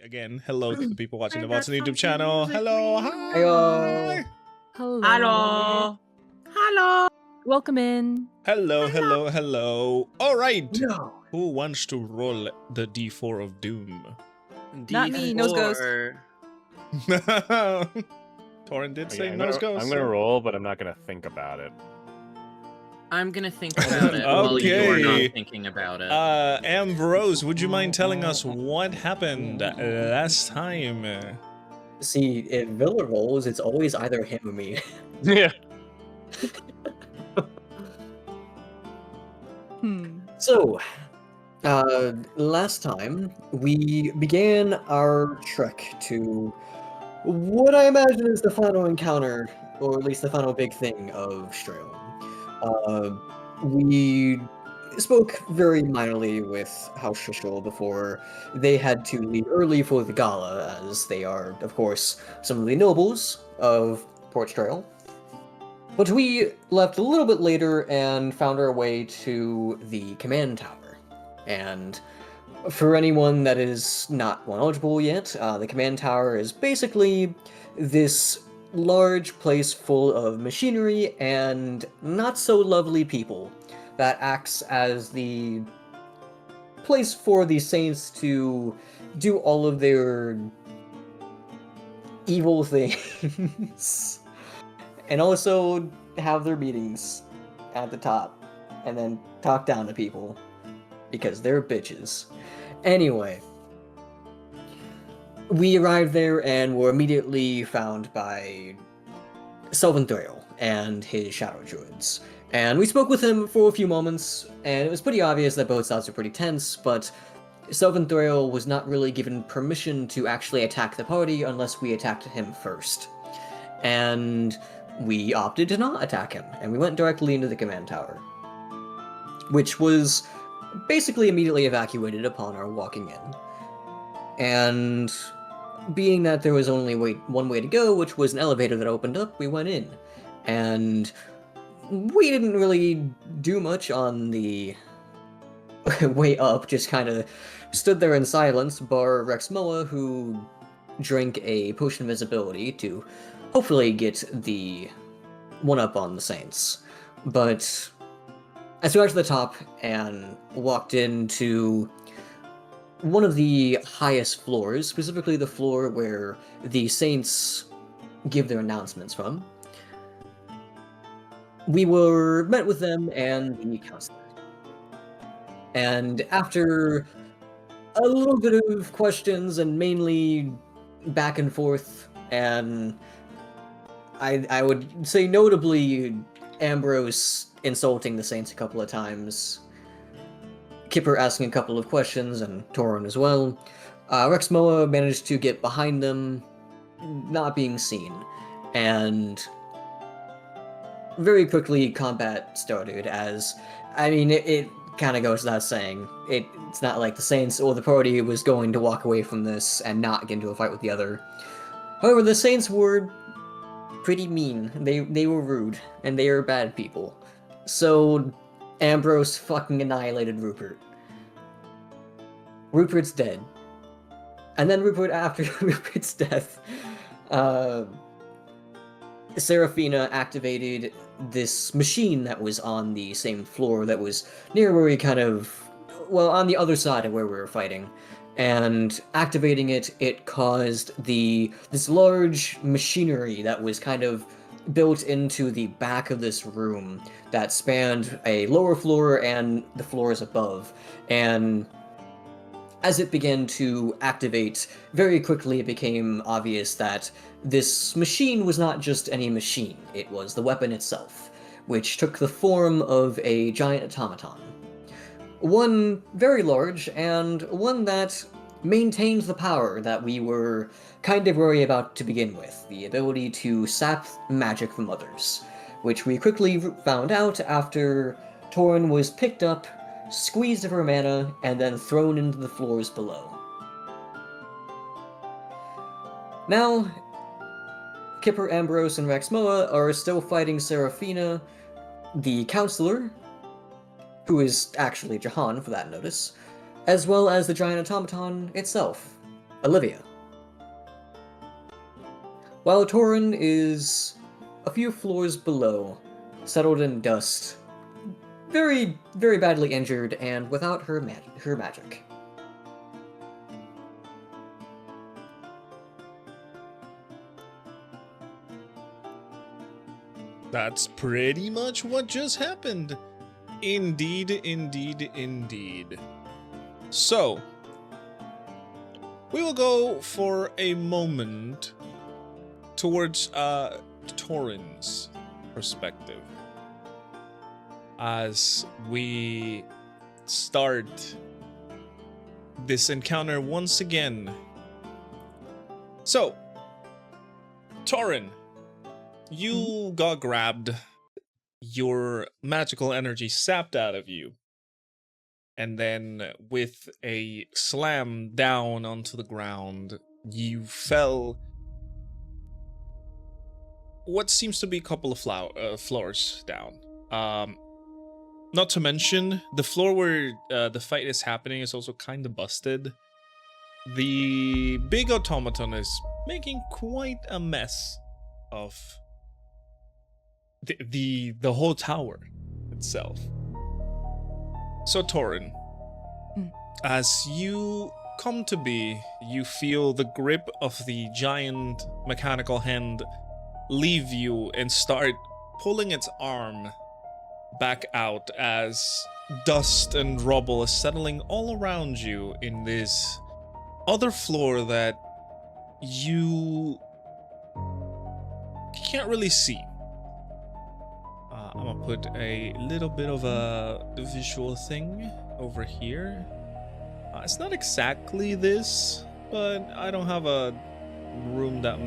Again, hello to the people watching I the got Watson YouTube funky channel. music, Hello, please. hi. Heyo. Hello. Hello. Hello. Welcome in. Hello. All right. No. Who wants to roll the D4 of Doom? Not me, Nose Ghost. Taurin did Okay, say I'm nose gonna, ghost. I'm gonna roll, but I'm not gonna think about it. I'm gonna think about it while you are Okay. not thinking about it. Ambrose, would you mind telling us what happened last time? See, if Villa rolls, it's always either him or me. Yeah. So, last time, we began our trek to what I imagine is the final encounter, or at least the final big thing of Strail. We spoke very minorly with House Shishel before they had to leave early for the gala, as they are, of course, some of the nobles of Port Strail. But we left a little bit later and found our way to the command tower. And for anyone that is not knowledgeable yet, the command tower is basically this large place full of machinery and not so lovely people that acts as the place for the saints to do all of their evil things and also have their meetings at the top and then talk down to people because they're bitches. Anyway, we arrived there and were immediately found by Sylvan Thrail and his shadow druids. And we spoke with him for a few moments, and it was pretty obvious that both sides were pretty tense, but Sylvan Thrail was not really given permission to actually attack the party unless we attacked him first. And we opted to not attack him, and we went directly into the command tower, which was basically immediately evacuated upon our walking in. And being that there was only one way to go, which was an elevator that opened up, we went in. And we didn't really do much on the way up, just kind of stood there in silence, bar Rexmoa, who drank a potion of invisibility to hopefully get the one-up on the Saints. But as we got to the top and walked into one of the highest floors, specifically the floor where the Saints give their announcements from, we were met with them and the counselor. And after a little bit of questions and mainly back and forth, and I would say notably Ambrose insulting the Saints a couple of times, Kipper asking a couple of questions, and Taurin as well, Rexmoa managed to get behind them, not being seen, and very quickly combat started, as, I mean, it kind of goes without saying. It's not like the Saints or the party was going to walk away from this and not get into a fight with the other. However, the Saints were pretty mean. They were rude, and they are bad people. So Ambrose fucking annihilated Rupert. Rupert's dead. And then after Rupert's death, Seraphina activated this machine that was on the same floor that was near where we on the other side of where we were fighting. And activating it caused this large machinery that was kind of built into the back of this room that spanned a lower floor and the floors above. And as it began to activate, very quickly it became obvious that this machine was not just any machine, it was the weapon itself, which took the form of a giant automaton. One very large, and one that maintained the power that we were kind of worried about to begin with, the ability to sap magic from others, which we quickly found out after Taurin was picked up, squeezed of her mana, and then thrown into the floors below. Now, Kipper, Ambrose, and Rexmoa are still fighting Seraphina, the counselor, who is actually Jahan for that notice, as well as the giant automaton itself. Olivia. While Taurin is a few floors below, settled in dust, very, very badly injured, and without her magic. That's pretty much what just happened. Indeed, indeed, indeed. So, we will go for a moment towards Taurin's perspective as we start this encounter once again. So, Taurin, you got grabbed, your magical energy sapped out of you, and then with a slam down onto the ground, you fell what seems to be a couple of floors down. Not to mention, the floor where the fight is happening is also kind of busted. The big automaton is making quite a mess of the whole tower itself. So Taurin, as you come to be, you feel the grip of the giant mechanical hand leave you and start pulling its arm back out as dust and rubble is settling all around you in this other floor that you can't really see. I'm gonna put a little bit of a visual thing over here. It's not exactly this, but I don't have a room that,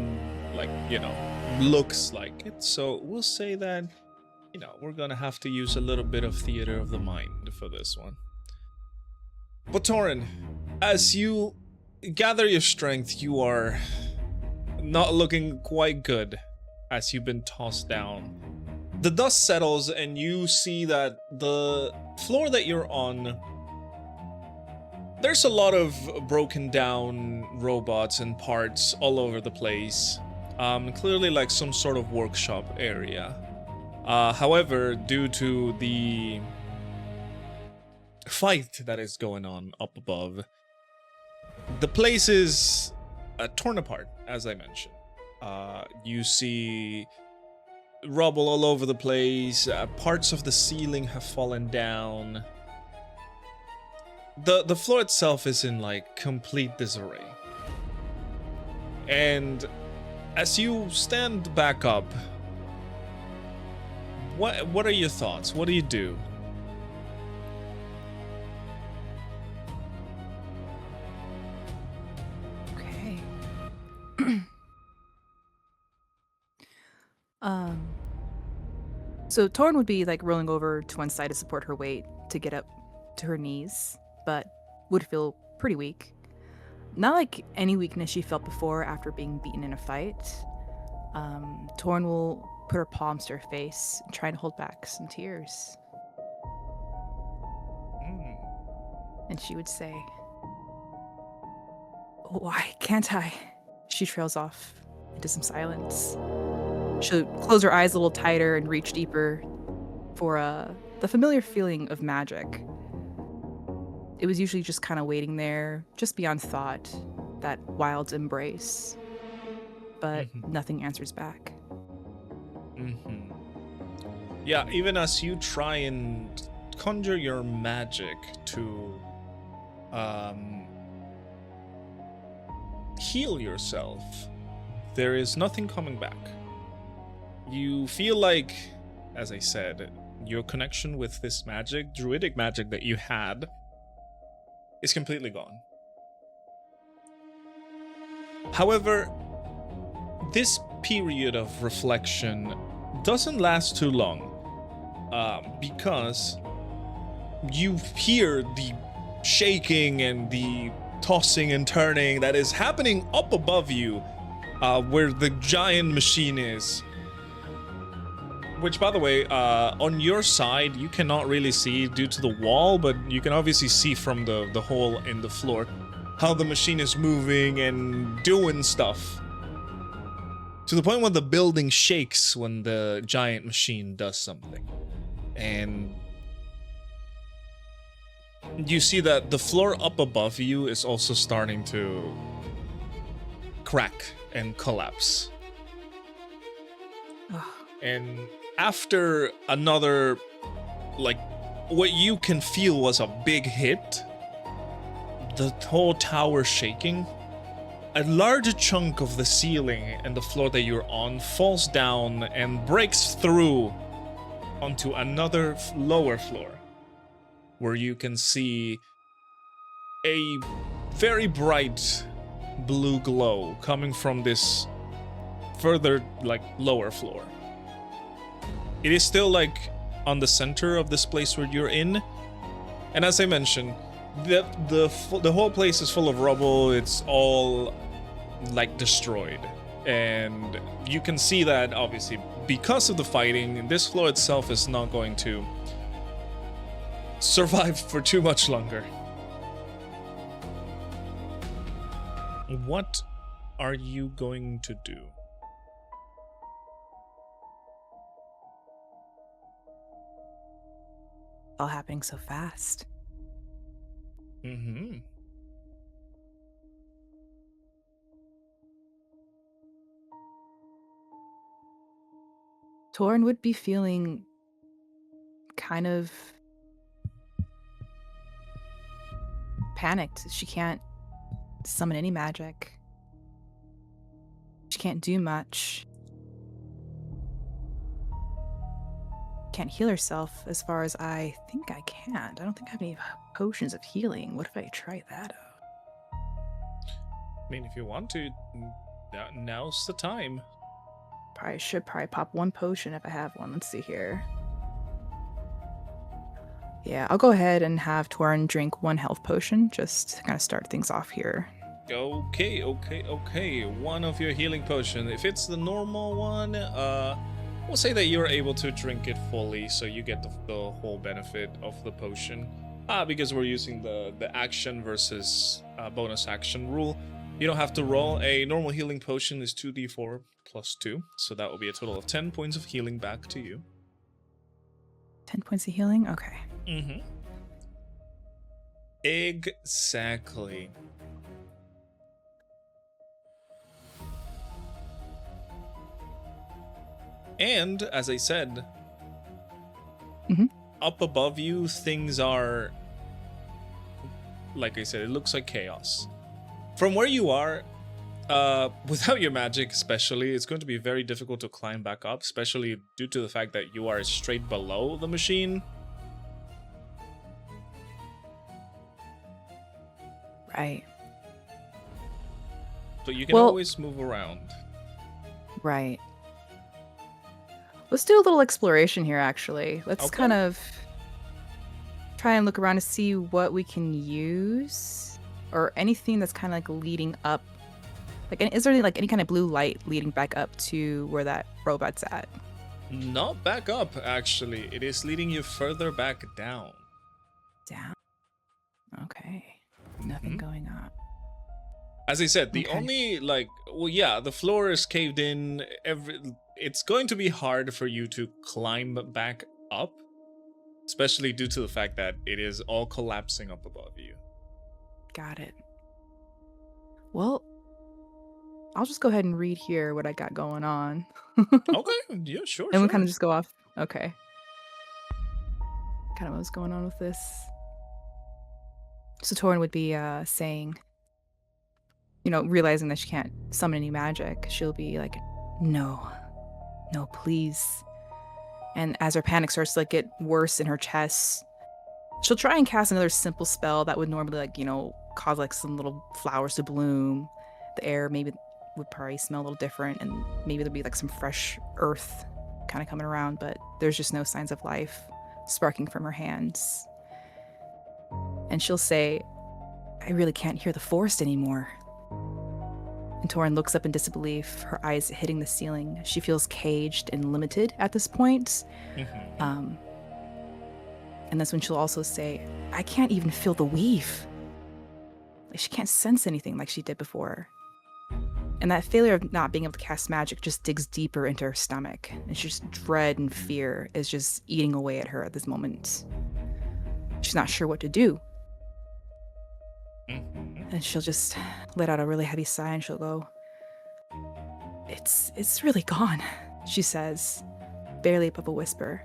like, you know, looks like it. So we'll say that, you know, we're gonna have to use a little bit of theater of the mind for this one. But Taurin, as you gather your strength, you are not looking quite good as you've been tossed down. The dust settles and you see that the floor that you're on, there's a lot of broken down robots and parts all over the place. Clearly like some sort of workshop area. However, due to the fight that is going on up above, the place is torn apart, as I mentioned. You see rubble all over the place, parts of the ceiling have fallen down. The floor itself is in like complete disarray. And as you stand back up, what are your thoughts? What do you do? Okay. So Taurin would be like rolling over to one side to support her weight to get up to her knees, but would feel pretty weak. Not like any weakness she felt before after being beaten in a fight. Taurin will put her palms to her face and try and hold back some tears. And she would say, "Why can't I?" She trails off into some silence. She'll close her eyes a little tighter and reach deeper for the familiar feeling of magic. It was usually just kind of waiting there, just beyond thought, that wild embrace. But nothing answers back. Yeah, even as you try and conjure your magic to heal yourself, there is nothing coming back. You feel like, as I said, your connection with this magic, druidic magic that you had, is completely gone. However, this period of reflection doesn't last too long, because you hear the shaking and the tossing and turning that is happening up above you, where the giant machine is. Which, by the way, on your side, you cannot really see due to the wall, but you can obviously see from the hole in the floor. how the machine is moving and doing stuff. To the point where the building shakes when the giant machine does something. And you see that the floor up above you is also starting to crack and collapse. And after another, like, what you can feel was a big hit, the whole tower shaking, a large chunk of the ceiling and the floor that you're on falls down and breaks through onto another lower floor, where you can see a very bright blue glow coming from this further, like, lower floor. It is still, like, on the center of this place where you're in, and as I mentioned, the whole place is full of rubble. It's all, like, destroyed, and you can see that obviously because of the fighting, this floor itself is not going to survive for too much longer. What are you going to do? All happening so fast. Mm-hmm. Taurin would be feeling kind of panicked. She can't summon any magic. She can't do much. Can't heal herself as far as I think I can't. I don't think I have any potions of healing. What if I try that out? I mean, if you want to, now's the time. Should pop one potion if I have one. Let's see here. Yeah, I'll go ahead and have Taurin drink one health potion just to kind of start things off here. Okay. One of your healing potions. If it's the normal one, we'll say that you're able to drink it fully, so you get the whole benefit of the potion. Because we're using the action versus bonus action rule, you don't have to roll. A normal healing potion is 2d4 plus 2, so that will be a total of 10 points of healing back to you. 10 points of healing? Okay. Mm-hmm. Exactly. And, as I said, up above you, things are, like I said, it looks like chaos. From where you are, without your magic especially, it's going to be very difficult to climb back up, especially due to the fact that you are straight below the machine. Right. But you can always move around. Right. Let's do a little exploration here, actually. Let's kind of try and look around to see what we can use, or anything that's kind of like leading up. Like, is there like any kind of blue light leading back up to where that robot's at? Not back up, actually. It is leading you further back down. Down? Okay. Nothing going on. As I said, the only, like, well, yeah, the floor is caved in. It's going to be hard for you to climb back up, especially due to the fact that it is all collapsing up above you. Got it. Well, I'll just go ahead and read here what I got going on. Okay, yeah, sure. And we'll kind of just go off. Okay. Kind of what's going on with this. So Taurin would be saying, realizing that she can't summon any magic, she'll be like, no, please. And as her panic starts to like get worse in her chest, she'll try and cast another simple spell that would normally cause like some little flowers to bloom. The air maybe would probably smell a little different, and maybe there'd be like some fresh earth kind of coming around, but there's just no signs of life sparking from her hands. And she'll say, I really can't hear the forest anymore. And Taurin looks up in disbelief, her eyes hitting the ceiling. She feels caged and limited at this point. And that's when she'll also say, I can't even feel the weave. Like she can't sense anything like she did before. And that failure of not being able to cast magic just digs deeper into her stomach. And just dread and fear is just eating away at her at this moment. She's not sure what to do. And she'll just let out a really heavy sigh and she'll go, It's really gone, she says, barely above a whisper.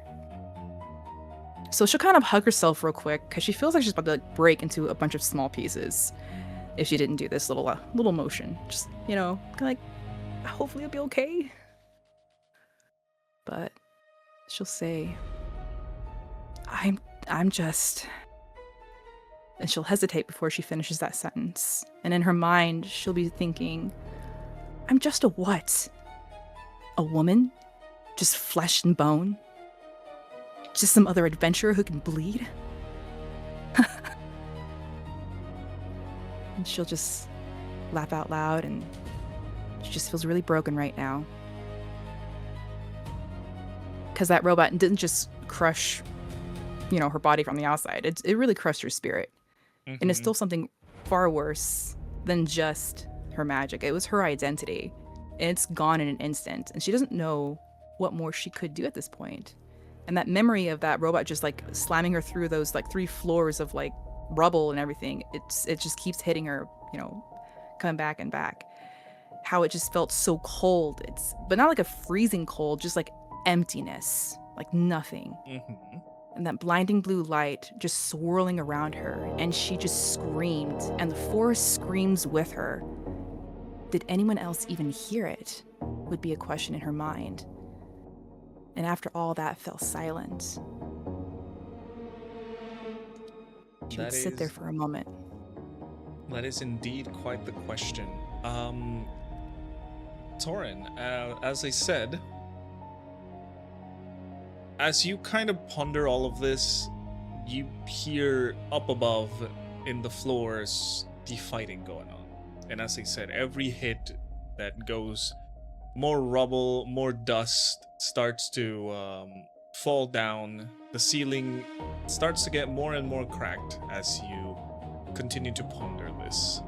So she'll kind of hug herself real quick because she feels like she's about to like, break into a bunch of small pieces if she didn't do this little motion. Just, kind of like, hopefully it'll be okay. But she'll say, I'm just... And she'll hesitate before she finishes that sentence. And in her mind, she'll be thinking, I'm just a what? A woman? Just flesh and bone? Just some other adventurer who can bleed? And she'll just laugh out loud, and she just feels really broken right now. Because that robot didn't just crush, her body from the outside. It really crushed her spirit. Mm-hmm. And it's still something far worse than just her magic. It was her identity. And it's gone in an instant. And she doesn't know what more she could do at this point. And that memory of that robot just like slamming her through those like 3 floors of like rubble and everything, it just keeps hitting her, coming back and back. How it just felt so cold. But not like a freezing cold, just like emptiness, like nothing. Mm-hmm. And that blinding blue light just swirling around her, and she just screamed, and the forest screams with her. Did anyone else even hear it? Would be a question in her mind. And after all that fell silent. She would sit there for a moment. That is indeed quite the question. Taurin, as I said, as you kind of ponder all of this, you hear up above in the floors the fighting going on. And as I said, every hit that goes, more rubble, more dust starts to fall down. The ceiling starts to get more and more cracked as you continue to ponder this.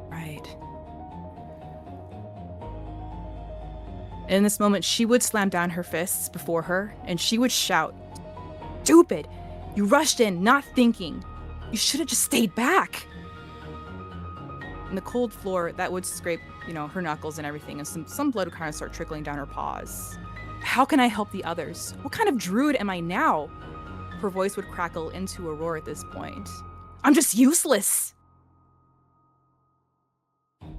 Right. In this moment, she would slam down her fists before her, and she would shout, "Stupid! You rushed in, not thinking. You should have just stayed back." And the cold floor, that would scrape, her knuckles and everything, and some blood would kind of start trickling down her paws. How can I help the others? What kind of druid am I now? Her voice would crackle into a roar at this point. I'm just useless!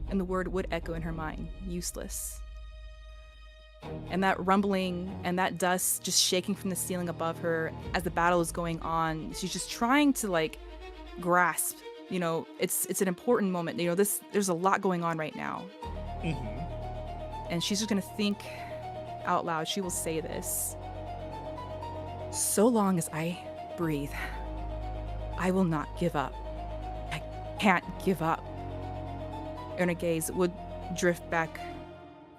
And the word would echo in her mind, useless. And that rumbling and that dust just shaking from the ceiling above her as the battle is going on. She's just trying to grasp, it's an important moment. There's a lot going on right now. Mm-hmm. And she's just gonna think out loud. She will say this. So long as I breathe, I will not give up. I can't give up. And her gaze would drift back,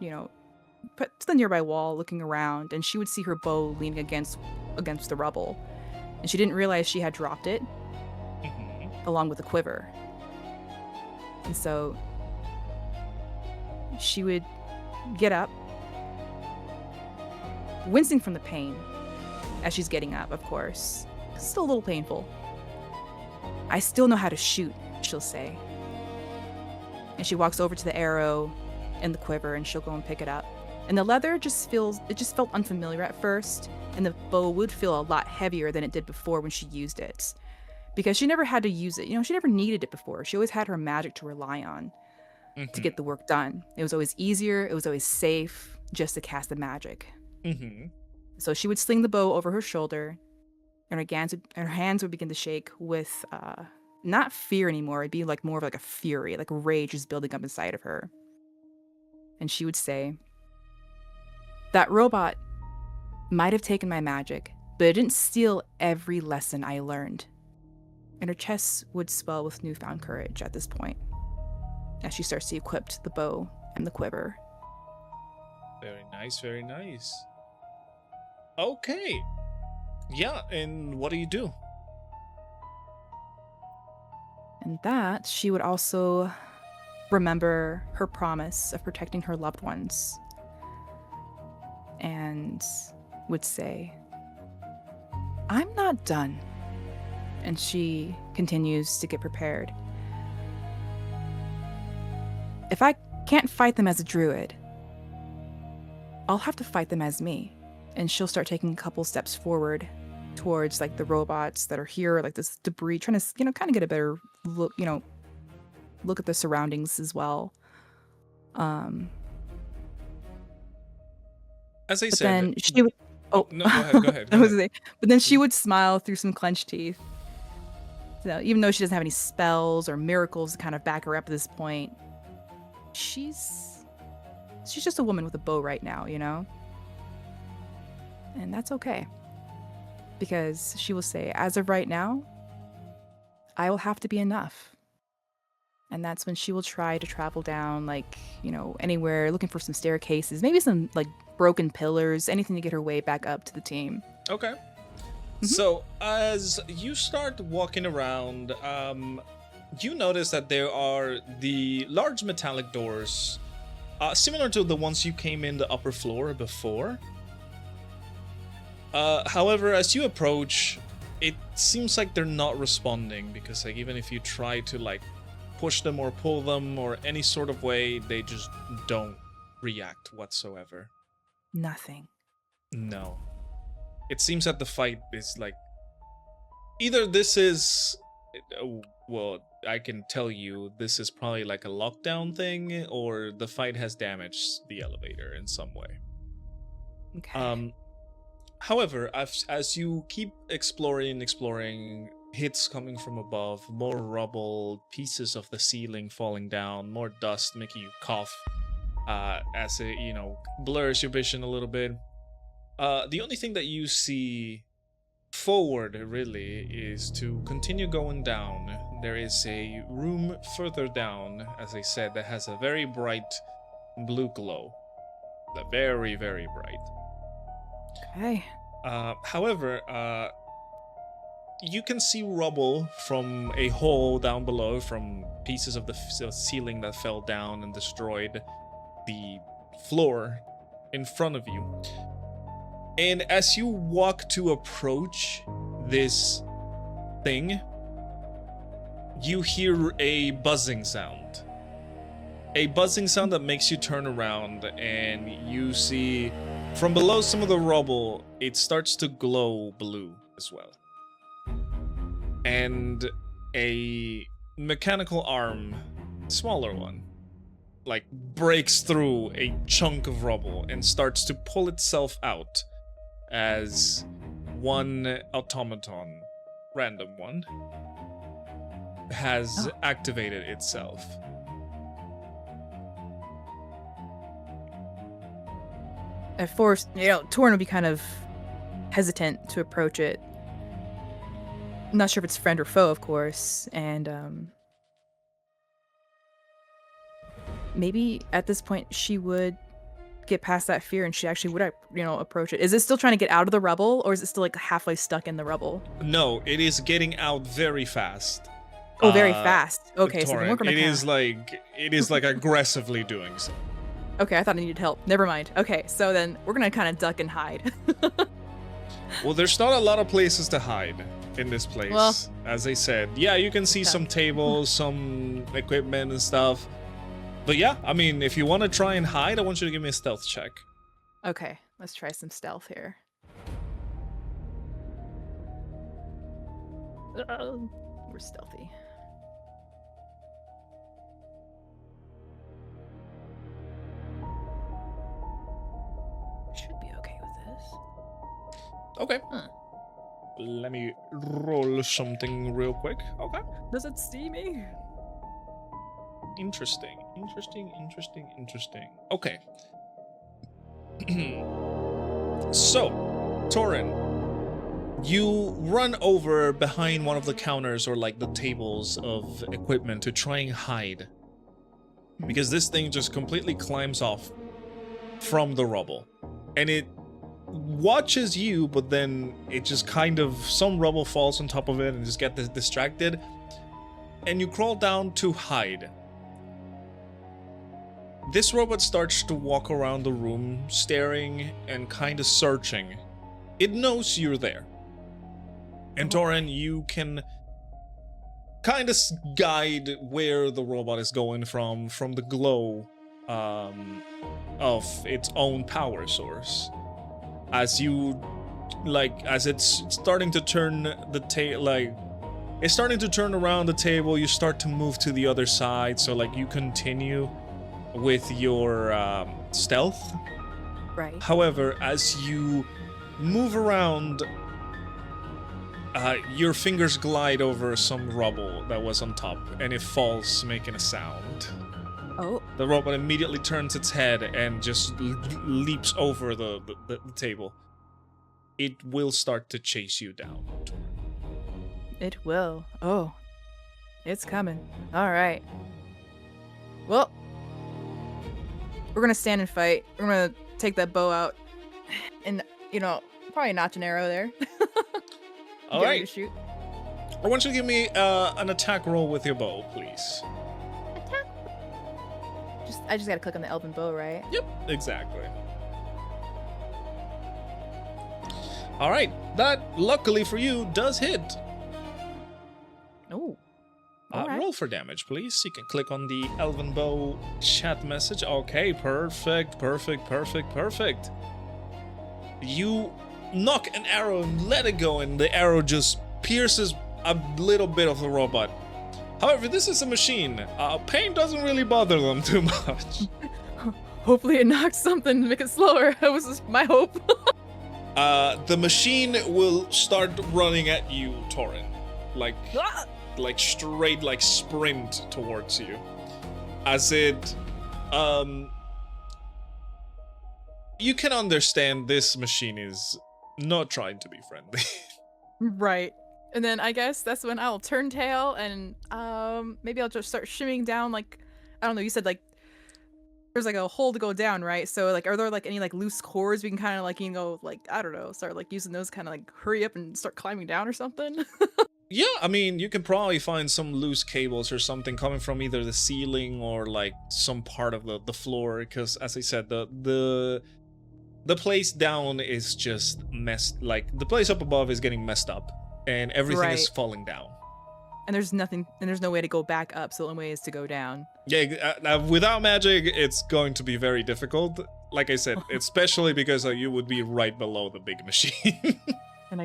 to the nearby wall, looking around, and she would see her bow leaning against the rubble. And she didn't realize she had dropped it, along with the quiver. And so she would get up, wincing from the pain as she's getting up, of course. It's still a little painful. I still know how to shoot, she'll say. And she walks over to the arrow and the quiver, and she'll go and pick it up. And the leather just felt unfamiliar at first, and the bow would feel a lot heavier than it did before when she used it. Because she never had to use it. She never needed it before. She always had her magic to rely on to get the work done. It was always easier. It was always safe just to cast the magic. Mm-hmm. So she would sling the bow over her shoulder, and her hands would begin to shake with not fear anymore. It'd be more of a fury, like rage is building up inside of her. And she would say, that robot might have taken my magic, but it didn't steal every lesson I learned. And her chest would swell with newfound courage at this point, as she starts to equip the bow and the quiver. Very nice, very nice. Okay. Yeah, and what do you do? And that she would also remember her promise of protecting her loved ones. And would say, I'm not done. And she continues to get prepared. If I can't fight them as a druid, I'll have to fight them as me. And she'll start taking a couple steps forward towards like the robots that are here, like this debris, trying to, kind of get a better look, look at the surroundings as well. As I but said, then she would. Oh no, go ahead. Go ahead. I was gonna say, but then she would smile through some clenched teeth. So even though she doesn't have any spells or miracles to kind of back her up at this point, she's just a woman with a bow right now, and that's okay. Because she will say, as of right now, I will have to be enough. And that's when she will try to travel down, anywhere, looking for some staircases, maybe some, broken pillars, anything to get her way back up to the team. Okay. So, as you start walking around, you notice that there are the large metallic doors, similar to the ones you came in the upper floor before. However, as you approach, it seems like they're not responding, because even if you try to push them or pull them or any sort of way, they just don't react whatsoever. Nothing. No. It seems that the fight is either this is, well, I can tell you this is probably a lockdown thing, or the fight has damaged the elevator in some way. Okay. However, as you keep exploring, hits coming from above, more rubble, pieces of the ceiling falling down, more dust making you cough, as it, blurs your vision a little bit. The only thing that you see forward, really, is to continue going down. There is a room further down, as I said, that has a very bright blue glow. Very, very bright. Okay. However, you can see rubble from a hole down below, from pieces of the ceiling that fell down and destroyed the floor in front of you. And as you walk to approach this thing, you hear a buzzing sound. A buzzing sound that makes you turn around, and you see from below some of the rubble, it starts to glow blue as well. And a mechanical arm, smaller one, breaks through a chunk of rubble and starts to pull itself out as one automaton, random one, has activated itself. At first, Taurin would be kind of hesitant to approach it. I'm not sure if it's friend or foe, of course, and maybe at this point she would get past that fear and she actually would, approach it. Is it still trying to get out of the rubble, or is it still halfway stuck in the rubble? No, it is getting out very fast. Oh, very fast. Okay, Taurin, so then we're gonna it is aggressively doing so. Okay, I thought I needed help. Never mind. Okay, so then we're gonna kind of duck and hide. Well, there's not a lot of places to hide in this place. Well, as I said, yeah, you can see some tables, some equipment and stuff. But yeah, if you want to try and hide, I want you to give me a stealth check. Okay, let's try some stealth here. We're stealthy. Should be okay with this. Okay. Huh. Let me roll something real quick. Okay. Does it see me? Interesting. Okay. So, Taurin, you run over behind one of the counters or the tables of equipment to try and hide. Because this thing just completely climbs off from the rubble. And it watches you, but then it just some rubble falls on top of it and just gets distracted. and you crawl down to hide. This robot starts to walk around the room, staring and kind of searching. It knows you're there. And Taurin, you can kind of guide where the robot is going from the glow of its own power source. As you, as it's starting to turn the it's starting to turn around the table, you start to move to the other side, so you continue with your stealth. Right. However, as you move around, your fingers glide over some rubble that was on top, and it falls, making a sound. Oh. The robot immediately turns its head and just leaps over the table. It will start to chase you down. It will. Oh. It's coming. All right. Well, we're going to stand and fight. We're going to take that bow out and, probably notch an arrow there. All right. Shoot. I want you to give me an attack roll with your bow, please. Attack. I just gotta click on the elven bow, right? Yep, exactly. All right, that luckily for you does hit. Oh. Right. Roll for damage, please. You can click on the elven bow chat message. Okay, perfect. You knock an arrow and let it go, and the arrow just pierces a little bit of the robot. However, this is a machine. Pain doesn't really bother them too much. Hopefully it knocks something to make it slower. That was just my hope. The machine will start running at you, Taurin. Straight, sprint towards you. As it, you can understand this machine is not trying to be friendly. Right. And then I guess that's when I'll turn tail and maybe I'll just start shimmying down, I don't know, you said there's a hole to go down, right? So are there any loose cords we can kind of I don't know, start using those, kind of hurry up and start climbing down or something? Yeah, I mean, you can probably find some loose cables or something coming from either the ceiling or some part of the floor, because as I said, the place down is just messed, the place up above is getting messed up. And everything is falling down. And there's no way to go back up, so the only way is to go down. Yeah, without magic, it's going to be very difficult. Like I said, especially because you would be right below the big machine. And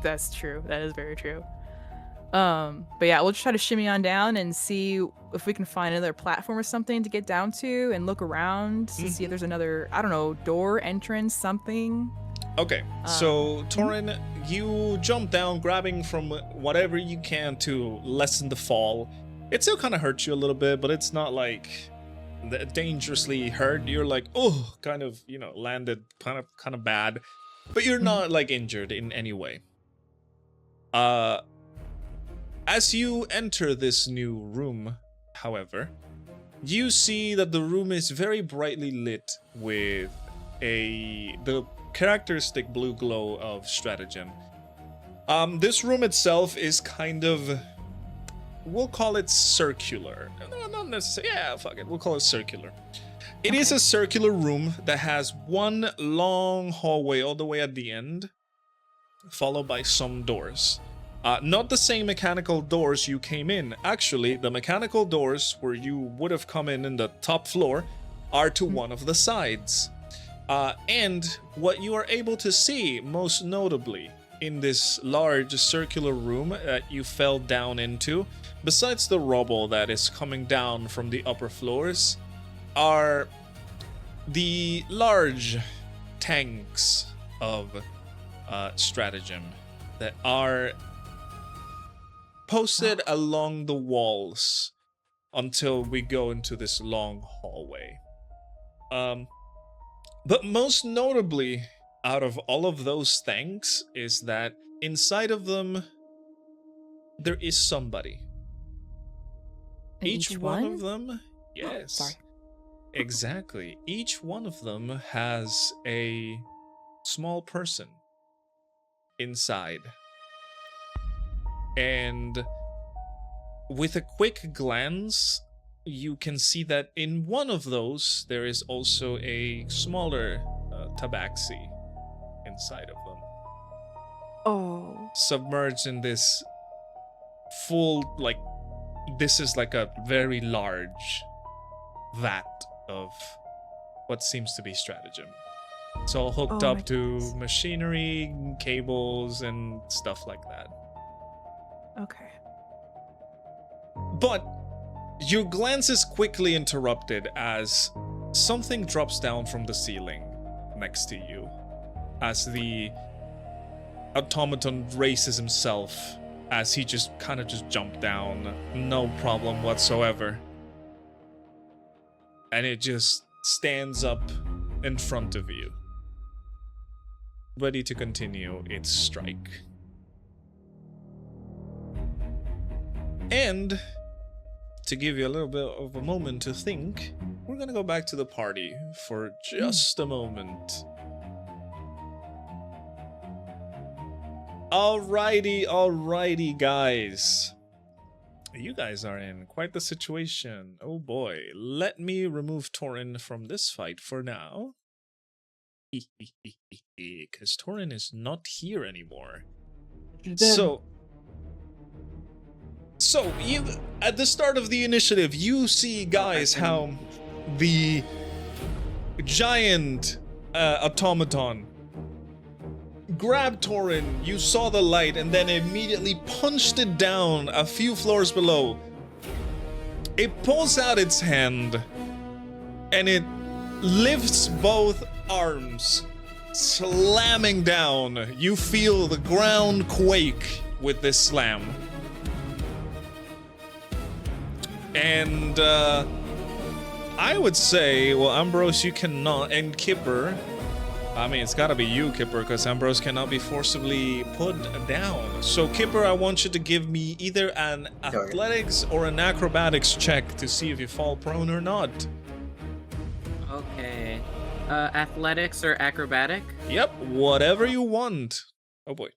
that's true. That is very true. But yeah, we'll just try to shimmy on down and see if we can find another platform or something to get down to, and look around to see if there's another, I don't know, door, entrance, something. Okay, so Taurin, you jump down, grabbing from whatever you can to lessen the fall. It still kind of hurts you a little bit, but it's not dangerously hurt. You're kind of, landed kind of bad, but you're not injured in any way. As you enter this new room, however, you see that the room is very brightly lit with the characteristic blue glow of stratagem. This room itself is kind of, we'll call it circular. No, not necessarily. Yeah, fuck it. We'll call it circular. It is a circular room that has one long hallway all the way at the end, followed by some doors. Not the same mechanical doors you came in. Actually, the mechanical doors where you would have come in the top floor are to one of the sides. And what you are able to see, most notably, in this large circular room that you fell down into, besides the rubble that is coming down from the upper floors, are the large tanks of stratagem that are posted along the walls until we go into this long hallway. But most notably, out of all of those things, is that inside of them, there is somebody. Each one of them, yes. Sorry. Exactly. Each one of them has a small person inside. And with a quick glance, you can see that in one of those, there is also a smaller tabaxi inside of them. Oh. Submerged in this full, like, this is like a very large vat of what seems to be stratagem. It's all hooked Oh up my to goodness. machinery, cables, and stuff like that. Okay. But your glance is quickly interrupted as something drops down from the ceiling next to you, as the automaton raises himself, as he just kind of jumped down, no problem whatsoever. And it just stands up in front of you, ready to continue its strike. And to give you a little bit of a moment to think, we're gonna go back to the party for just a moment. Alrighty, guys. You guys are in quite the situation. Oh boy. Let me remove Taurin from this fight for now. Because Taurin is not here anymore. So you, at the start of the initiative, you see, guys, how the giant automaton grabbed Taurin, you saw the light, and then immediately punched it down a few floors below. It pulls out its hand, and it lifts both arms, slamming down. You feel the ground quake with this slam. And I would say, well, Ambrose, you cannot, and Kipper, I mean, it's gotta be you, Kipper, because Ambrose cannot be forcibly put down. So, Kipper, I want you to give me either an athletics or an acrobatics check to see if you fall prone or not. Okay. Athletics or acrobatic? Yep, whatever you want. Oh boy.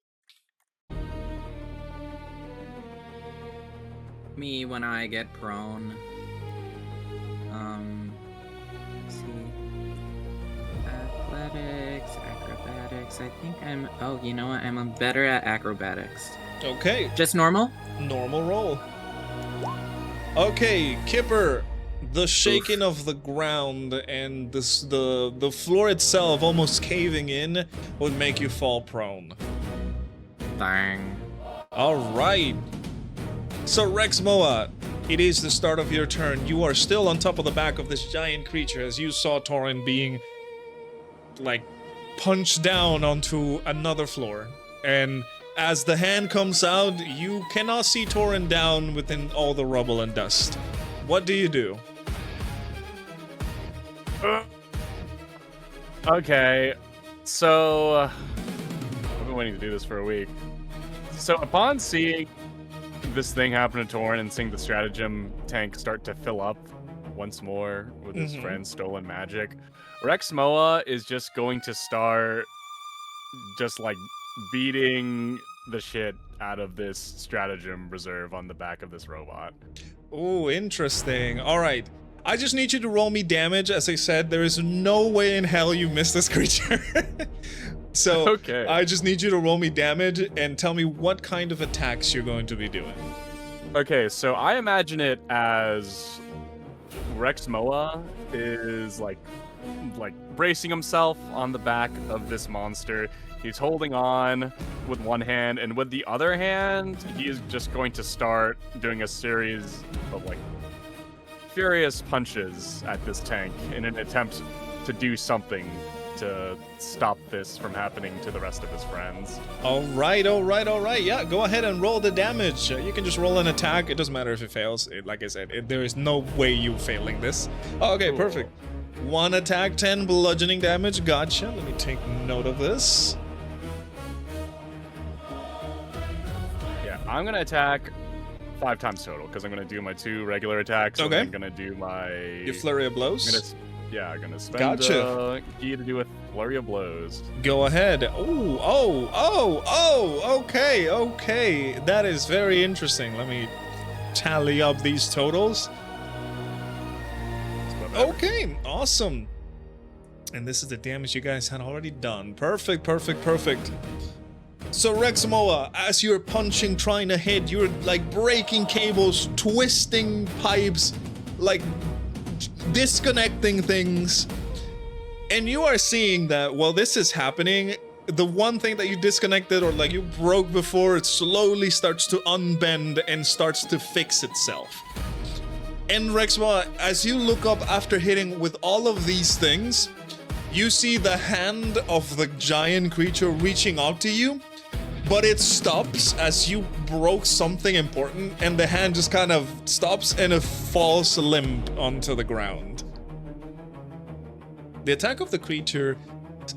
Me when I get prone. Let's see. Athletics, acrobatics. I think I'm. Oh, you know what? I'm better at acrobatics. Okay. Just normal? Normal roll. Okay, Kipper. The shaking of the ground and the floor itself almost caving in would make you fall prone. Dang. All right. So Rexmoa, it is the start of your turn. You are still on top of the back of this giant creature as you saw Taurin being, like, punched down onto another floor. And as the hand comes out, you cannot see Taurin down within all the rubble and dust. What do you do? Okay, so I've been waiting to do this for a week. So upon seeing this thing happen to Taurin and seeing the stratagem tank start to fill up once more with his friend's stolen magic, Rexmoa is just going to start just like beating the shit out of this stratagem reserve on the back of this robot. Oh, interesting. All right. I just need you to roll me damage. As I said, there is no way in hell you miss this creature. So Okay. I just need you to roll me damage and tell me what kind of attacks you're going to be doing. Okay, so I imagine it as Rexmoa is like bracing himself on the back of this monster. He's holding on with one hand, and with the other hand, he is just going to start doing a series of like furious punches at this tank in an attempt to do something to stop this from happening to the rest of his friends. All right. Yeah, go ahead and roll the damage. You can just roll an attack. It doesn't matter if it fails. Like I said, there is no way you failing this. Oh, okay, Cool. perfect. One attack, 10 bludgeoning damage. Gotcha. Let me take note of this. Yeah, I'm gonna attack 5 times total because I'm gonna do my 2 regular attacks. Okay. And I'm gonna do my. Your flurry of blows. I'm gonna spend Gotcha. key to do a flurry of blows. Go ahead. Okay. That is very interesting. Let me tally up these totals. Okay, awesome. And this is the damage you guys had already done. Perfect, perfect, perfect. So Rexmoa, as you're punching, trying to hit, you're like breaking cables, twisting pipes, like disconnecting things. And you are seeing that while this is happening, the one thing that you disconnected or like you broke before, it slowly starts to unbend and starts to fix itself. And Rexmoa, as you look up after hitting with all of these things, you see the hand of the giant creature reaching out to you, but it stops as you broke something important, and the hand just kind of stops and it falls limp onto the ground. The attack of the creature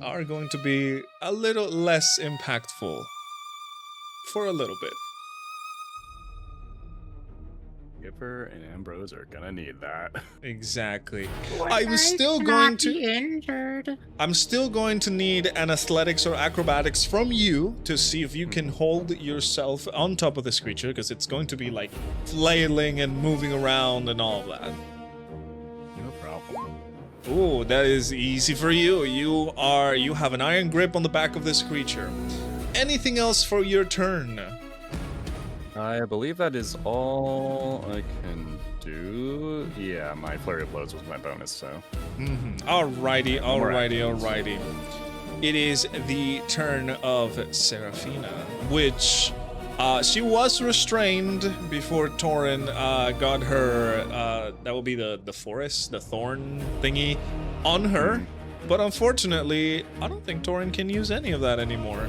are going to be a little less impactful for a little bit. Kipper and Ambrose are gonna need that. Exactly. I'm still going to injured. I'm still going to need an athletics or acrobatics from you to see if you can hold yourself on top of this creature, because it's going to be like flailing and moving around and all of that. No problem. Oh, that is easy for you. You have an iron grip on the back of this creature. Anything else for your turn? I believe that is all I can do. Yeah, my flurry of blows was my bonus, so. Alrighty, alrighty. It is the turn of Seraphina, which she was restrained before Taurin got her. That will be the forest, the thorn thingy on her. But unfortunately, I don't think Taurin can use any of that anymore.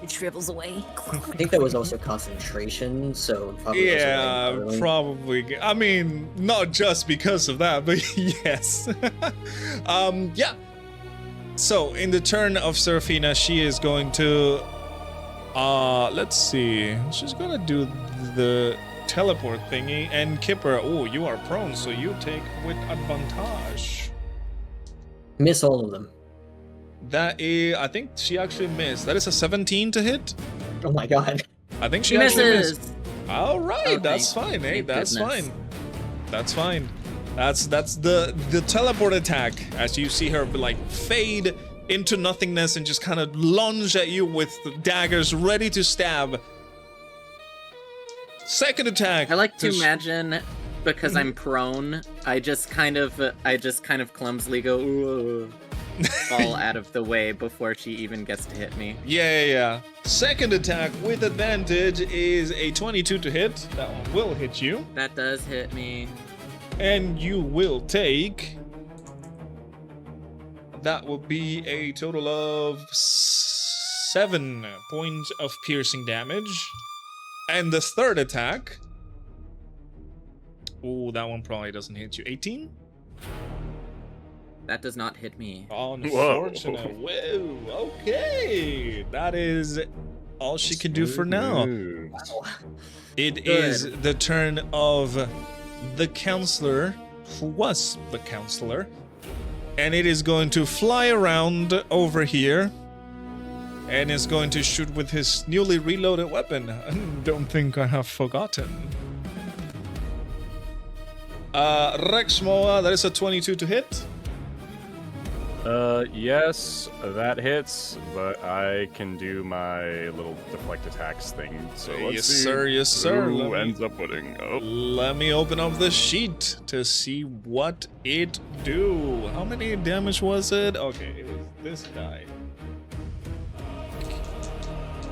It shrivels away. I think there was also concentration, so probably Yeah, wasn't really- probably. I mean, not just because of that, but yes. Yeah. So, in the turn of Seraphina, she is going to... let's see. She's gonna do the teleport thingy. And Kipper, oh, you are prone, so you take with advantage. Miss all of them. That is... I think she actually missed. That is a 17 to hit. Oh my god. I think she She actually misses. missed. All right, Oh, that's thank- fine. Hey, thank that's goodness. fine. That's fine. That's the teleport attack as you see her like fade into nothingness and just kind of lunge at you with the daggers ready to stab. Second attack. I like to Does- imagine, because I'm prone, I just kind of clumsily go, ooh, fall out of the way before she even gets to hit me. Yeah. Second attack with advantage is a 22 to hit. That one will hit you. That does hit me. And you will take... That will be a total of 7 points of piercing damage. And the third attack... Oh, that one probably doesn't hit you. 18? That does not hit me. Unfortunate. Whoa, okay. That is all she can do for now. Ooh. It is the turn of the counselor, who was the counselor, and it is going to fly around over here and is going to shoot with his newly reloaded weapon. I don't think I have forgotten. Rexmoa, that is a 22 to hit. Yes, that hits, but I can do my little deflect attacks thing. So let's Yes, see sir, yes, sir. Who Let me- ends up winning? Oh, Let me open up the sheet to see what it do. How many damage was it? Okay, it was this guy.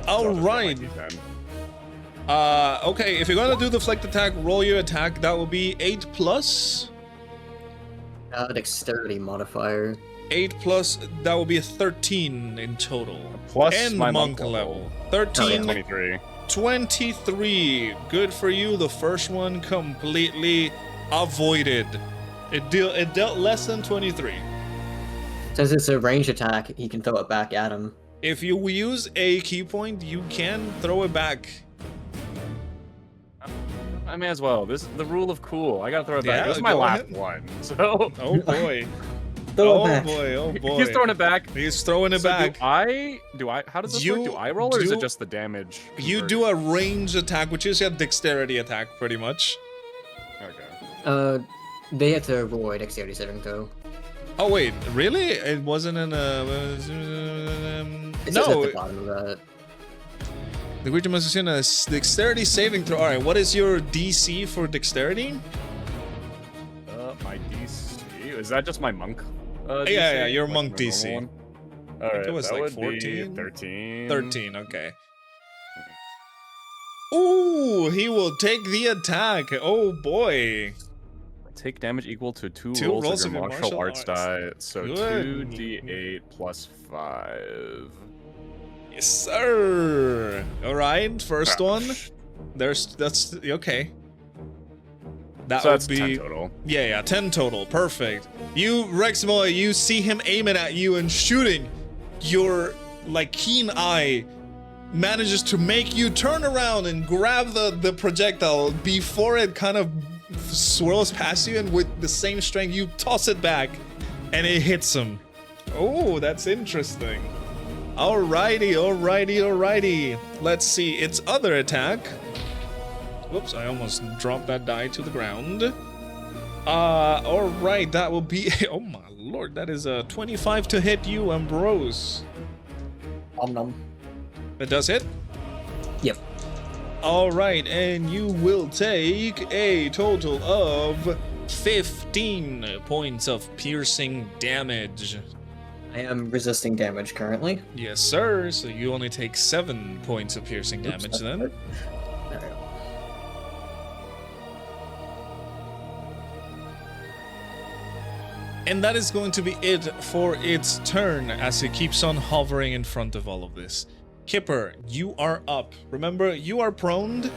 All right. Okay, if you're gonna do deflect attack, roll your attack. That will be 8 plus. Dexterity modifier. 8 plus, that will be a 13 in total. Plus And my monk monk level. Oh, 13, 23. 23. Good for you. The first one completely avoided. It dealt less than 23. Since it's a range attack, he can throw it back at him. If you use a key point, you can throw it back. I may as well. This is the rule of cool. I gotta throw it back. Yeah, This is my go last ahead. one. So Oh boy. Throw it Oh back. boy, oh boy. He's throwing it back. He's throwing it So back. do I? How does this work? Do I roll, or is it just the damage? You do a range attack, which is a dexterity attack, pretty much. Okay. They have to roll a dexterity saving throw. Oh wait, really? It wasn't in a. It says at No, the bottom of that. the creature must assume a dexterity saving throw. All right, what is your DC for dexterity? My DC is that just my monk? DC? Yeah, your Like monk my normal DC. one? All right, it was that like would 14? be 13. 13, okay. Ooh, he will take the attack. Oh boy. Take damage equal to two Two rolls rolls of your of your martial martial arts arts. die. So Good. 2d8 plus 5. Yes, sir. All right, first one. That's okay. That So would that's be 10 total. Yeah, 10 total. Perfect. You, Rexmoa, you see him aiming at you and shooting. Your like keen eye manages to make you turn around and grab the projectile before it kind of swirls past you, and with the same strength you toss it back and it hits him. Oh, that's interesting. Alrighty. Let's see its other attack. Whoops, I almost dropped that die to the ground. Alright, that will be oh my lord, that is a 25 to hit you, Ambrose. Nom. It does hit? Yep. Alright, and you will take a total of 15 points of piercing damage. I am resisting damage currently. Yes, sir. So you only take 7 points of piercing damage then. There we go. And that is going to be it for its turn as it keeps on hovering in front of all of this. Kipper, you are up. Remember, you are prone,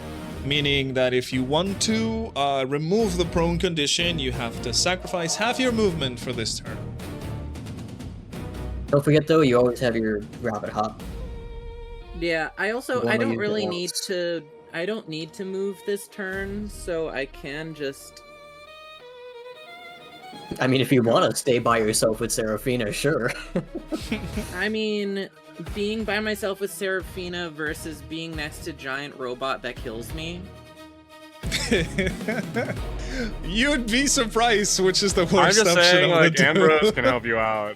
meaning that if you want to remove the prone condition, you have to sacrifice half your movement for this turn. Don't forget though, you always have your rabbit hop. Yeah, I also One I of don't you really can need waltz. to I don't need to move this turn, so I can just I mean, if you want to stay by yourself with Seraphina, sure. I mean, being by myself with Seraphina versus being next to giant robot that kills me. You'd be surprised which is the I'm worst just option saying, I would like, do. Ambrose can help you out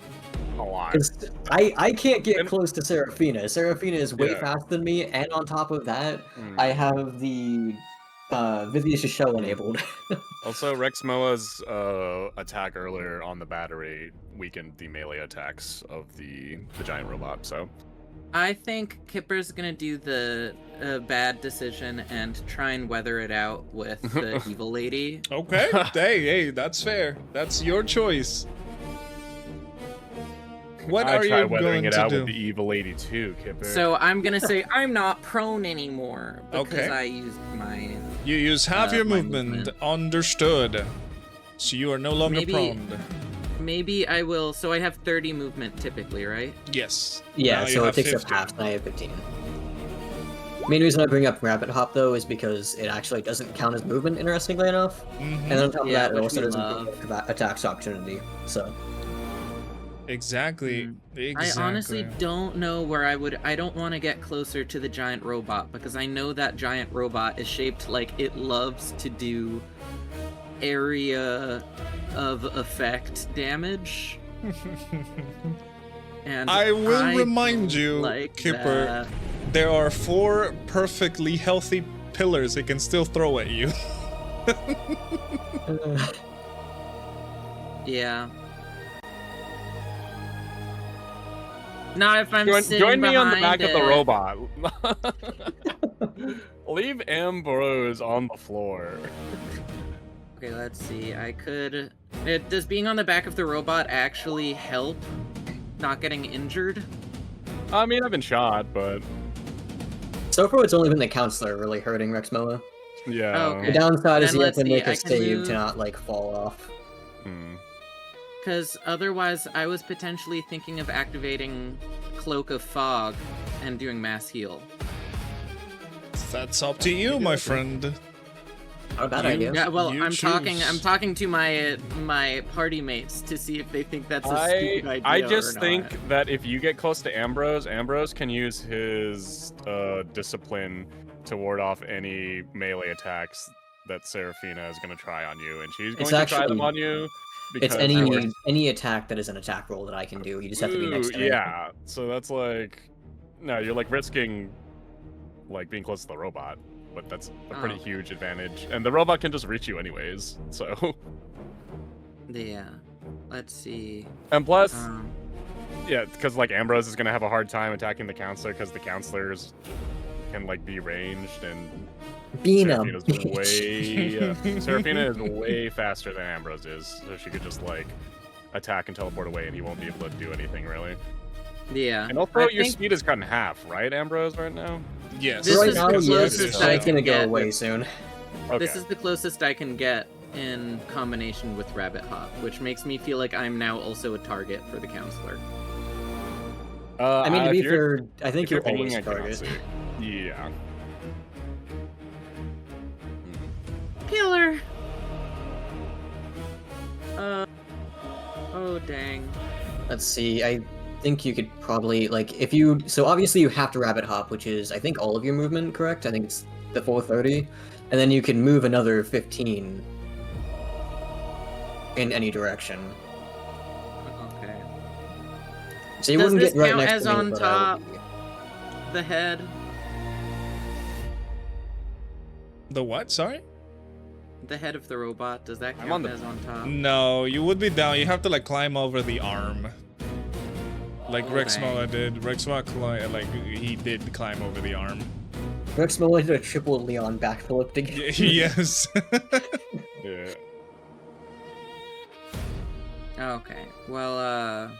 a lot. 'Cause I can't get close to Seraphina. Seraphina is way Yeah. faster than me, and on top of that, Hmm. I have the Vicious Shell enabled. Also, Rexmoa's attack earlier on the battery weakened the melee attacks of the giant robot, so... I think Kipper's gonna do the bad decision and try and weather it out with the evil lady. Okay, hey, that's fair. That's your choice. What I are try you weathering going it to out do? with the evil lady too, Kipper. So I'm gonna say I'm not prone anymore because Okay. I used my. You use half your my movement. Understood. So you are no longer Maybe- prone. Maybe I will. So I have 30 movement typically, right? Yes. Yeah, Now you so it have takes 15. up half, and I have 15. Main reason I bring up Rabbit Hop, though, is because it actually doesn't count as movement, interestingly enough. Mhm. And then on top of Yeah, that, it which also we doesn't love. give attacks opportunity, so... Exactly. I honestly don't know where I would. I don't want to get closer to the giant robot because I know that giant robot is shaped like it loves to do area of effect damage. And I will remind don't you, like Kipper, that. there are 4 perfectly healthy pillars it can still throw at you. Yeah. Not if I'm sitting Join me on the back behind of the it. robot. Leave Ambrose on the floor. Okay, let's see. I could. Does being on the back of the robot actually help not getting injured? I mean, I've been shot, but So far, it's only been the counselor really hurting Rexmoa. yeah. Oh, The okay. downside is Then you have let's to see, make I a can save move- to not, like, fall off. Hmm. Because otherwise, I was potentially thinking of activating Cloak of Fog and doing mass heal. That's up to you, my friend. Not a bad idea. Yeah, well, You I'm choose. talking to my party mates to see if they think that's a stupid idea. I just or think not. that if you get close to Ambrose, Ambrose can use his discipline to ward off any melee attacks that Seraphina is going to try on you, and she's going to try them on you. It's Because any attack that is an attack roll that I can do. You just have to be next to me. yeah, so that's like, no, you're like risking like being close to the robot, but that's a pretty Oh. huge advantage, and the robot can just reach you anyways. So, Yeah. Let's see. and plus, Um, yeah, because like Ambrose is gonna have a hard time attacking the counselor because the counselors can like be ranged, and Being a Seraphina's bitch. way Seraphina is way faster than Ambrose is, so she could just like attack and teleport away, and he won't be able to do anything really. yeah. And also, I your think speed is cut in half, right, Ambrose? Right now. Yes. This right is now, the yes, closest but I it's gonna can go get. away soon. Okay. This is the closest I can get in combination with Rabbit Hop, which makes me feel like I'm now also a target for the counselor. I mean, to if be you're- fair, I think if you're pinging, always I a cannot target. see. Yeah. Killer. Oh dang. Let's see. I think you could probably like if you. So obviously you have to rabbit hop, which is I think all of your movement, correct? I think it's the 430, and then you can move another 15 in any direction. Okay. So you Does wouldn't this get right count next as to me, on but top? The head. The what? Sorry? The head of the robot. Does that I'm count on the- as on top? No, you would be down. You have to like climb over the arm. Like Oh, Rexmoa did. Rexmoa he did climb over the arm. Rexmoa did a triple Leon backflip to get. Yes. Yeah. Okay. Well,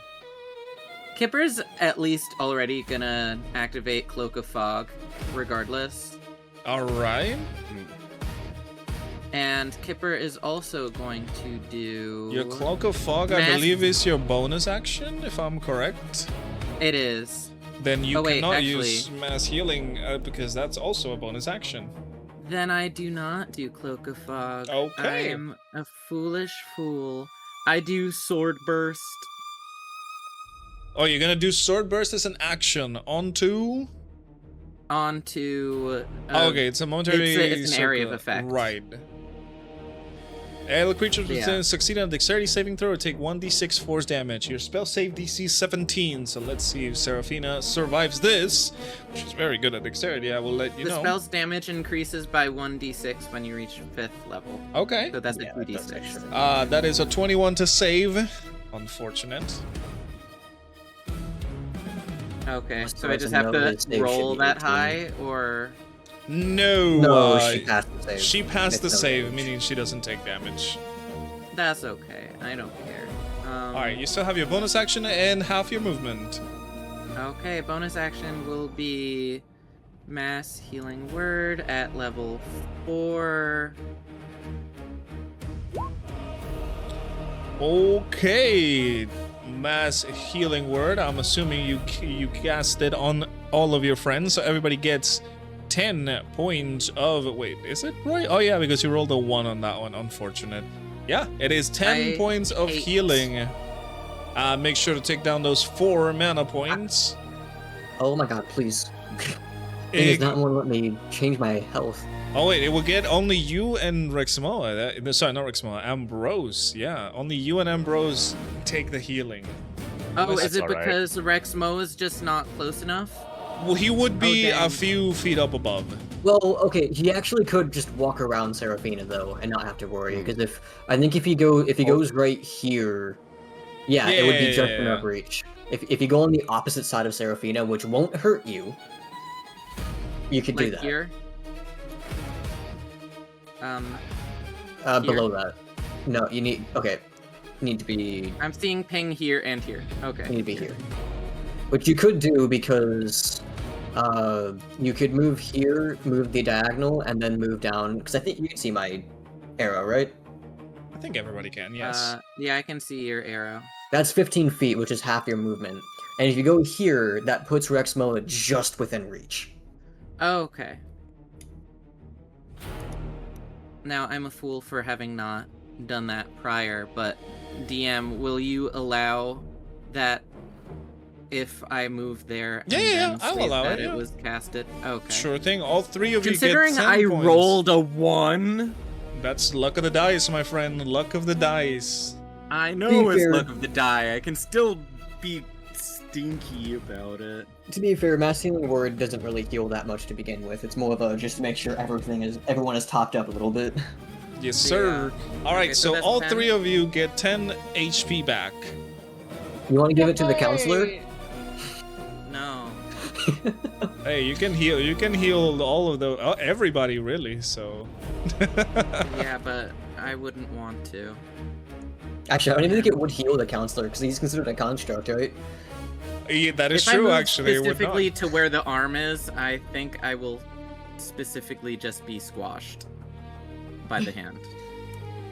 Kipper's at least already gonna activate Cloak of Fog, regardless. All right. And Kipper is also going to do... Your Cloak of Fog, I Mass- believe, is your bonus action, if I'm correct. It is. Then you Oh, wait, cannot actually- use Mass Healing because that's also a bonus action. Then I do not do Cloak of Fog. Okay. I am a foolish fool. I do Sword Burst. Oh, you're gonna do Sword Burst as an action onto... Onto... okay, it's a momentary... it's an area of circle. effect. Right. All creatures Yeah. within succeed on a dexterity saving throw or take 1d6 force damage. Your spell save DC 17, so let's see if Seraphina survives this. She's very good at dexterity, I will let you The know. spell's damage increases by 1d6 when you reach 5th level. Okay. So that's Yeah, a that does 2d6. actually- That is a 21 to save. Unfortunate. Okay, So so I that's just a have no, to that save roll should be that 18. high, or... No. No, she passed the save. She passed It's the no save, damage. meaning she doesn't take damage. That's okay. I don't care. Alright, you still have your bonus action and half your movement. Okay, bonus action will be Mass Healing Word at level 4. Okay. Mass Healing Word. I'm assuming you cast it on all of your friends, so everybody gets 10 points of... Wait, is it right? Oh yeah, because you rolled a 1 on that one. Unfortunate. Yeah, it is 10 I points of hate- healing. Make sure to take down those 4 mana points. Oh my god, please. Thing is not want to let me change my health. Oh wait, it will get only you and Rexmoa. Sorry, not Rexmoa. Ambrose. Yeah, only you and Ambrose take the healing. Oh, That's is it alright. because Rexmoa is just not close enough? Well, he would be dang. a few feet up above. Well, okay, he actually could just walk around Seraphina though, and not have to worry. Because if he goes right here, yeah, it would be just Yeah. enough reach. If you go on the opposite side of Seraphina, which won't hurt you, you could do Like that. here? Below that. No, you need. Okay, you need to be. I'm seeing ping here and here. You Okay. need to be here. Which you could do because you could move here, move the diagonal, and then move down. Because I think you can see my arrow, right? I think everybody can, yes. Yeah, I can see your arrow. That's 15 feet, which is half your movement. And if you go here, that puts Rexmoa just within reach. Okay. Now, I'm a fool for having not done that prior, but DM, will you allow that if I move there and then I'll state allow that it, it yeah. was casted? Okay. Sure thing. All three of Considering you get 10 I points. rolled a 1, That's luck of the dice, my friend. Luck of the dice. I Be know it's fair- luck of the die. I can still be stinky about it. To be fair, Mass Healing Word doesn't really heal that much to begin with. It's more of a just to make sure everyone is topped up a little bit. Yes, sir. All right, Okay, so so that's all 10. three of you get 10 HP back. You want to give it to the counselor? No. Hey, you can heal. You can heal all of the everybody really. So. Yeah, but I wouldn't want to. Actually, I don't even think it would heal the counselor because he's considered a construct, right? Yeah, that is If I true. move Actually, it would not. specifically to where the arm is, I think I will specifically just be squashed by the hand.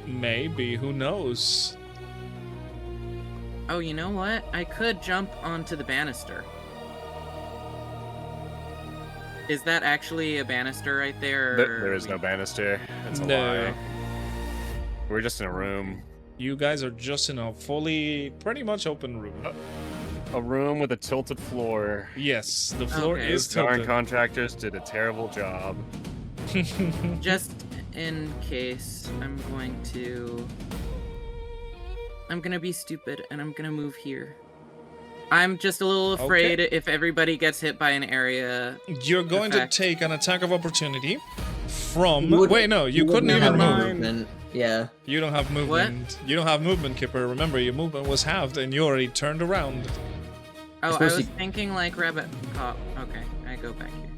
Maybe. Who knows? Oh, you know what? I could jump onto the banister. Is that actually a banister right there? There is no banister. It's a No. lie. We're just in a room. You guys are just in a pretty much open room. A room with a tilted floor. Yes, the floor Okay. is Those darn tilted. contractors did a terrible job. Just in case, I'm gonna be stupid and I'm gonna move here. I'm just a little afraid if everybody gets hit by an area. You're going to Effect. take an attack of opportunity from. You wouldn't- Wait, no, you couldn't wouldn't even have move. movement. Yeah. You don't have movement. You don't have movement, Kipper. Remember, your movement was halved, and you already turned around. Oh, I supposed was to- thinking like rabbit cop. Okay, I go back here.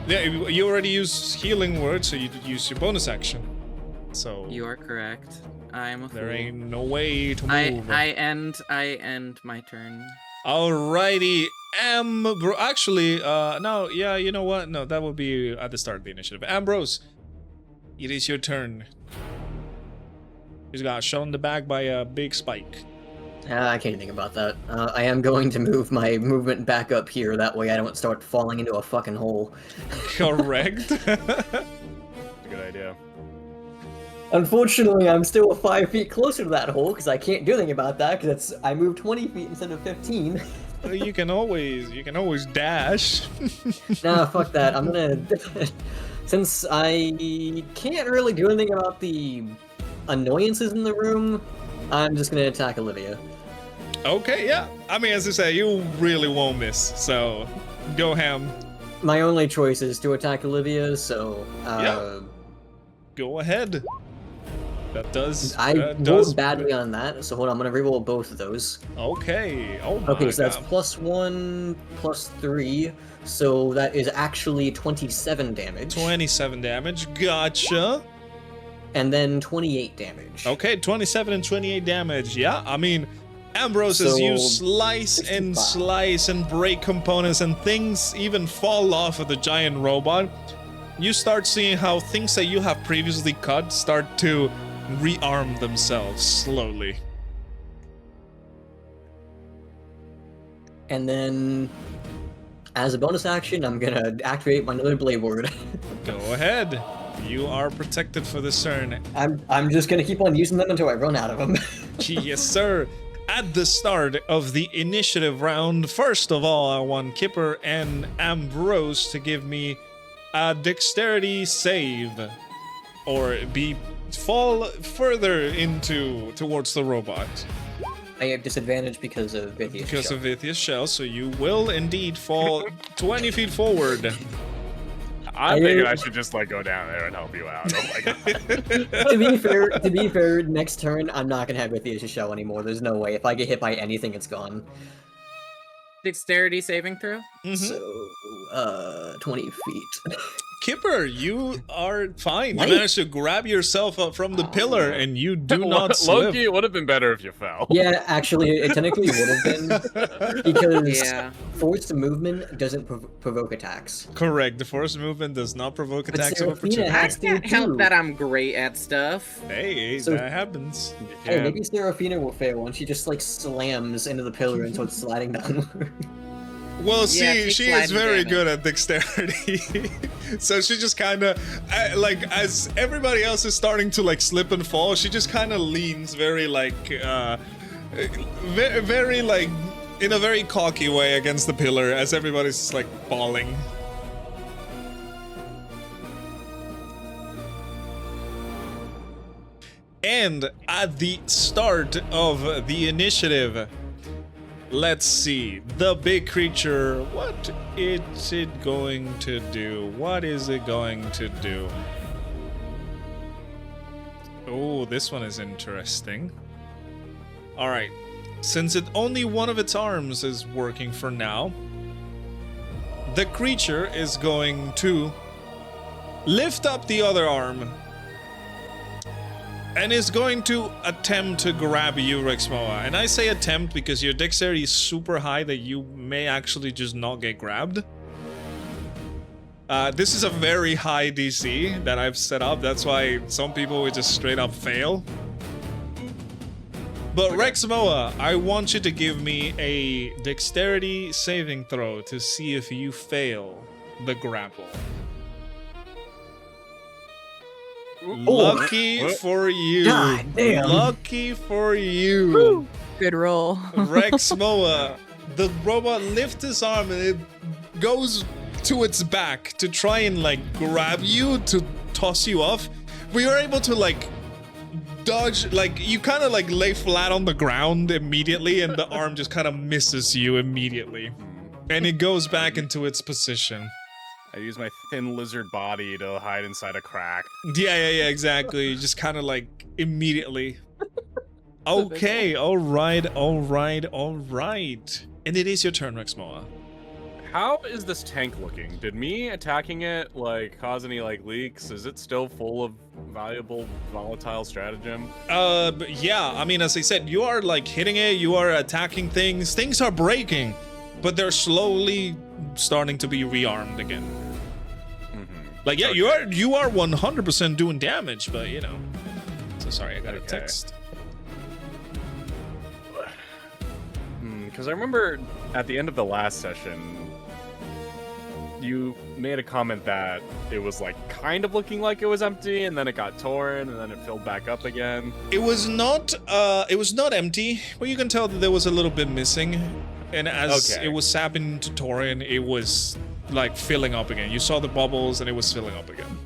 Yeah, you already used healing word, so you use your bonus action. So You are correct. I am a fool. there ain't no way to move. I end my turn. Alrighty, Ambrose. Actually, no, yeah, you know what? No, that would be at the start of the initiative. Ambrose, it is your turn. He's got shot in the back by a big spike. I can't think about that. I am going to move my movement back up here. That way I don't start falling into a fucking hole. Correct. It's a good idea. Unfortunately, I'm still 5 feet closer to that hole because I can't do anything about that because I moved 20 feet instead of 15. you can always dash. Nah, fuck that. I'm gonna... Since I can't really do anything about the annoyances in the room, I'm just gonna attack Olivia. Okay, yeah. I mean, as I say, you really won't miss. So, go ham. My only choice is to attack Olivia, so... Go ahead. That does. I that does rolled badly on that, so hold on, I'm gonna reroll both of those. Okay. Oh my Okay, so that's God. +1, +3, so that is actually 27 damage. 27 damage. Gotcha. And then 28 damage. Okay, 27 and 28 damage. Yeah, I mean, Ambrose, as So, you slice and 65. slice and break components and things even fall off of the giant robot, you start seeing how things that you have previously cut start to rearm themselves slowly. And then, as a bonus action, I'm gonna activate my another blade word. Go ahead. You are protected for this turn. I'm just gonna keep on using them until I run out of them. Yes, sir. At the start of the initiative round, first of all, I want Kipper and Ambrose to give me a dexterity save, or fall further towards the robot I have disadvantage because of Vithia's because shell. of Vithia's shell. So you will indeed fall 20 feet forward. I'm thinking I should just go down there and help you out. Oh my God. to be fair, next turn I'm not gonna have Vithia's shell anymore. There's no way. If I get hit by anything, it's gone. Dexterity saving throw? Mhm. So, 20 feet. Kipper, you are fine. Right? You managed to grab yourself up from the pillar, and you do not slip. Loki, it would have been better if you fell. Yeah, actually, it technically would have been because Yeah. forced movement doesn't provoke attacks. Correct. The force movement does not provoke But attacks of Seraphina opportunity. I has to can't help too. that I'm great at stuff. Hey, So- that happens. Hey, Yeah. maybe Seraphina will fail and she just slams into the pillar until it's sliding downward. Well, Yeah, see, take she is sliding very damage. good at dexterity. So she just kind of, like, as everybody else is starting to, like, slip and fall, she just kind of leans very, like, very, like, in a very cocky way against the pillar as everybody's just, like, falling. And at the start of the initiative, let's see, the big creature, what is it going to do? What is it going to do? Oh, this one is interesting. All right, since only one of its arms is working for now, the creature is going to lift up the other arm and is going to attempt to grab you, Rexmoa. And I say attempt because your dexterity is super high that you may actually just not get grabbed. This is a very high DC that I've set up. That's why some people would just straight up fail. But Rexmoa, I want you to give me a dexterity saving throw to see if you fail the grapple. Lucky for you. God damn. Lucky for you. Woo. Good roll. Rexmoa, the robot lifts his arm and it goes to its back to try and like grab you, to toss you off. But you're able to like dodge, like you kind of like lay flat on the ground immediately and the arm just kind of misses you immediately. And it goes back into its position. I use my thin lizard body to hide inside a crack. Yeah, exactly. Just kind of like immediately. Okay, all right. And it is your turn, Rexmoa. How is this tank looking? Did me attacking it like cause any like leaks? Is it still full of valuable volatile stratagem? Yeah, I mean, as I said, you are like hitting it, you are attacking things. Things are breaking, but they're slowly starting to be rearmed again. Like, yeah, Okay. you are 100% doing damage, but you know. So sorry, I got a Okay. text. Because I remember at the end of the last session, you made a comment that it was like kind of looking like it was empty, and then it got torn, and then it filled back up again. It was not empty, but you can tell that there was a little bit missing. And as Okay. it was sapping into Taurin, it was like filling up again. You saw the bubbles and it was filling up again.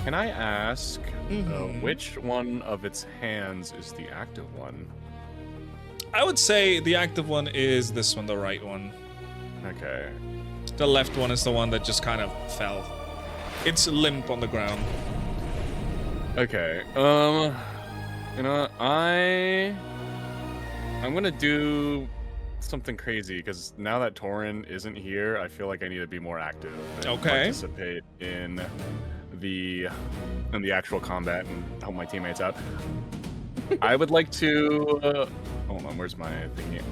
Can I ask Mhm. which one of its hands is the active one? I would say the active one is this one, the right one. Okay. The left one is the one that just kind of fell. It's limp on the ground. Okay. You know, I'm gonna do something crazy because now that Taurin isn't here, I feel like I need to be more active and Okay. participate in the actual combat and help my teammates out. I would like to hold on. Where's my thingy?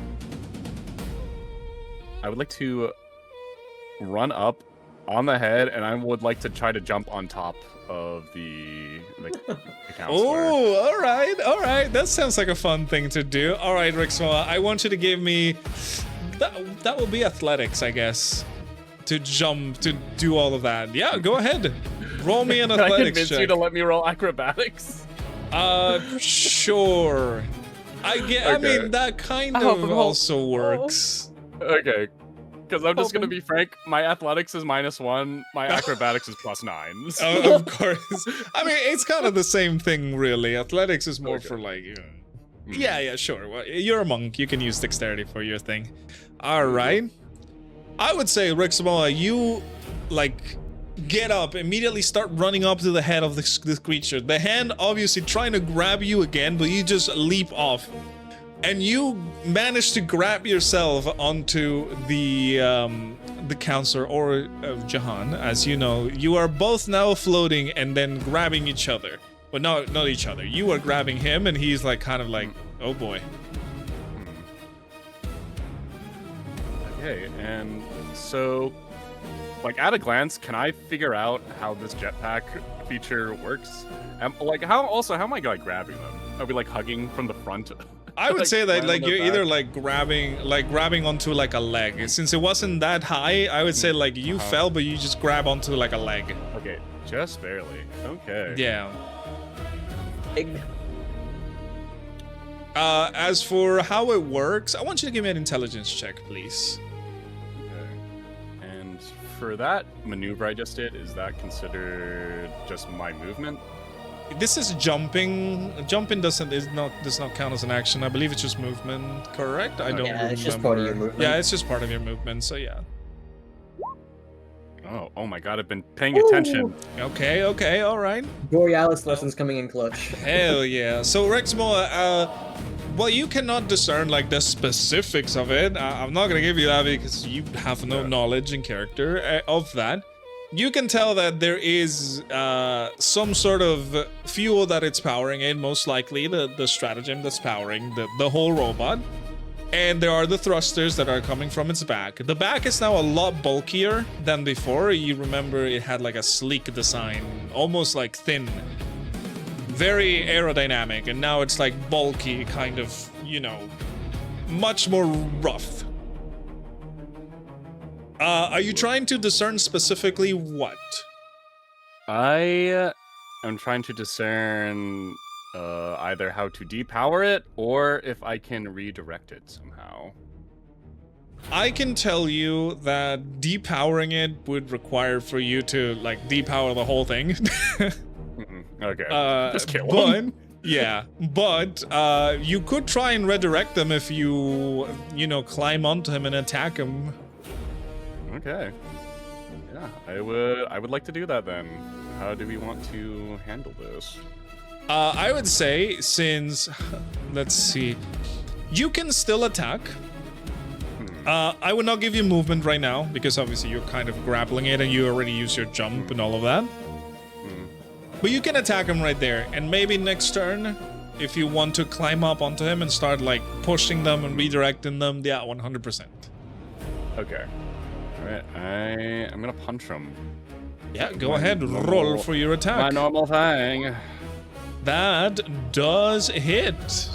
I would like to run up on the head, and I would like to try to jump on top of the counselor. Oh, all right. That sounds like a fun thing to do. All right, Rexmoa, I want you to give me that will be athletics, I guess, to jump, to do all of that. Yeah, go ahead. Roll me an Can I athletics convince check. you to let me roll acrobatics? Sure. I Okay. mean, that kind I hope of I'm also works. Okay. Because I'm just gonna Hoping. be frank, my athletics is -1, my acrobatics is +9. So. Of course. I mean, it's kind of the same thing, really. Athletics is more Okay. for like, yeah, sure. Well, you're a monk. You can use dexterity for your thing. All right. I would say, Rexmoa, you like get up, immediately start running up to the head of this creature. The hand obviously trying to grab you again, but you just leap off. And you manage to grab yourself onto the counselor, or Jahan. As you know, you are both now floating and then grabbing each other. But no, not each other. You are grabbing him, and he's like kind of like, oh boy. Okay, and so, like at a glance, can I figure out how this jetpack feature works? Like how am I like grabbing them? Are we like hugging from the front I would Like, say that climb like on their you're either back. grabbing onto like a leg. Since it wasn't that high, I would say like you fell, but you just grab onto like a leg. Okay, just barely. Okay. Yeah. Big. As for how it works, I want you to give me an intelligence check, please. Okay. And for that maneuver I just did, is that considered just my movement? This is jumping. Jumping does not count as an action. I believe it's just movement. Correct? I don't Yeah, remember. it's just part of your movement. Yeah, it's just part of your movement. So yeah. Oh my god, I've been paying attention. Okay. All right. Borealis lessons coming in clutch. Hell yeah. So Rexmoa, well, you cannot discern like the specifics of it. I'm not gonna give you that because you have no knowledge and character of that. You can tell that there is some sort of fuel that it's powering in, most likely the stratagem that's powering the whole robot. And there are the thrusters that are coming from its back. The back is now a lot bulkier than before. You remember it had like a sleek design, almost like thin. Very aerodynamic, and now it's like bulky, kind of, much more rough. Are you trying to discern specifically what? I am trying to discern either how to depower it or if I can redirect it somehow. I can tell you that depowering it would require for you to like depower the whole thing. Okay. Just kill but him. yeah, but you could try and redirect them if you climb onto him and attack him. Okay. Yeah, I would like to do that then. How do we want to handle this? I would say since let's see, you can still attack. I would not give you movement right now because obviously you're kind of grappling it and you already use your jump and all of that. But you can attack him right there, and maybe next turn, if you want to climb up onto him and start like pushing them and redirecting them, yeah, 100%. Okay. All right. I'm gonna punch him. Yeah, go ahead, roll for your attack. My normal thing. That does hit.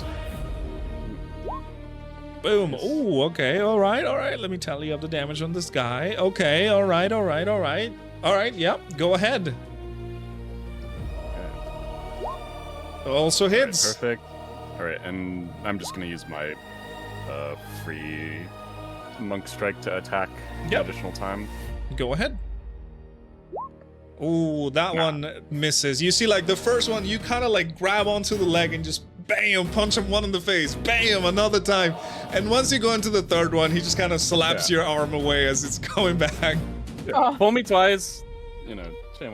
Boom. Ooh, okay, all right. Let me tally up the damage on this guy. Okay, all right. All right, yep, go ahead. Also hits. Perfect. All right, and I'm just gonna use my free monk strike to attack additional time. Go ahead. Ooh, that one misses. You see, like the first one, you kind of like grab onto the leg and just bam, punch him one in the face. Bam, another time. And once you go into the third one, he just kind of slaps your arm away as it's going back. Yeah. Pull me twice. Shame on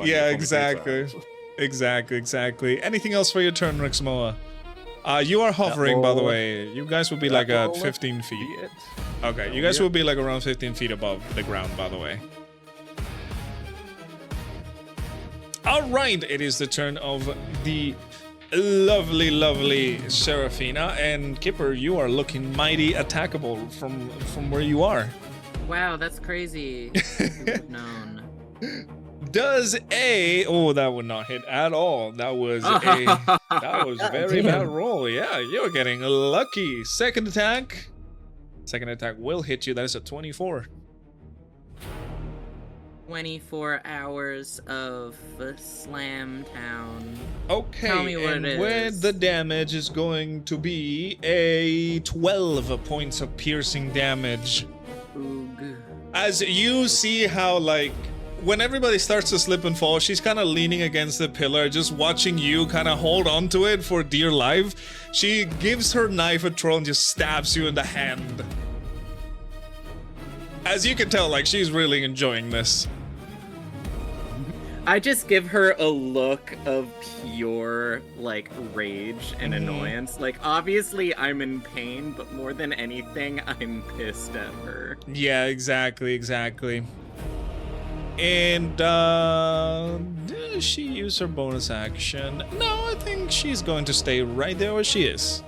you, Yeah, pull me exactly. twice. Exactly. Anything else for your turn, Rexmoa? You are hovering, by the way. You guys will be like at 15 feet. Okay, you guys will be like around 15 feet above the ground, by the way. All right, it is the turn of the lovely Seraphina, and Kipper, you are looking mighty attackable from where you are. Wow, that's crazy. Who would have known? Does that would not hit at all. That was a very bad roll. Yeah, you're getting lucky. Second attack will hit you. That is a 24. 24 hours of Slam Town. Okay, Tell me what and it where is. the damage is going to be a 12 points of piercing damage. Oog. As you see how, like, when everybody starts to slip and fall, she's kind of leaning against the pillar, just watching you kind of hold onto it for dear life. She gives her knife a twirl and just stabs you in the hand. As you can tell, like, she's really enjoying this. I just give her a look of pure, like, rage and annoyance. Like, obviously I'm in pain, but more than anything, I'm pissed at her. Yeah, exactly. And, did she use her bonus action? No, I think she's going to stay right there where she is.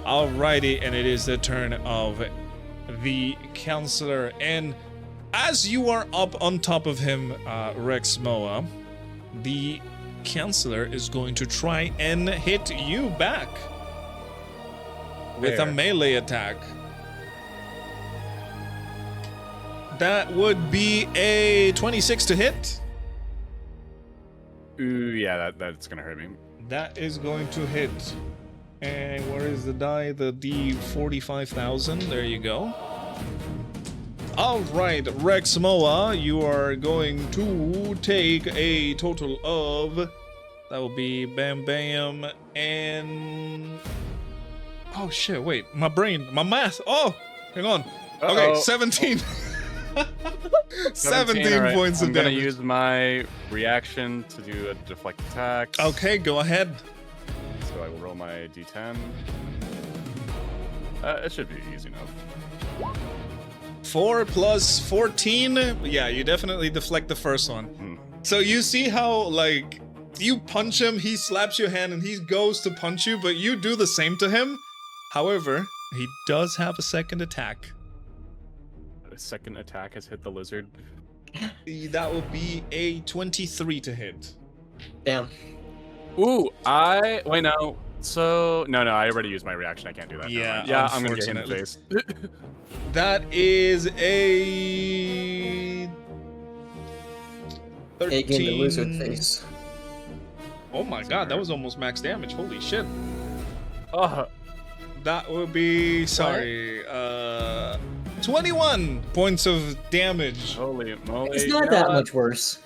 Alrighty, and it is the turn of the counselor. And as you are up on top of him, Rexmoa, the counselor is going to try and hit you back. with a Fair. melee attack. That would be a 26 to hit. Ooh, yeah, that's gonna hurt me. That is going to hit. And where is the die? The D45,000. There you go. All right, Rexmoa, you are going to take a total of... That will be bam bam and... Oh shit, wait. My brain, my math. Oh, hang on. Okay, Uh-oh. 17. 17 all right. points of I'm gonna damage. use my reaction to do a deflect attack. Okay, go ahead. So I will roll my d10. It should be easy enough. 4 plus 14. Yeah, you definitely deflect the first one. Hmm. So you see how, like, you punch him, he slaps your hand, and he goes to punch you, but you do the same to him. However, he does have a second attack. A second attack has hit the lizard. That will be a 23 to hit. Damn. Ooh, wait, no. So no, I already used my reaction. I can't do that. Never Yeah, mind. Yeah, I'm gonna get hit in the unfortunately. face. That is a 13. Again, the lizard face. Oh my god, that was almost max damage. Holy shit. Oh, That would be, sorry, 21 points of damage. holy moly! It's You not know that what? much worse.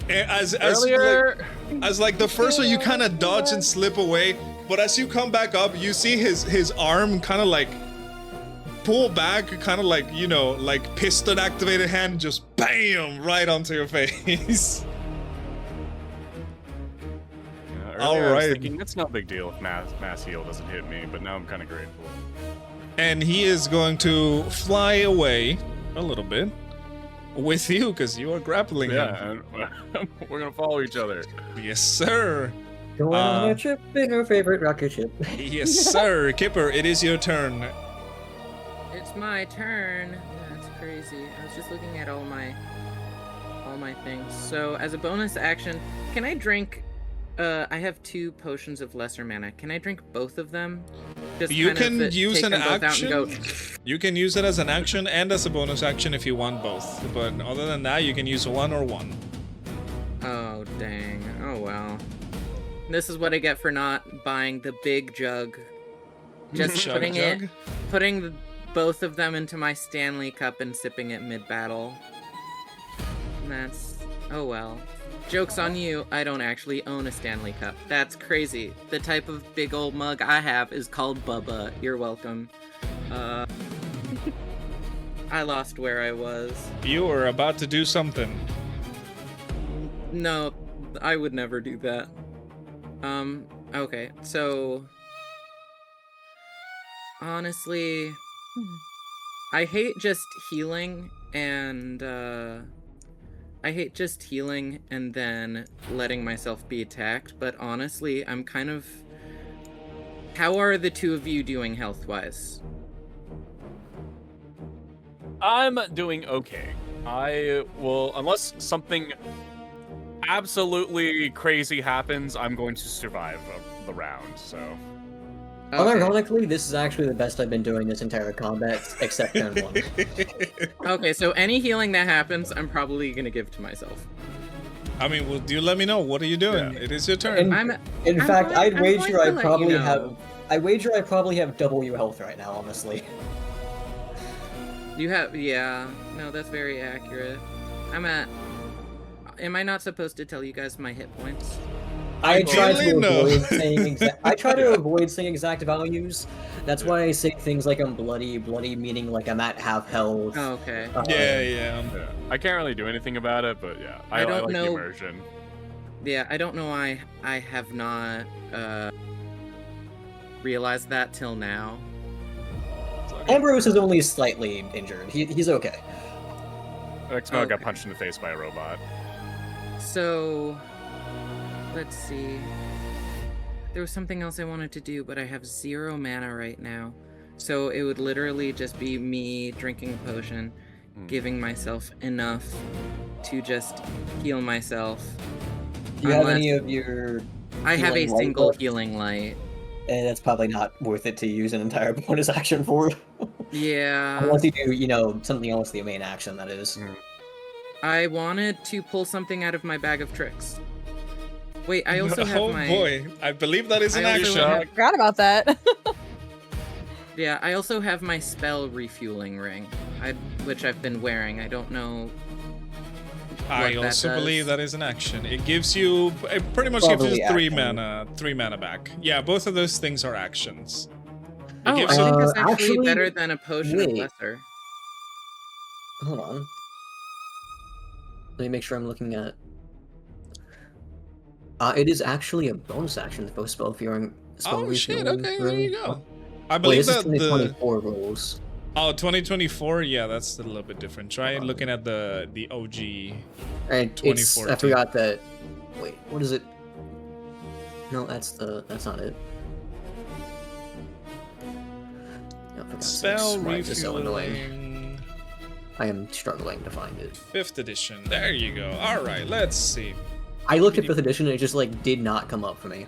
As Earlier, the first one, you kind of dodge and slip away, but as you come back up, you see his arm kind of like pull back, kind of like, you know, like piston activated hand, just BAM right onto your face. earlier All I was right. thinking it's no big deal if mass heal doesn't hit me, but now I'm kind of grateful. And he is going to fly away a little bit with you because you are grappling him. Yeah, and we're gonna follow each other. Yes, sir. Going on a trip in her favorite rocket ship. Yes, sir. Kipper, it is your turn. It's my turn. That's crazy. I was just looking at all my things. So as a bonus action, can I drink? I have 2 potions of lesser mana. Can I drink both of them? Just You kind of can use take an them both out and action. go, You can use it as an action and as a bonus action if you want both. But other than that, you can use one or one. oh dang. Oh well. This is what I get for not buying the big jug. Just Chug putting both of them into my Stanley cup and sipping it mid-battle. And that's... oh well. Joke's on you, I don't actually own a Stanley cup. That's crazy. The type of big old mug I have is called Bubba. You're welcome. I lost where I was. You are about to do something. No, I would never do that. Okay, so... honestly... I hate just healing and then letting myself be attacked, but honestly, I'm kind of... How are the 2 of you doing health-wise? I'm doing okay. I will, unless something absolutely crazy happens, I'm going to survive the round. So. Okay. Unironically, this is actually the best I've been doing this entire combat, except turn 1. Okay, so any healing that happens, I'm probably gonna give to myself. I mean, well, you let me know. What are you doing? Yeah. It is your turn. In fact, I'd I'm wager going I to let probably you know. have. I wager I probably have double your health right now, honestly. You have, yeah. No, that's very accurate. Am I not supposed to tell you guys my hit points? I try Ideally, to no. avoid saying I try to avoid saying exact values. That's why I say things like I'm bloody meaning like I'm at half health. Oh, okay. Yeah. Yeah. I can't really do anything about it, but yeah, I don't like know- the immersion. Yeah, I don't know why I have not realized that till now. Ambrose is only slightly injured. He's okay. Rexmoa got Okay. punched in the face by a robot. So, let's see. There was something else I wanted to do, but I have 0 mana right now. So it would literally just be me drinking a potion, giving myself enough to just heal myself. Do you have Unless- any of your? I have a Healing light single left? healing light. And that's probably not worth it to use an entire bonus action for. Yeah. Unless you do, something else, the main action, that is. I wanted to pull something out of my bag of tricks. Wait, I also have oh my... boy, I believe that is an I also action. have- I forgot about that. Yeah, I also have my spell refueling ring, which I've been wearing. I don't know. I what also that believe does. that is an action. It gives you, it pretty much gives Probably you action. three mana back. Yeah, both of those things are actions. It Oh, I gives you, think that's actually actually, better than a potion of wait. lesser. Hold on. Let me make sure I'm looking at... it is actually a bonus action for spell refueling. oh shit, okay, there you go. I Wait, believe this is that the 2024 rules. oh 2024, yeah, that's a little bit different. Try looking at the OG. And it's, I 2014. forgot that... Wait, what is it? No, that's not it. Oh, for God's Spell sakes, why is this so annoying? refueling. I am struggling to find it. 5th edition. There you go. All right, let's see. I looked at 5th edition and it just did not come up for me.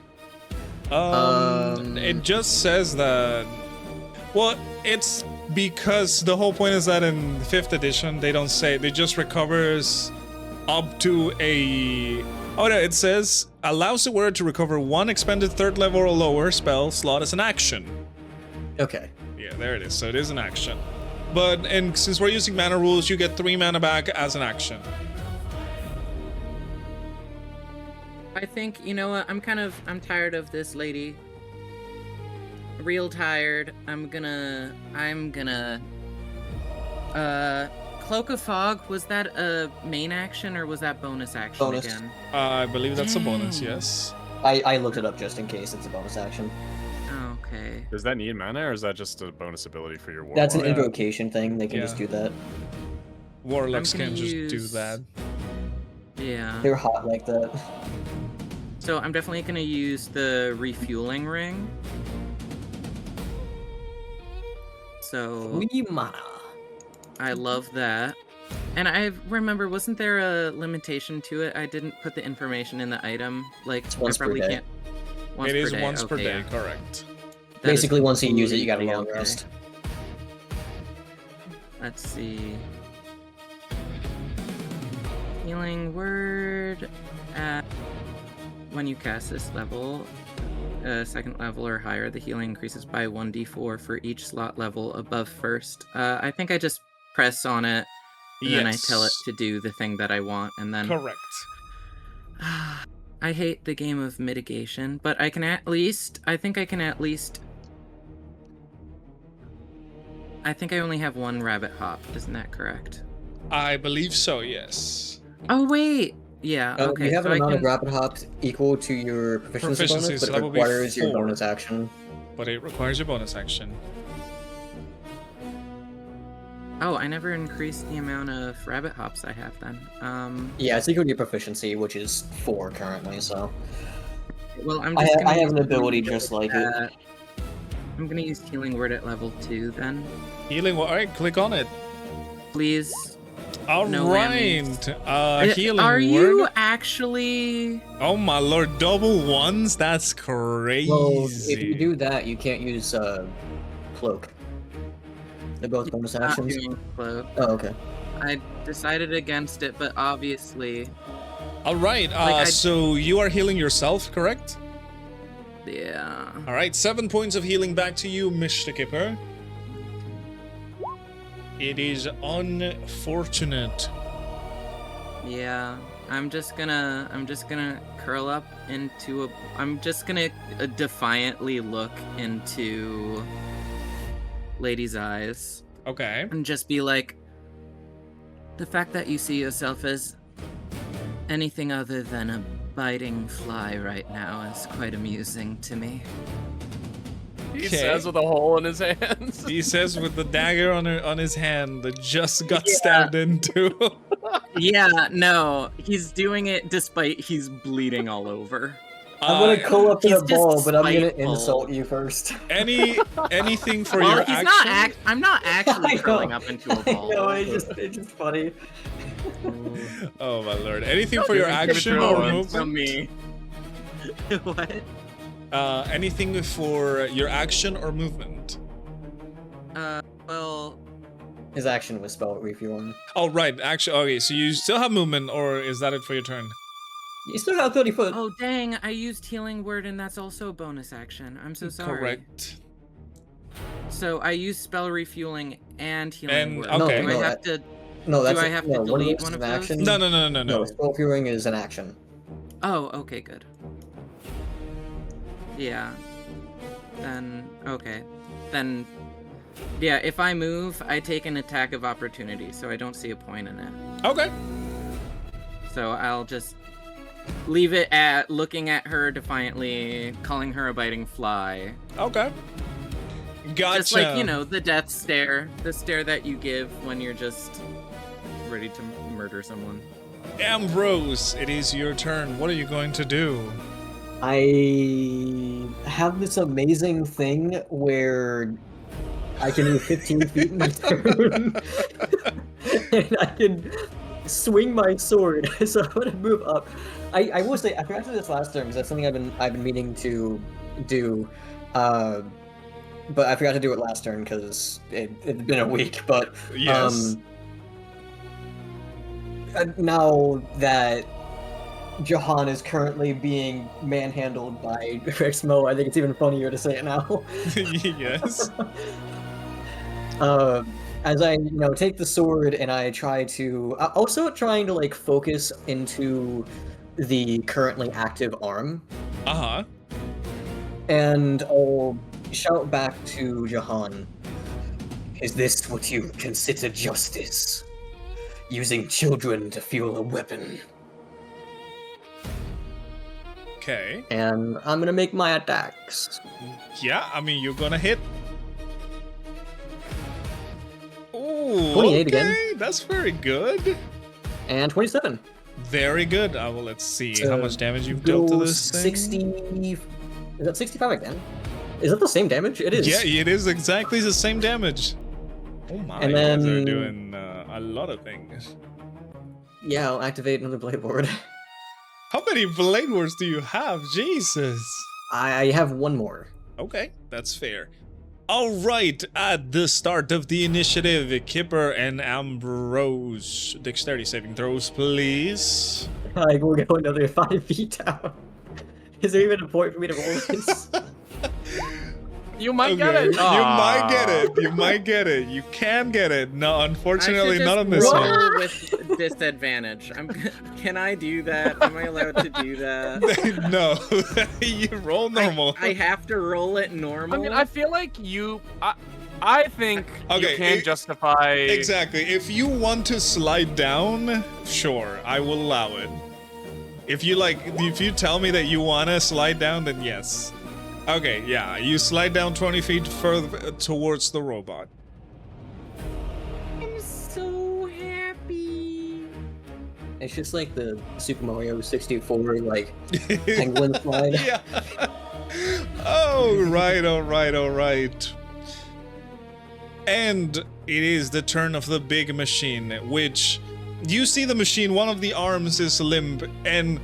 It just says that. Well, it's because the whole point is that in 5th edition they don't say, they just recovers up to a. Oh no, it says allows the wearer to recover 1 expended 3rd level or lower spell slot as an action. Okay. Yeah, there it is. So it is an action. But and since we're using mana rules, you get 3 mana back as an action. I think, you know what, I'm tired of this lady. Real tired. I'm gonna, Cloak of Fog, was that a main action or was that bonus action Bonus. again? I believe that's a bonus, Dang. yes. I looked it up just in case it's a bonus action. Okay. Does that need mana, or is that just a bonus ability for your warlock? That's an Yeah. invocation thing, they can just Yeah. do that. Warlocks gonna can just do use- that. Yeah. They're hot like that. So I'm definitely gonna use the refueling ring. So 3 mana. I love that. And I remember, wasn't there a limitation to it? I didn't put the information in the item. Like, It's once I per probably day. can't. Once It per is day. once per okay, day, yeah. correct. That is Basically, once you use it, you got a completely long okay. rest. Let's see. Healing word. When you cast this level, 2nd level or higher, the healing increases by 1d4 for each slot level above 1st. I think I just press on it, and then I tell it to do the thing that I want, and then... Correct. I hate the game of mitigation, but I think I only have 1 rabbit hop, isn't that correct? I believe so, yes. Oh, wait! Yeah, okay. You have so an amount I of rapid hops equal to your proficiency Proficiency, bonus, so but that it would be requires your 4. bonus action. But it requires your bonus action. Oh, I never increased the amount of rabbit hops I have then. Yeah, it's equal to your proficiency, which is 4 currently, so... Well, I'm I just ha- gonna I have use an ability healing just word like it. at- I'm gonna use healing word at level 2 then. Healing, alright, click on it. Please. Alright, No healing Are word. you actually... Oh my lord, double 1s? That's crazy. Well, if you do that, you can't use cloak. They're both bonus not actions. doing cloak? Oh, okay. I decided against it, but obviously... Alright, Like, so you are healing yourself, correct? Yeah. Alright, 7 points of healing back to you, Mr. Kipper. It is unfortunate. Yeah. I'm just gonna curl up into a... I'm just gonna defiantly look into Lady's eyes Okay. and just be like, the fact that you see yourself as anything other than a biting fly right now is quite amusing to me. He Okay. says with a hole in his hands. He says with the dagger on his hand that just got Yeah. stabbed into. Yeah, no, he's doing it despite he's bleeding all over. I'm gonna go up to He's the just ball, but I'm gonna spiteful. insult you first. Anything for Well, your he's action. I'm not I actually know. curling up into a ball. No, it's just funny. Oh my lord! Anything for your Give it action to or him. movement? From me. What? Anything for your action or movement? Well, His action was spell refueling. Oh, right. Actually, okay. So you still have movement, or is that it for your turn? You still got 30 foot. oh dang, I used healing word and that's also a bonus action. I'm so sorry. Correct. So I used spell refueling and healing And- word. okay. Do I have to? No, that's I have to no, delete of one of an those? action. No. Spell refueling is an action. Oh, okay, good. Yeah. Then okay. Then yeah, if I move, I take an attack of opportunity, so I don't see a point in it. Okay. So I'll just leave it at looking at her defiantly, calling her a biting fly. Okay. Gotcha. Just like, you know, the death stare. The stare that you give when you're just ready to murder someone. Ambrose, it is your turn. What are you going to do? I have this amazing thing where I can move 15 feet in my turn. And I can swing my sword. So I'm gonna move up. I will say I forgot to do this last turn because that's something I've been meaning to do. But I forgot to do it last turn because it'd been a week. But Yes. Now that Jahan is currently being manhandled by Rexmoa, I think it's even funnier to say it now. Yes. As I, take the sword and I try to, also trying to like focus into the currently active arm, Uh-huh. and I'll shout back to Jahan. Is this what you consider justice? Using children to fuel a weapon. Okay. And I'm gonna make my attacks. Yeah, I mean, you're gonna hit. Ooh, 28 okay. again. That's very good. And 27. Very good. Well, let's see how So, much damage you've dealt to go this thing. 60... Is that 65 again? Is that the same damage? It is. Yeah, it is exactly the same damage. Oh my, And you guys are then- doing a lot of things. Yeah, I'll activate another blade ward. How many blade words do you have? Jesus. I have one more. Okay, that's fair. All right, at the start of the initiative, Kipper and Ambrose, dexterity saving throws, please. I will go another 5 feet down. Is there even a point for me to roll this? You might get it. You might get it. You might get it. You can get it. No, unfortunately, not on this roll one. with disadvantage. Can I do that? Am I allowed to do that? No, you roll normal. I have to roll it normal. I mean, I feel like I think Okay, you can justify. Exactly. If you want to slide down, sure, I will allow it. If you tell me that you want to slide down, then yes. Okay, yeah, you slide down 20 feet further towards the robot. I'm so happy. It's just like the Super Mario 64, like, penguin slide. Yeah. Oh, right, all right. And it is the turn of the big machine, which you see the machine, one of the arms is limp, and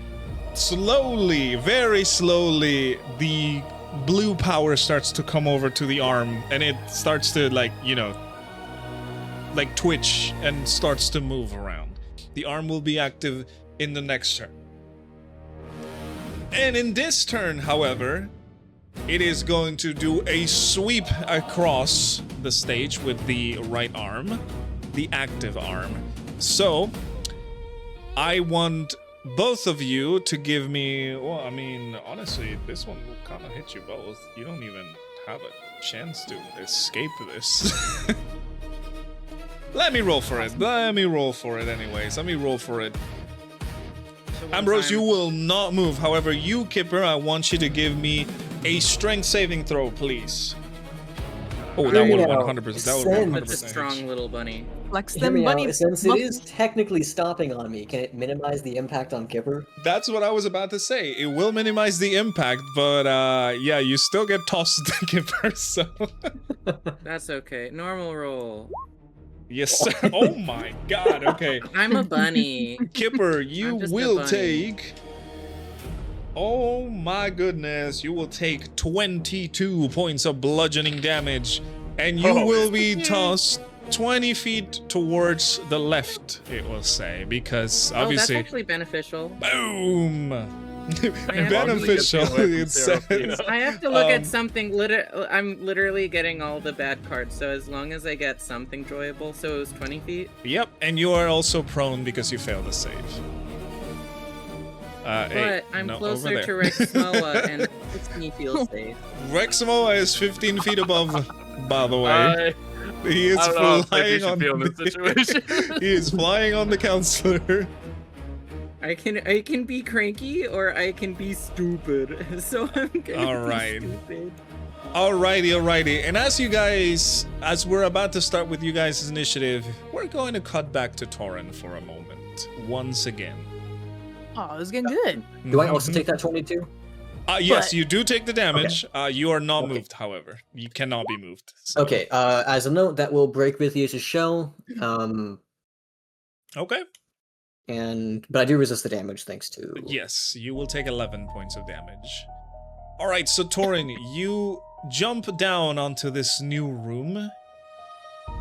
slowly, very slowly, the blue power starts to come over to the arm, and it starts to, like twitch and starts to move around. The arm will be active in the next turn. And in this turn, however, it is going to do a sweep across the stage with the right arm, the active arm. So, I want both of you to give me, well, I mean, honestly, this one will kind of hit you both. You don't even have a chance to escape this. Let me roll for it. Anyways. Let me roll for it. So Ambrose, you will not move. However, you, Kipper, I want you to give me a strength saving throw, please. Oh, that would 100%. That would That's a 100%. strong little bunny. Flex Hear them, me bunny. out, since it is technically stopping on me, can it minimize the impact on Kipper? That's what I was about to say. It will minimize the impact, but yeah, you still get tossed to Kipper, so. That's okay. Normal roll. Yes, sir. Oh my god, okay. I'm a bunny. Kipper, I'm you just a will bunny. take Oh my goodness, you will take 22 points of bludgeoning damage, and you will be tossed 20 feet towards the left, it will say, because obviously... Oh, that's actually beneficial. Boom! have Beneficial, to- it says. I have to look at something, I'm literally getting all the bad cards, so as long as I get something enjoyable, so it was 20 feet. Yep, and you are also prone because you failed the save. But I'm closer to Rexmoa, and it makes me feel safe. Rexmoa is 15 feet above, by the way. He is I don't know how flying should on feel in this situation. He is flying on the counselor. I can be cranky, or I can be stupid, so I'm gonna be stupid. Alrighty. And as we're about to start with you guys' initiative, we're going to cut back to Taurin for a moment, once again. Oh, this is getting good. Do I also take that 22? Yes, you do take the damage. You are not moved, however. You cannot be moved. So. Okay, as a note, that will break with Iczus' shell. Okay. But I do resist the damage thanks to... Yes, you will take 11 points of damage. Alright, so Taurin, you jump down onto this new room.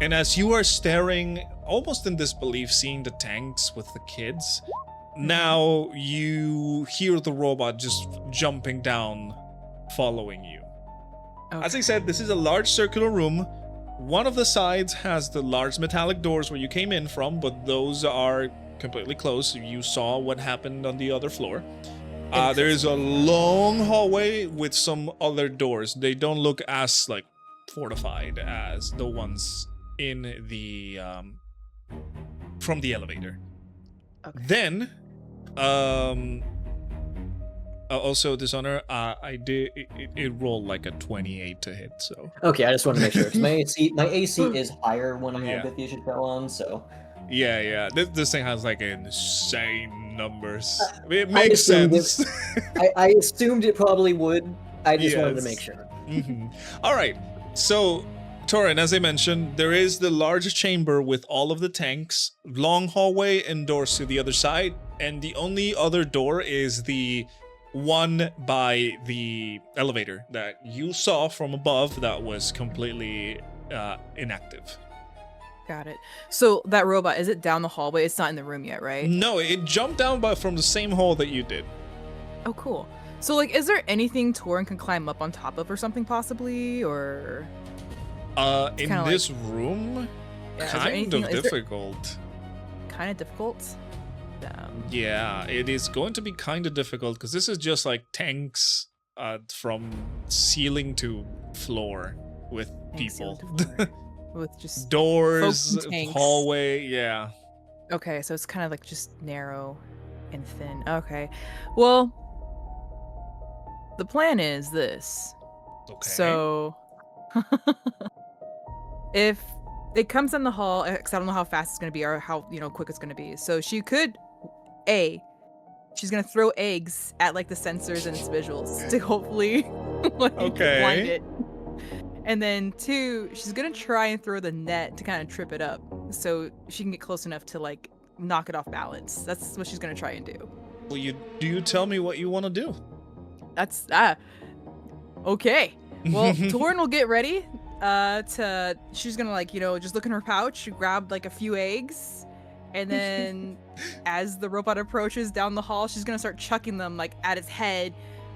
And as you are staring, almost in disbelief, seeing the tanks with the kids, now you hear the robot just jumping down, following you. Okay. As I said, this is a large circular room. One of the sides has the large metallic doors where you came in from, but those are completely closed. You saw what happened on the other floor. There is a long hallway with some other doors. They don't look as fortified as the ones in the from the elevator. Okay. Then, also Dishonor, I did it rolled like a 28 to hit. So Okay, I just want to make sure. 'Cause my AC is higher when I have Yeah. the Iczus shell on, so... yeah. This thing has like insane numbers. It I makes assumed sense. I assumed it probably would. I just wanted to Yes. make sure. All right. So, Taurin, as I mentioned, there is the large chamber with all of the tanks, long hallway and doors to the other side, and the only other door is the one by the elevator that you saw from above that was completely inactive. Got it. So that robot, is it down the hallway? It's not in the room yet, right? No, it jumped down from the same hole that you did. Oh, cool. So, is there anything Taurin can climb up on top of or something possibly, or? In kinda this room, Yeah, is there kind anything- of is there- difficult. Kind of difficult. Yeah, it is going to be kind of difficult because this is just like tanks from ceiling to floor with Tanks people. ceiling to floor. With just Doors, folks and tanks. hallway, yeah. Okay, so it's kind of just narrow and thin. Okay, well, the plan is this. Okay. So, if it comes in the hall, because I don't know how fast it's gonna be or how quick it's gonna be. So she could, she's gonna throw eggs at the sensors and its visuals to hopefully Okay. blind it. And then 2, she's gonna try and throw the net to kind of trip it up, so she can get close enough to knock it off balance. That's what she's gonna try and do. Well, you tell me what you want to do? That's okay. Well, Taurin will get ready. She's gonna just look in her pouch, grab a few eggs, and then as the robot approaches down the hall, she's gonna start chucking them at its head,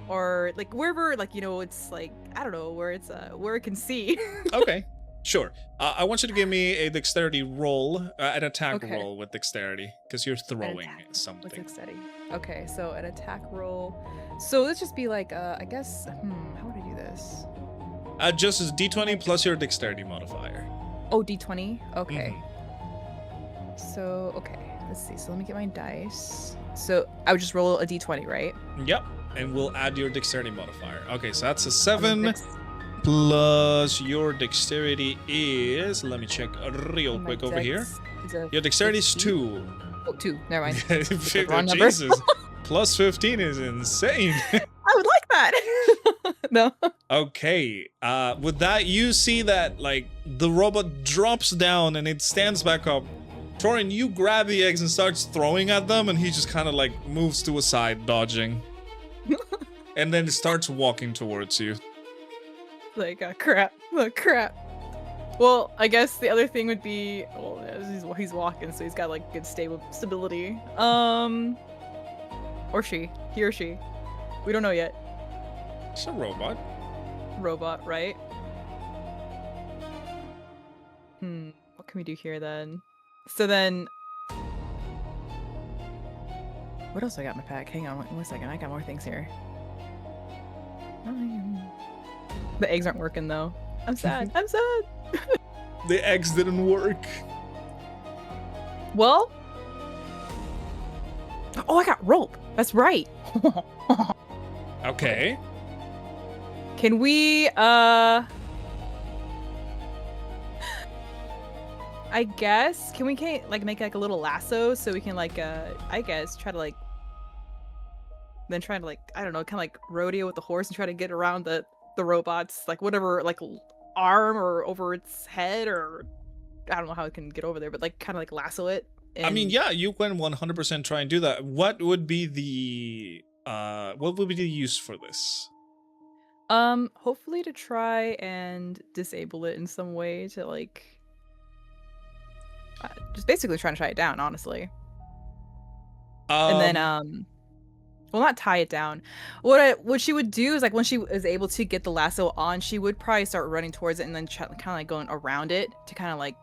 or wherever it's I don't know where it's where it can see. Okay, sure. I want you to give me a dexterity roll, an attack Okay. roll with dexterity, because you're throwing What's something. exciting? Okay, so an attack roll. So let's just be I guess. How would I do this? Just as D20 plus your dexterity modifier. Oh, D20. Okay. Mhm. So let's see. So let me get my dice. So I would just roll a D20, right? Yep, and we'll add your dexterity modifier. Okay, so that's a 7 Next- plus your dexterity is. Let me check real my quick over here. dex is a Your dexterity is 15. 2. Oh, 2. Never mind. wrong number. Jesus, plus 15 is insane. I would like that. No. Okay, with that, you see that the robot drops down and it stands back up. Taurin, you grab the eggs and starts throwing at them, and he just kind of moves to a side, dodging. And then it starts walking towards you. Like, crap. Crap. Well, I guess the other thing would be, well, he's walking, so he's got like good stability. Or she, he or she, we don't know yet. It's a robot. Robot, right? What can we do here then? So then, what else I got in my pack? Hang on one second, I got more things here. The eggs aren't working though. I'm sad. I'm sad. The eggs didn't work. Well, oh, I got rope. That's right. Okay. Can we, I guess, can we like make like a little lasso so we can like, I guess try to like, then try to like, I don't know, kind of like rodeo with the horse and try to get around the robots, like whatever, like arm or over its head, or I don't know how it can get over there, but like kind of like lasso it. I mean, yeah, you can 100% try and do that. What would be the use for this? Hopefully to try and disable it in some way to like, just basically trying to tie it down, honestly. And then, well, not tie it down. What she would do is like when she is able to get the lasso on, she would probably start running towards it and then kind of like going around it to kind of like,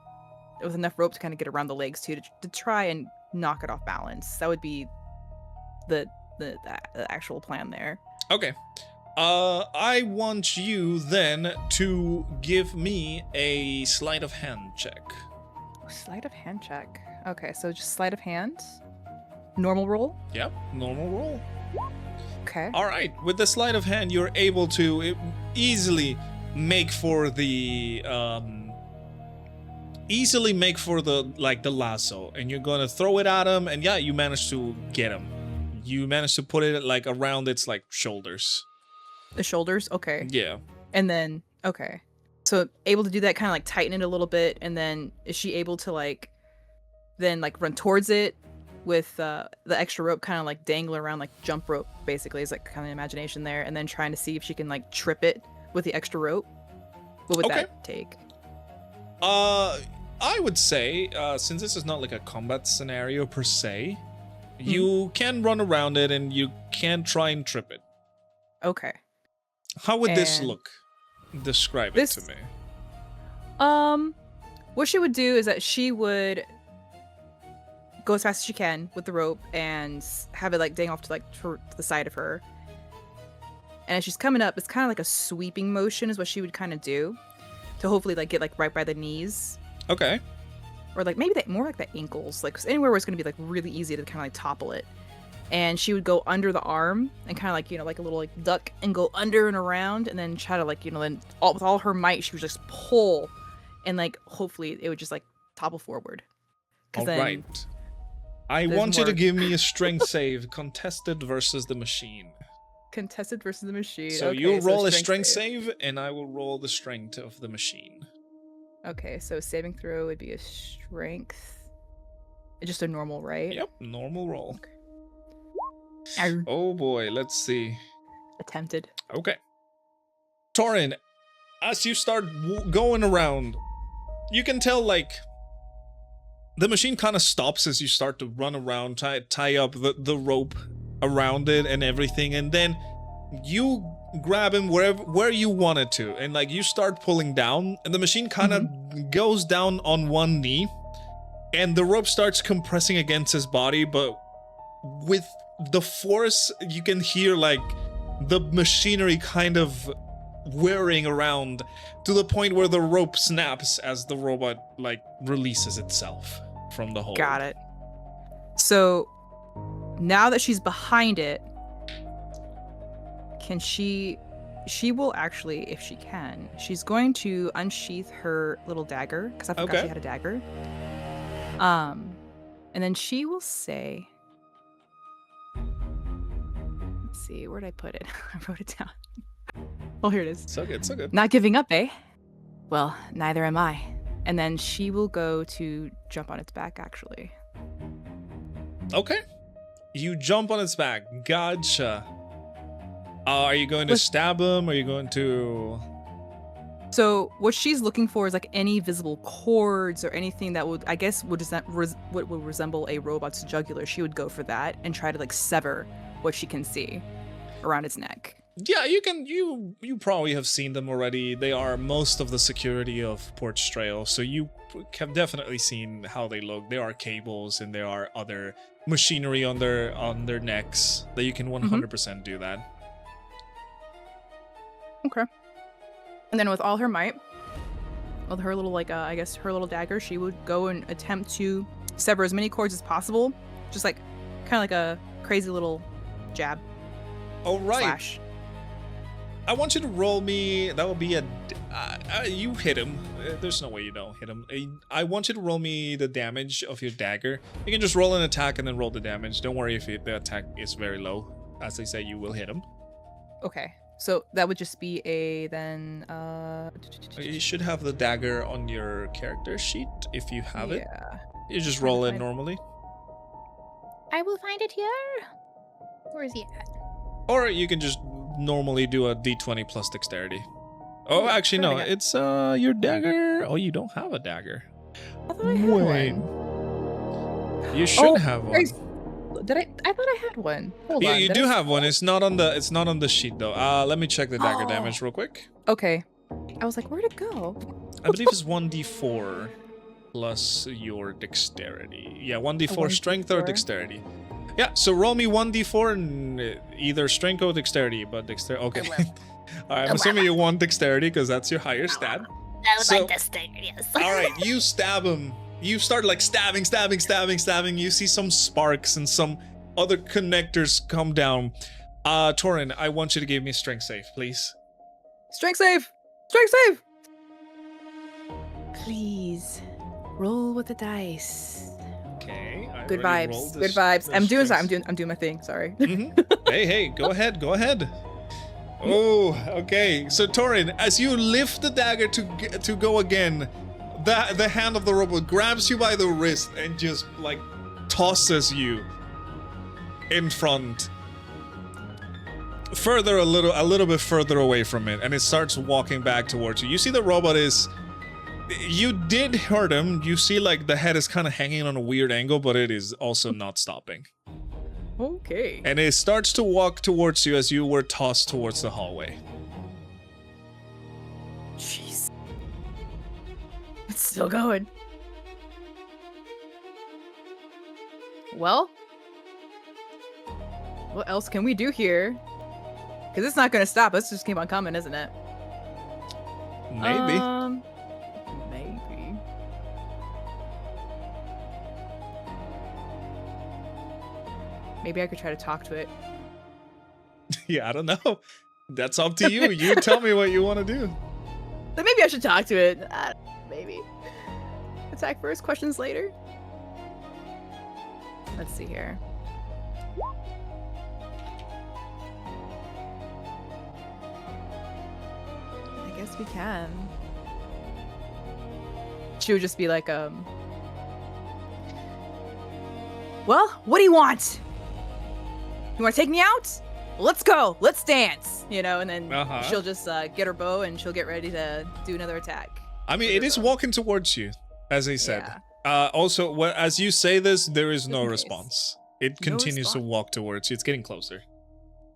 with enough rope to kind of get around the legs too, to try and knock it off balance. That would be the actual plan there. Okay. I want you then to give me a sleight of hand check. Sleight of hand check. Okay, so just sleight of hand. Normal roll? Yep, normal roll. Okay. All right, with the sleight of hand, you're able to easily make for the the lasso, and you're gonna throw it at him, and yeah, you manage to get him. You manage to put it like around its like shoulders. The shoulders? Okay. Yeah. And then, okay. So able to do that, kind of like tighten it a little bit, and then is she able to like, then like run towards it with the extra rope kind of like dangle around, like jump rope basically is like kind of imagination there, and then trying to see if she can like trip it with the extra rope? What would that take? I would say, since this is not like a combat scenario per se, you can run around it and you can try and trip it. Okay. How would this look? Describe it to me. What she would do is that she would go as fast as she can with the rope and have it like dang off to like to the side of her. And as she's coming up, it's kind of like a sweeping motion is what she would kind of do to hopefully like get like right by the knees. Okay. Or like maybe more like the ankles, like anywhere where it's going to be like really easy to kind of like topple it. And she would go under the arm and kind of like, you know, like a little like duck and go under and around and then try to like, you know, then with all her might, she would just pull and like hopefully it would just like topple forward. All right. I want you to give me a strength save, contested versus the machine. Contested versus the machine. So okay, you roll a strength save and I will roll the strength of the machine. Okay, so saving throw would be a strength. Just a normal, right? Yep, normal roll. Okay. Oh boy, let's see. Attempted. Okay. Taurin, as you start going around, you can tell like the machine kind of stops as you start to run around, tie up the rope around it and everything, and then you grab him where you want it to, and like you start pulling down, and the machine kind of goes down on one knee, and the rope starts compressing against his body, but with the force you can hear like the machinery kind of whirring around to the point where the rope snaps as the robot like releases itself from the hole. Got it. So now that she's behind it, can she will actually, if she can, she's going to unsheath her little dagger, because I forgot she had a dagger. And then she will say, let's see, where'd I put it? I wrote it down. Oh, here it is. So good, so good. Not giving up, eh? Well, neither am I. And then she will go to jump on its back, actually. Okay. You jump on its back. Gotcha. Are you going to stab him? Are you going to... So what she's looking for is like any visible cords or anything that would, I guess, would resemble a robot's jugular. She would go for that and try to like sever what she can see around its neck. Yeah, you can. You probably have seen them already. They are most of the security of Port Trail, so you have definitely seen how they look. There are cables and there are other machinery on their necks that you can 100% do that. Okay. And then with all her might, with her little like I guess her little dagger, she would go and attempt to sever as many cords as possible, just like kind of like a crazy little jab. Oh right. Slash. I want you to roll me. That would be a. You hit him. There's no way you don't hit him. I want you to roll me the damage of your dagger. You can just roll an attack and then roll the damage. Don't worry if the attack is very low. As I say, you will hit him. Okay. So that would just be a then. You should have the dagger on your character sheet if you have it. Yeah. You just roll it normally. I will find it here. Where is he at? Or you can just normally do a d20 plus dexterity. Oh, actually, no. It's your dagger. Oh, you don't have a dagger. I thought I had one. You should have one. Did I? I thought I had one. Hold on. You do have one. It's not on the sheet though. Let me check the dagger damage real quick. Okay. I was like, where'd it go? I believe it's 1d4 plus your dexterity. Yeah, 1d4 strength or dexterity. Yeah, so roll me 1d4 and either strength or dexterity, but dexterity. Okay. Alright, I'm assuming you want dexterity because that's your higher stat. I would like dexterity, yes. Alright, you stab him. You start like stabbing. You see some sparks and some other connectors come down. Taurin, I want you to give me a strength save, please. Strength save! Strength save! Please. Roll with the dice. Okay. Good vibes. Good vibes. I'm doing my thing, sorry. Hey, go ahead. Oh, okay. So Taurin, as you lift the dagger to go again, the hand of the robot grabs you by the wrist and just like tosses you in front, a little bit further away from it, and it starts walking back towards you. You see the robot is. You did hurt him. You see like the head is kind of hanging on a weird angle, but it is also not stopping. Okay. And it starts to walk towards you as you were tossed towards the hallway. Jeez. It's still going. Well, what else can we do here? Because it's not going to stop. Let's just keep on coming, isn't it? Maybe. Maybe. Maybe I could try to talk to it. Yeah, I don't know. That's up to you. You tell me what you want to do. Then maybe I should talk to it. Maybe. Attack first, questions later. Let's see here. I guess we can. She would just be like, well, what do you want? You want to take me out? Let's go. Let's dance. You know, and then she'll just get her bow and she'll get ready to do another attack. I mean, it is walking towards you, as I said. Yeah. Also, as you say this, there is no response. It continues to walk towards you. It's getting closer.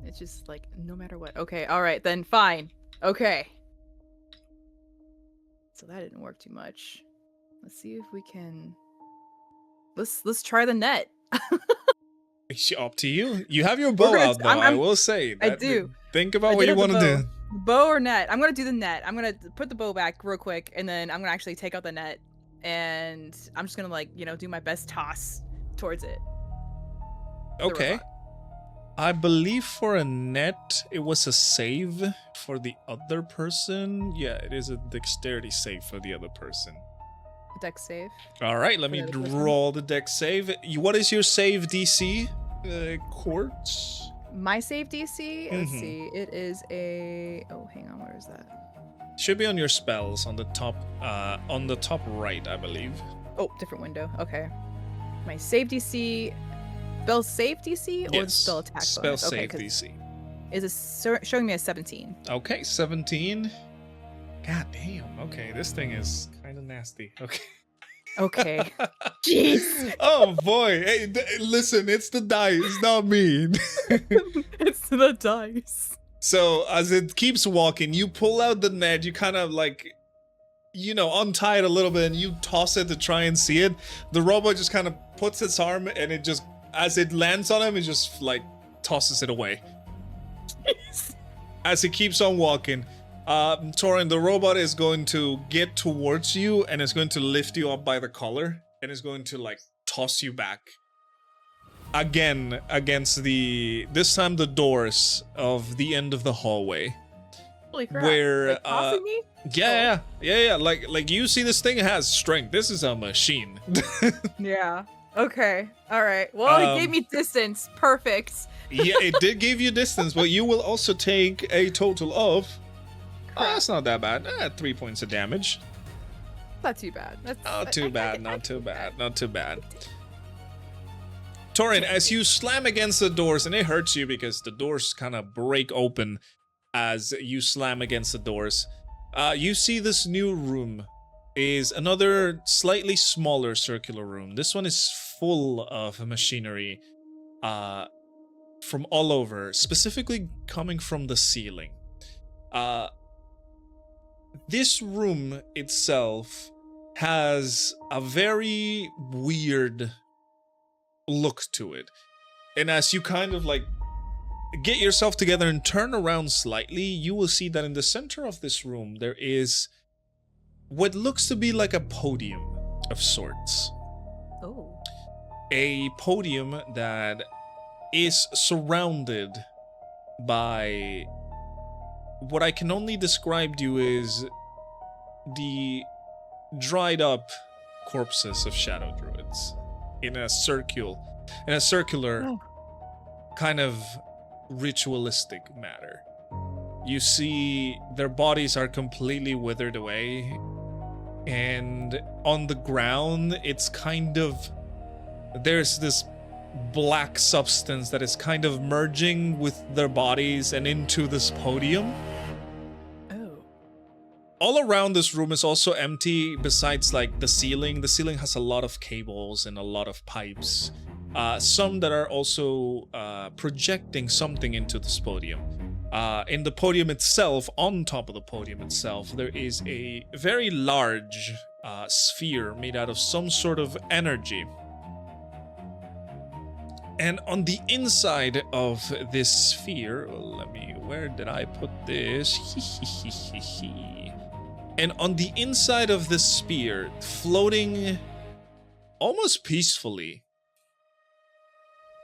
It's just like, no matter what. Okay, all right, then fine. Okay. So that didn't work too much. Let's see if we can... Let's try the net. It's up to you. You have your bow out, though, I will say. I do. Think about what you want to do. Bow or net? I'm going to do the net. I'm going to put the bow back real quick, and then I'm going to actually take out the net, and I'm just going to, like, you know, do my best toss towards it. Okay. I believe for a net, it was a save for the other person. Yeah, it is a dexterity save for the other person. Dex save. All right, let me roll the dex save. What is your save DC? Quartz? My save DC? Let's see. It is a... Oh, hang on. Where is that? Should be on your spells on the top right, I believe. Oh, different window. Okay. My save DC... Spell save DC or spell attack bonus? Spell save DC. is showing me a 17. Okay, 17. God damn. Okay, this thing is kind of nasty. Okay. Okay. Jeez. Oh boy. Hey, listen, it's the dice, not me. It's the dice. So as it keeps walking, you pull out the net, you kind of like, untie it a little bit and you toss it to try and see it. The robot just kind of puts its arm and it just, as it lands on him, it just like tosses it away. As it keeps on walking, Taurin, the robot is going to get towards you and is going to lift you up by the collar and is going to like toss you back. Again, against this time the doors of the end of the hallway. Holy crap. Where, Like, tossing me? Yeah. Like you see this thing has strength. This is a machine. Yeah. Okay. All right. Well, it gave me distance. Perfect. Yeah, it did give you distance, but you will also take a total of... Oh, that's not that bad. 3 points of damage. Not too bad. Not too bad. Taurin, as you slam against the doors, and it hurts you because the doors kind of break open as you slam against the doors, you see this new room is another slightly smaller circular room. This one is full of machinery from all over, specifically coming from the ceiling. This room itself has a very weird look to it. And as you kind of like get yourself together and turn around slightly, you will see that in the center of this room there is what looks to be like a podium of sorts. Oh. A podium that is surrounded by what I can only describe to you as the dried up corpses of shadow druids in a circular kind of ritualistic manner. You see their bodies are completely withered away, and on the ground it's kind of, there's this black substance that is kind of merging with their bodies and into this podium. Oh. All around this room is also empty besides like the ceiling. The ceiling has a lot of cables and a lot of pipes. Some that are also projecting something into this podium. In the podium itself, on top of the podium itself, there is a very large sphere made out of some sort of energy. And on the inside of this sphere, where did I put this? And on the inside of this sphere, floating almost peacefully,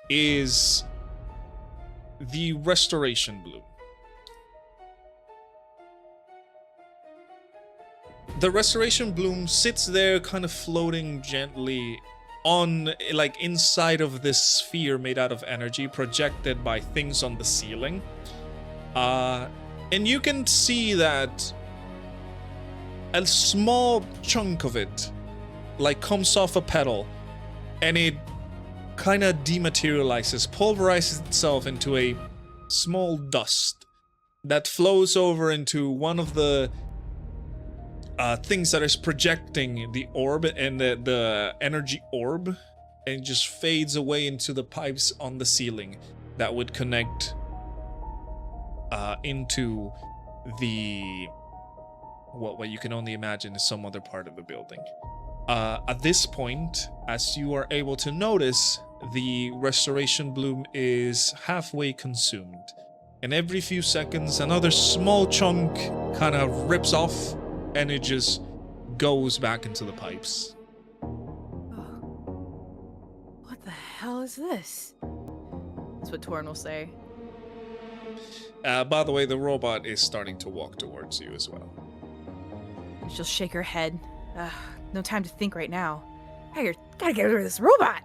is the restoration bloom. The restoration bloom sits there kind of floating gently on, like, inside of this sphere made out of energy projected by things on the ceiling. And you can see that a small chunk of it like comes off a pedal and it kind of dematerializes, pulverizes itself into a small dust that flows over into one of the things that is projecting the orb and the energy orb, and just fades away into the pipes on the ceiling that would connect into the what you can only imagine is some other part of the building. At this point, as you are able to notice, the restoration bloom is halfway consumed, and every few seconds another small chunk kind of rips off and it just goes back into the pipes. What the hell is this? That's what Taurin will say. By the way, the robot is starting to walk towards you as well. And she'll shake her head. No time to think right now. I gotta get rid of this robot!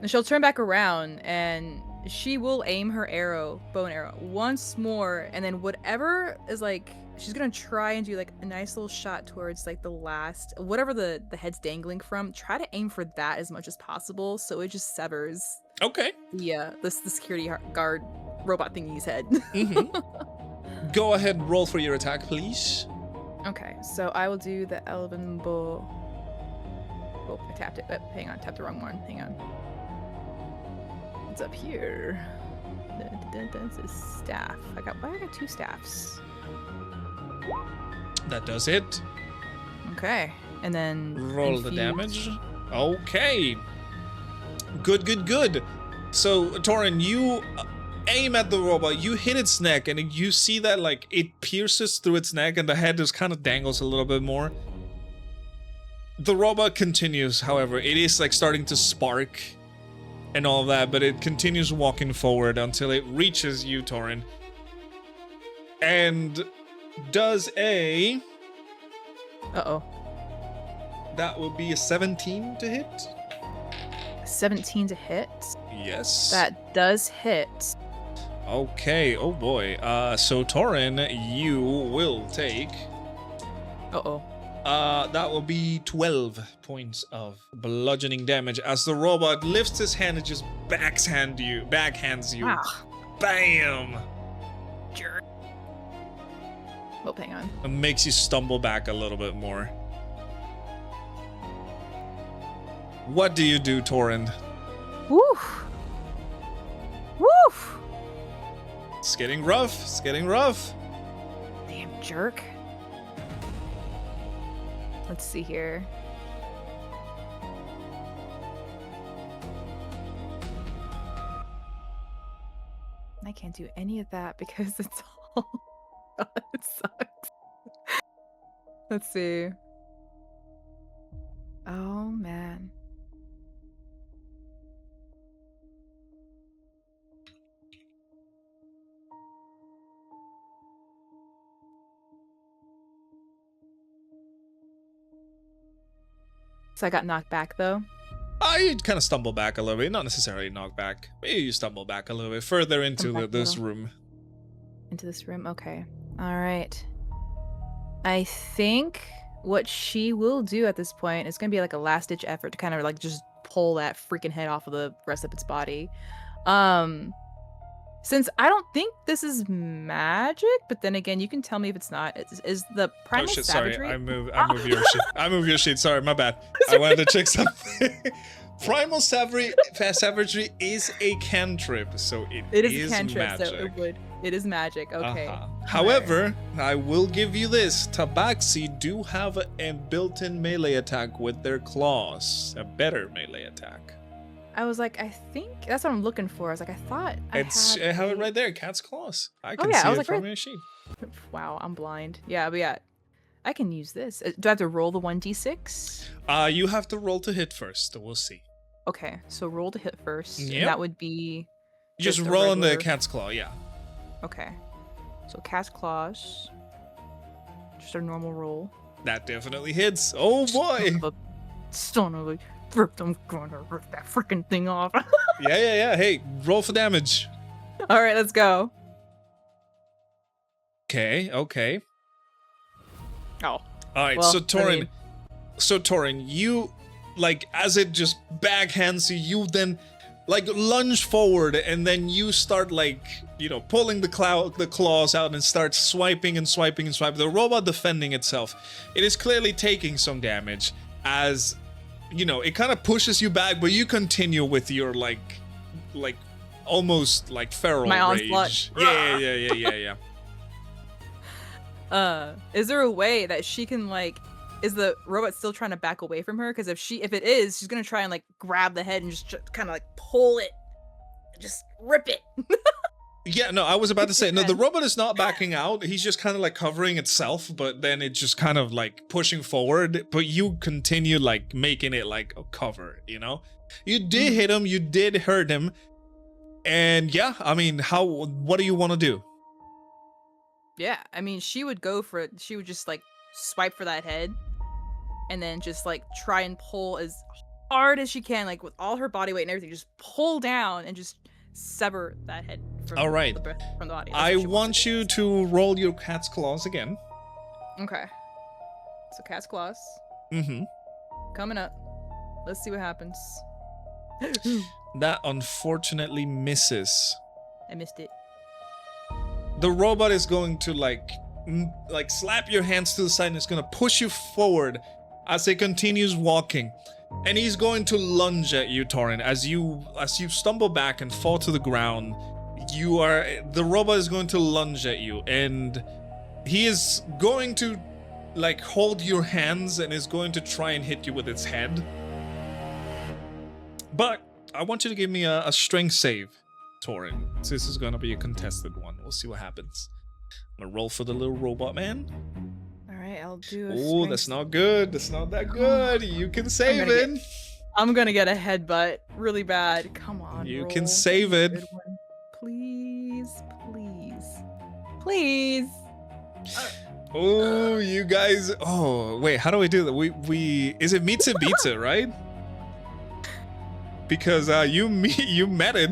And she'll turn back around and she will aim her bow and arrow, once more, and then whatever is like, she's gonna try and do like a nice little shot towards like the last, whatever the head's dangling from, try to aim for that as much as possible so it just severs Okay. the security guard robot thingy's head. Go ahead, roll for your attack, please. Okay, so I will do the Elven Bull. Oh, I tapped it. Hang on, tapped the wrong one. Hang on. It's up here. This is staff. Why I got 2 staffs? That does it. Okay, and then Roll the damage. Okay. Good. So, Taurin, you aim at the robot, you hit its neck, and you see that, like, it pierces through its neck, and the head just kind of dangles a little bit more. The robot continues, however. It is, like, starting to spark and all that, but it continues walking forward until it reaches you, Taurin. And does a... Uh-oh. That would be a 17 to hit? 17 to hit? Yes. That does hit. Okay, oh boy. So Taurin, you will take... Uh-oh. That will be 12 points of bludgeoning damage as the robot lifts his hand and just backhands you. Ah. Bam! Jerk. Oh, hang on. It makes you stumble back a little bit more. What do you do, Taurin? Woo! Woo! It's getting rough. It's getting rough. Damn jerk. Let's see here. I can't do any of that because it's all... God, it sucks. Let's see. Oh, man. So I got knocked back, though. You kind of stumble back a little bit. Not necessarily knock back. Maybe you stumble back a little bit further into this room. Into this room? Okay. All right. I think what she will do at this point is going to be like a last-ditch effort to kind of like just pull that freaking head off of the rest of its body. Since I don't think this is magic, but then again, you can tell me if it's not. Is the primal savagery? Sorry, I move your shit. I move your shit. Sorry, my bad. I wanted to check something. Primal savagery is a cantrip, so it is a cantrip, magic. So it is magic. Okay. However, I will give you this: Tabaxi do have a built-in melee attack with their claws, a better melee attack. I was like, I think that's what I'm looking for. I was like, I thought I have it right there, cat's claws. I can see it from your sheet. Wow, I'm blind. Yeah, but yeah, I can use this. Do I have to roll the 1d6? You have to roll to hit first. We'll see. Okay, so roll to hit first. Yep. And that would be just roll on the cat's claw, yeah. Okay. So cat's claws. Just a normal roll. That definitely hits. Oh boy. Son of a I'm gonna rip that freaking thing off. Yeah. Hey, roll for damage. All right, let's go. Okay. Oh. All right, well, so Taurin, you, like, as it just backhands you then, like, lunge forward, and then you start, like, you know, pulling the claws out and start swiping. The robot defending itself. It is clearly taking some damage as... You know, it kind of pushes you back, but you continue with your like almost like feral rage. Onslaught. Yeah. Is there a way that she can like? Is the robot still trying to back away from her? Because if it is, she's gonna try and like grab the head and just kind of like pull it, just rip it. Yeah, no, I was about to say, no, the robot is not backing out. He's just kind of like covering itself, but then it's just kind of like pushing forward. But you continue like making it like a cover, you know? You did hit him, you did hurt him. And yeah, I mean, what do you want to do? Yeah, I mean, she would go for it. She would just like swipe for that head and then just like try and pull as hard as she can, like with all her body weight and everything, just pull down and just sever that head from, all right. From the body. I want you to roll your cat's claws again. Okay. So cat's claws. Coming up. Let's see what happens. That unfortunately misses. I missed it. the robot is going to like slap your hands to the side and it's gonna push you forward as it continues walking. And he's going to lunge at you, Taurin, as you stumble back and fall to the ground. The robot is going to lunge at you, and he is going to like hold your hands and is going to try and hit you with its head. But I want you to give me a strength save, Taurin. So this is going to be a contested one. We'll see what happens. I'm gonna roll for the little robot man. All right, I'll do a Oh, strength that's not good. That's not that good. You can save it. I'm gonna get a headbutt really bad. Come on. You roll. can save it. Good one. Please, please, please. Oh, you guys. Oh, wait. How do we do that? We is it meets and beats it, right? Because you met it.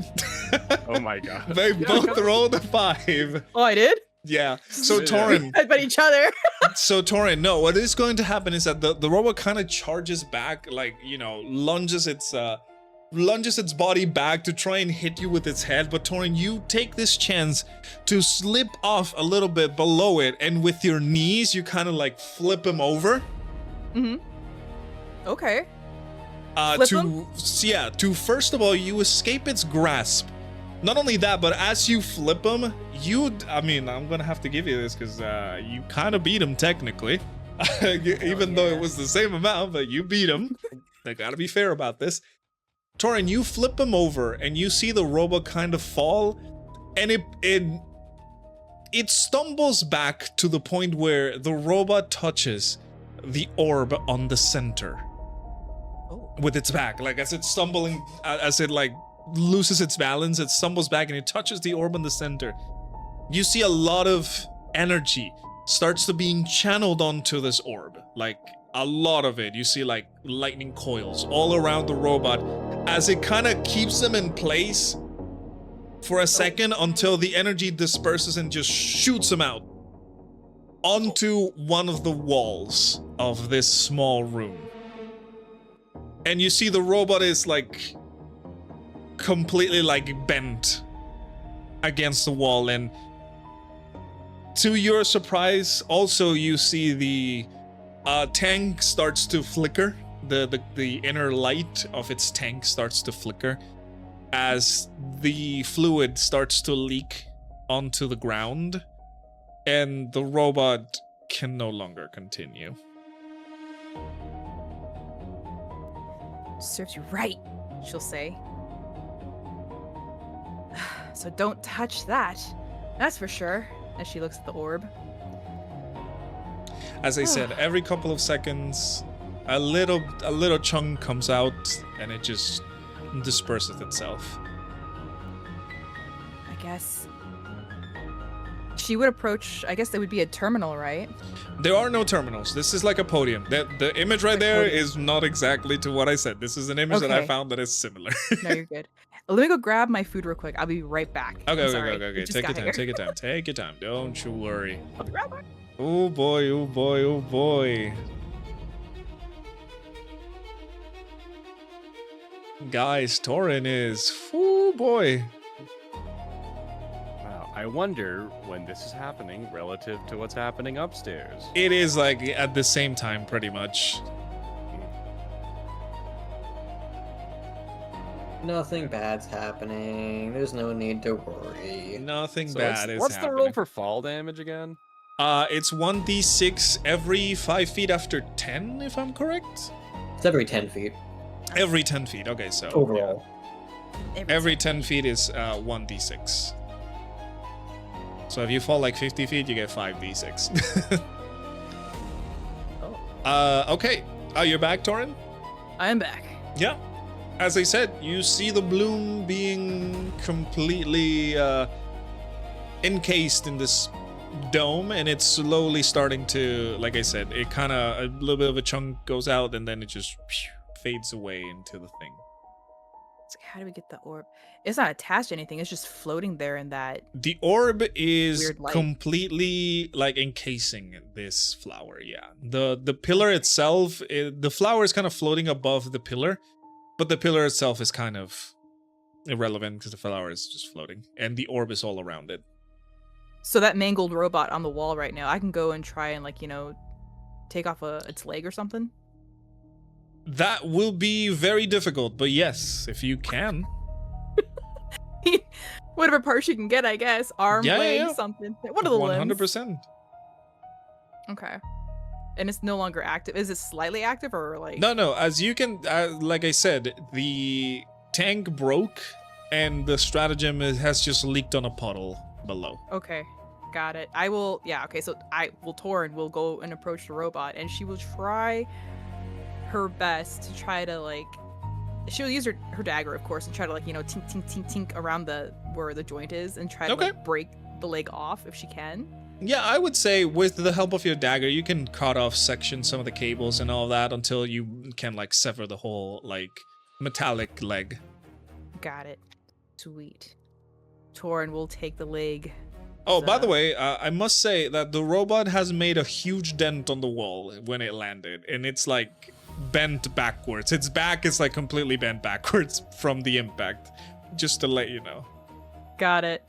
Oh my god. They both rolled a 5. Oh, I did? Yeah. So Yeah. Taurin. Headbutt each other. So Taurin, no. What is going to happen is that the robot kind of charges back, like lunges its body back to try and hit you with its head. But Taurin, you take this chance to slip off a little bit below it, and with your knees, you kind of like flip him over. Mm-hmm. Okay. Flip him? To first of all, you escape its grasp. Not only that, but as you flip him, I'm gonna have to give you this because you kind of beat him technically, even though it was the same amount, but you beat him. I gotta be fair about this. Taurin, you flip him over and you see the robot kind of fall, and it stumbles back to the point where the robot touches the orb on the center with its back. Like as it's stumbling, as it like loses its balance, it stumbles back and it touches the orb in the center. You see a lot of energy starts to being channeled onto this orb, like a lot of it. You see like lightning coils all around the robot as it kind of keeps them in place for a second until the energy disperses and just shoots them out onto one of the walls of this small room. And you see the robot is like completely like bent against the wall, and to your surprise also you see the tank starts to flicker. The inner light of its tank starts to flicker as the fluid starts to leak onto the ground, and the robot can no longer continue. Serves you right, she'll say. So don't touch that. That's for sure. As she looks at the orb. As I said, every couple of seconds, a little chunk comes out, and it just disperses itself. I guess she would approach. I guess there would be a terminal, right? There are no terminals. This is like a podium. The image right there is not exactly to what I said. This is an image that I Okay. found that is similar. No, you're good. Let me go grab my food real quick. I'll be right back. Okay, I'm sorry. okay. We just Take your got time. here. Take your time. Take your time. Don't you worry. I'll be right back. Oh boy. Oh boy. Oh boy. Guys, Taurin is. Oh boy. Wow, I wonder when this is happening relative to what's happening upstairs. It is like at the same time, pretty much. Nothing bad's happening. There's no need to worry. Nothing So bad is what's the happening. roll for fall damage again? It's 1d6 every 5 feet after 10, if I'm correct. It's every 10 feet Every 10 feet. Okay, so overall. every 10 feet is 1d6. So if you fall like 50 feet, you get 5d6. Okay. Oh, you're back, Taurin? I'm back. Yeah. As I said, you see the bloom being completely encased in this dome, and it's slowly starting to, like I said, it kind of, a little bit of a chunk goes out, and then it just fades away into the thing. It's like, how do we get the orb? It's not attached to anything. It's just floating there in that. The orb is Weird light. completely like encasing this flower. Yeah, the pillar itself, the flower is kind of floating above the pillar, but the pillar itself is kind of irrelevant because the flower is just floating, and the orb is all around it. So that mangled robot on the wall right now, I can go and try and, like, you know, take off its leg or something? That will be very difficult, but yes, if you can. Whatever parts you can get, I guess. Arm, Yeah, leg, yeah. something. One of the limbs. 100%. Okay. And it's no longer active. Is it slightly active or like? No. As you can, like I said, the tank broke, and the stratagem has just leaked on a puddle below. Okay, got it. I will. Yeah. Okay. So Taurin will go and approach the robot, and she will try her best to try to like. She'll use her dagger, of course, and try to like, you know, tink tink tink tink around where the joint is, and try to like break the leg off if she can. Yeah, I would say with the help of your dagger, you can cut off some of the cables and all that until you can like sever the whole like metallic leg. Got it. Sweet. Taurin will take the leg. Oh, by the way, I must say that the robot has made a huge dent on the wall when it landed, and it's like bent backwards. Its back is like completely bent backwards from the impact, just to let you know. Got it.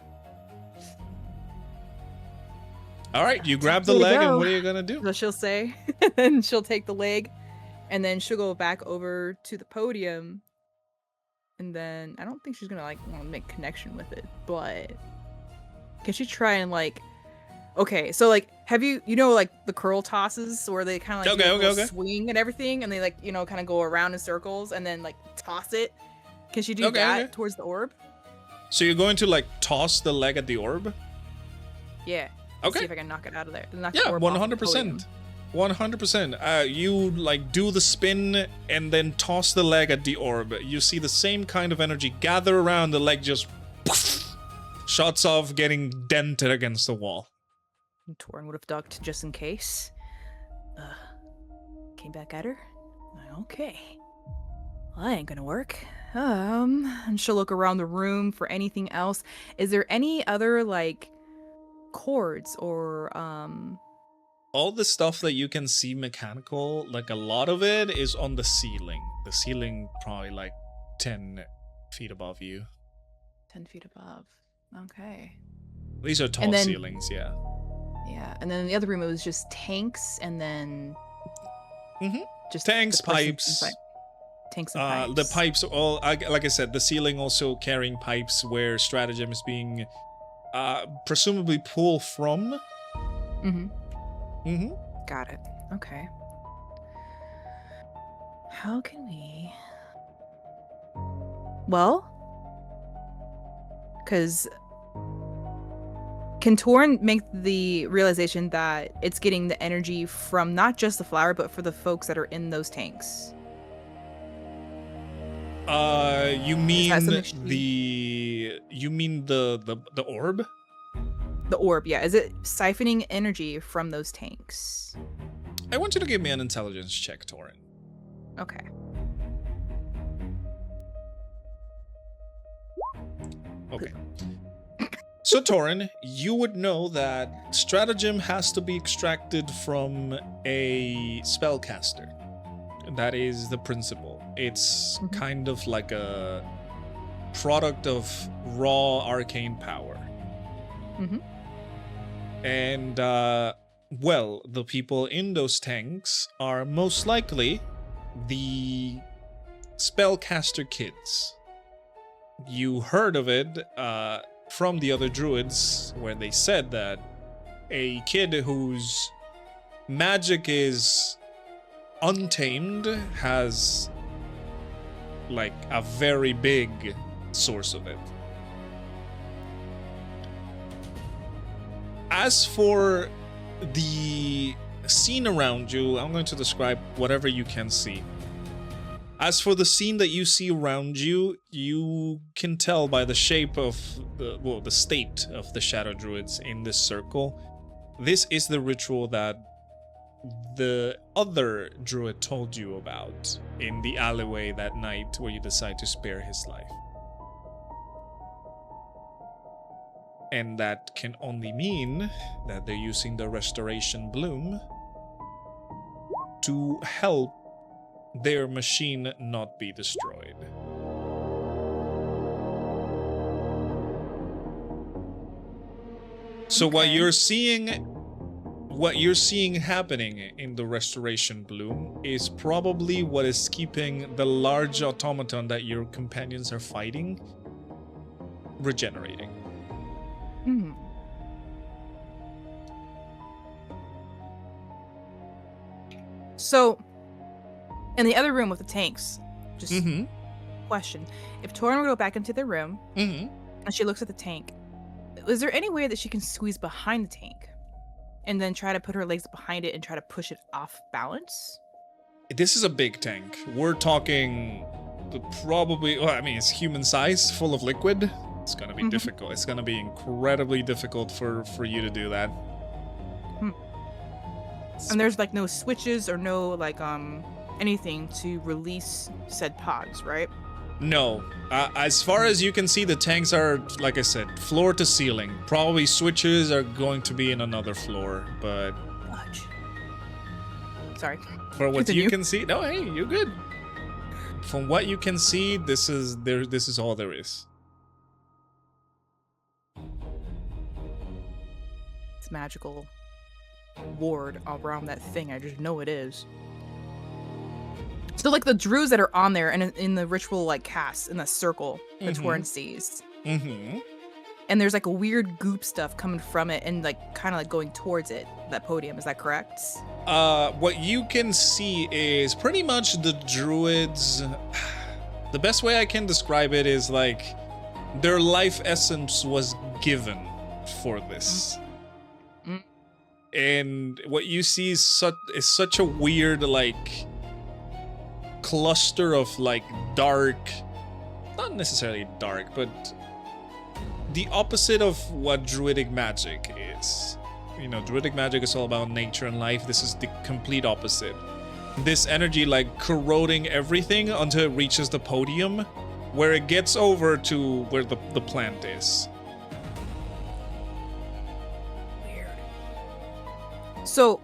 All right, you grab the Way to leg, and go. what are you gonna do? So she'll say, and she'll take the leg, and then she'll go back over to the podium, and then I don't think she's gonna like want to make connection with it, but can she try and like? Okay, so like, have you know like the curl tosses where they kind of like do a little swing and everything, and they like, you know, kind of go around in circles and then like toss it? Can she do that towards the orb? So you're going to like toss the leg at the orb? Yeah. Okay. See if I can knock it out of there. Yeah, 100%. 100%. You like do the spin and then toss the leg at the orb. You see the same kind of energy gather around the leg, just poof, shots off, getting dented against the wall. Taurin would have ducked just in case. Came back at her. Okay. Well, that ain't gonna work. And she'll look around the room for anything else. Is there any other like cords or all the stuff that you can see mechanical, like a lot of it is on the ceiling. The ceiling probably like 10 feet above you. 10 feet above. Okay. These are tall ceilings, yeah. Yeah, and then in the other room it was just tanks and then just tanks, pipes. Tanks and pipes. The pipes, all like I said, the ceiling also carrying pipes where stratagem is being presumably pulled from. Got it. Okay. How can we? Well, because can Taurin make the realization that it's getting the energy from not just the flower, but for the folks that are in those tanks? You mean the orb? The orb, yeah. Is it siphoning energy from those tanks? I want you to give me an intelligence check, Taurin. Okay. Okay. So, Taurin, you would know that stratagem has to be extracted from a spellcaster. That is the principle. It's kind of like a product of raw arcane power. And, well, the people in those tanks are most likely the spellcaster kids. You heard of it from the other druids, where they said that a kid whose magic is untamed has like a very big source of it. As for the scene around you, I'm going to describe whatever you can see. As for the scene that you see around you, you can tell by the shape of the state of the Shadow Druids in this circle. This is the ritual that the other druid told you about in the alleyway that night where you decide to spare his life. And that can only mean that they're using the restoration bloom to help their machine not be destroyed. So what Okay. you're seeing happening in the restoration bloom is probably what is keeping the large automaton that your companions are fighting regenerating. Hmm. So, in the other room with the tanks, just Mm-hmm. question: if Taurin were to go back into the room Mm-hmm. and she looks at the tank, is there any way that she can squeeze behind the tank and then try to put her legs behind it and try to push it off balance? This is a big tank. We're talking probably, well, I mean, it's human size, full of liquid. It's gonna be Mhm. difficult. It's gonna be incredibly difficult for you to do that. And there's like no switches or no like anything to release said pods, right? No. As far as you can see, the tanks are, like I said, floor to ceiling. Probably switches are going to be in another floor, but Fudge. Sorry. for what you Continue. can see, no, hey, you're good. From what you can see, this is all there is. It's magical ward around that thing. I just know it is. So like the druids that are on there and in the ritual like cast in the circle that Mhm. Taurin sees. Mm-hmm. And there's like a weird goop stuff coming from it and like kind of like going towards it, that podium. Is that correct? What you can see is pretty much the druids. The best way I can describe it is like their life essence was given for this. Mm. And what you see is such a weird like cluster of like dark, not necessarily dark, but the opposite of what druidic magic is. You know, druidic magic is all about nature and life. This is the complete opposite. This energy like corroding everything until it reaches the podium, where it gets over to where the plant is. Weird. So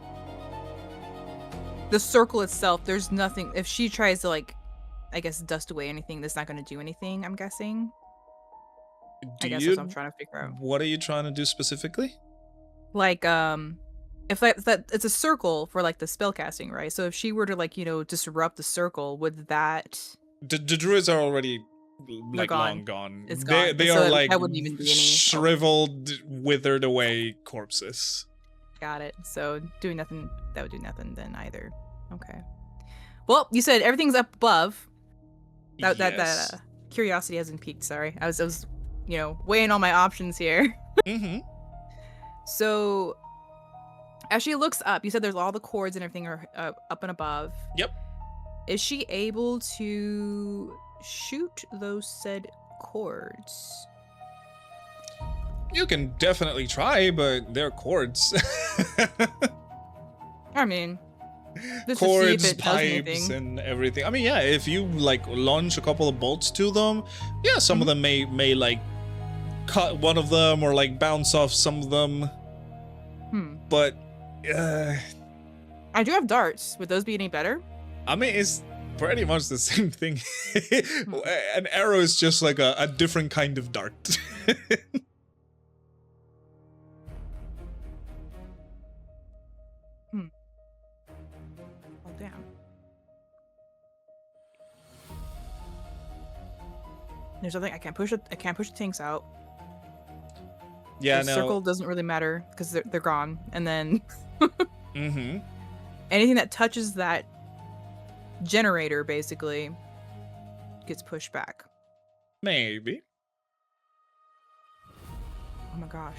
the circle itself, there's nothing. If she tries to like, I guess dust away anything, that's not going to do anything. I'm guessing. I guess that's what I'm trying to figure out. What are you trying to do specifically? Like if that it's a circle for like the spell casting, right? So if she were to like, you know, disrupt the circle, would that The druids are already like gone. long gone. It's They gone. they So are that like wouldn't even be any- shriveled, withered away corpses. got it? So doing nothing, that would do nothing then either. Okay. Well, you said everything's up above. That Yes. curiosity hasn't peaked. Sorry, I was you know weighing all my options here. Mm-hmm. So as she looks up, you said there's all the cords and everything are up and above. Yep. Is she able to shoot those said cords? You can definitely try, but they're cords. I mean, just to see Cords, if it does pipes, anything. and everything. I mean, yeah, if you like launch a couple of bolts to them, yeah, some of them may like cut one of them or like bounce off some of them. But I do have darts. Would those be any better? I mean, it's pretty much the same thing. An arrow is just like a different kind of dart. Oh damn. There's nothing I can't push it. I can't push the tanks out. Yeah, the no. circle doesn't really matter because they're gone. And then Mm-hmm. anything that touches that generator basically gets pushed back. Maybe. Oh my gosh.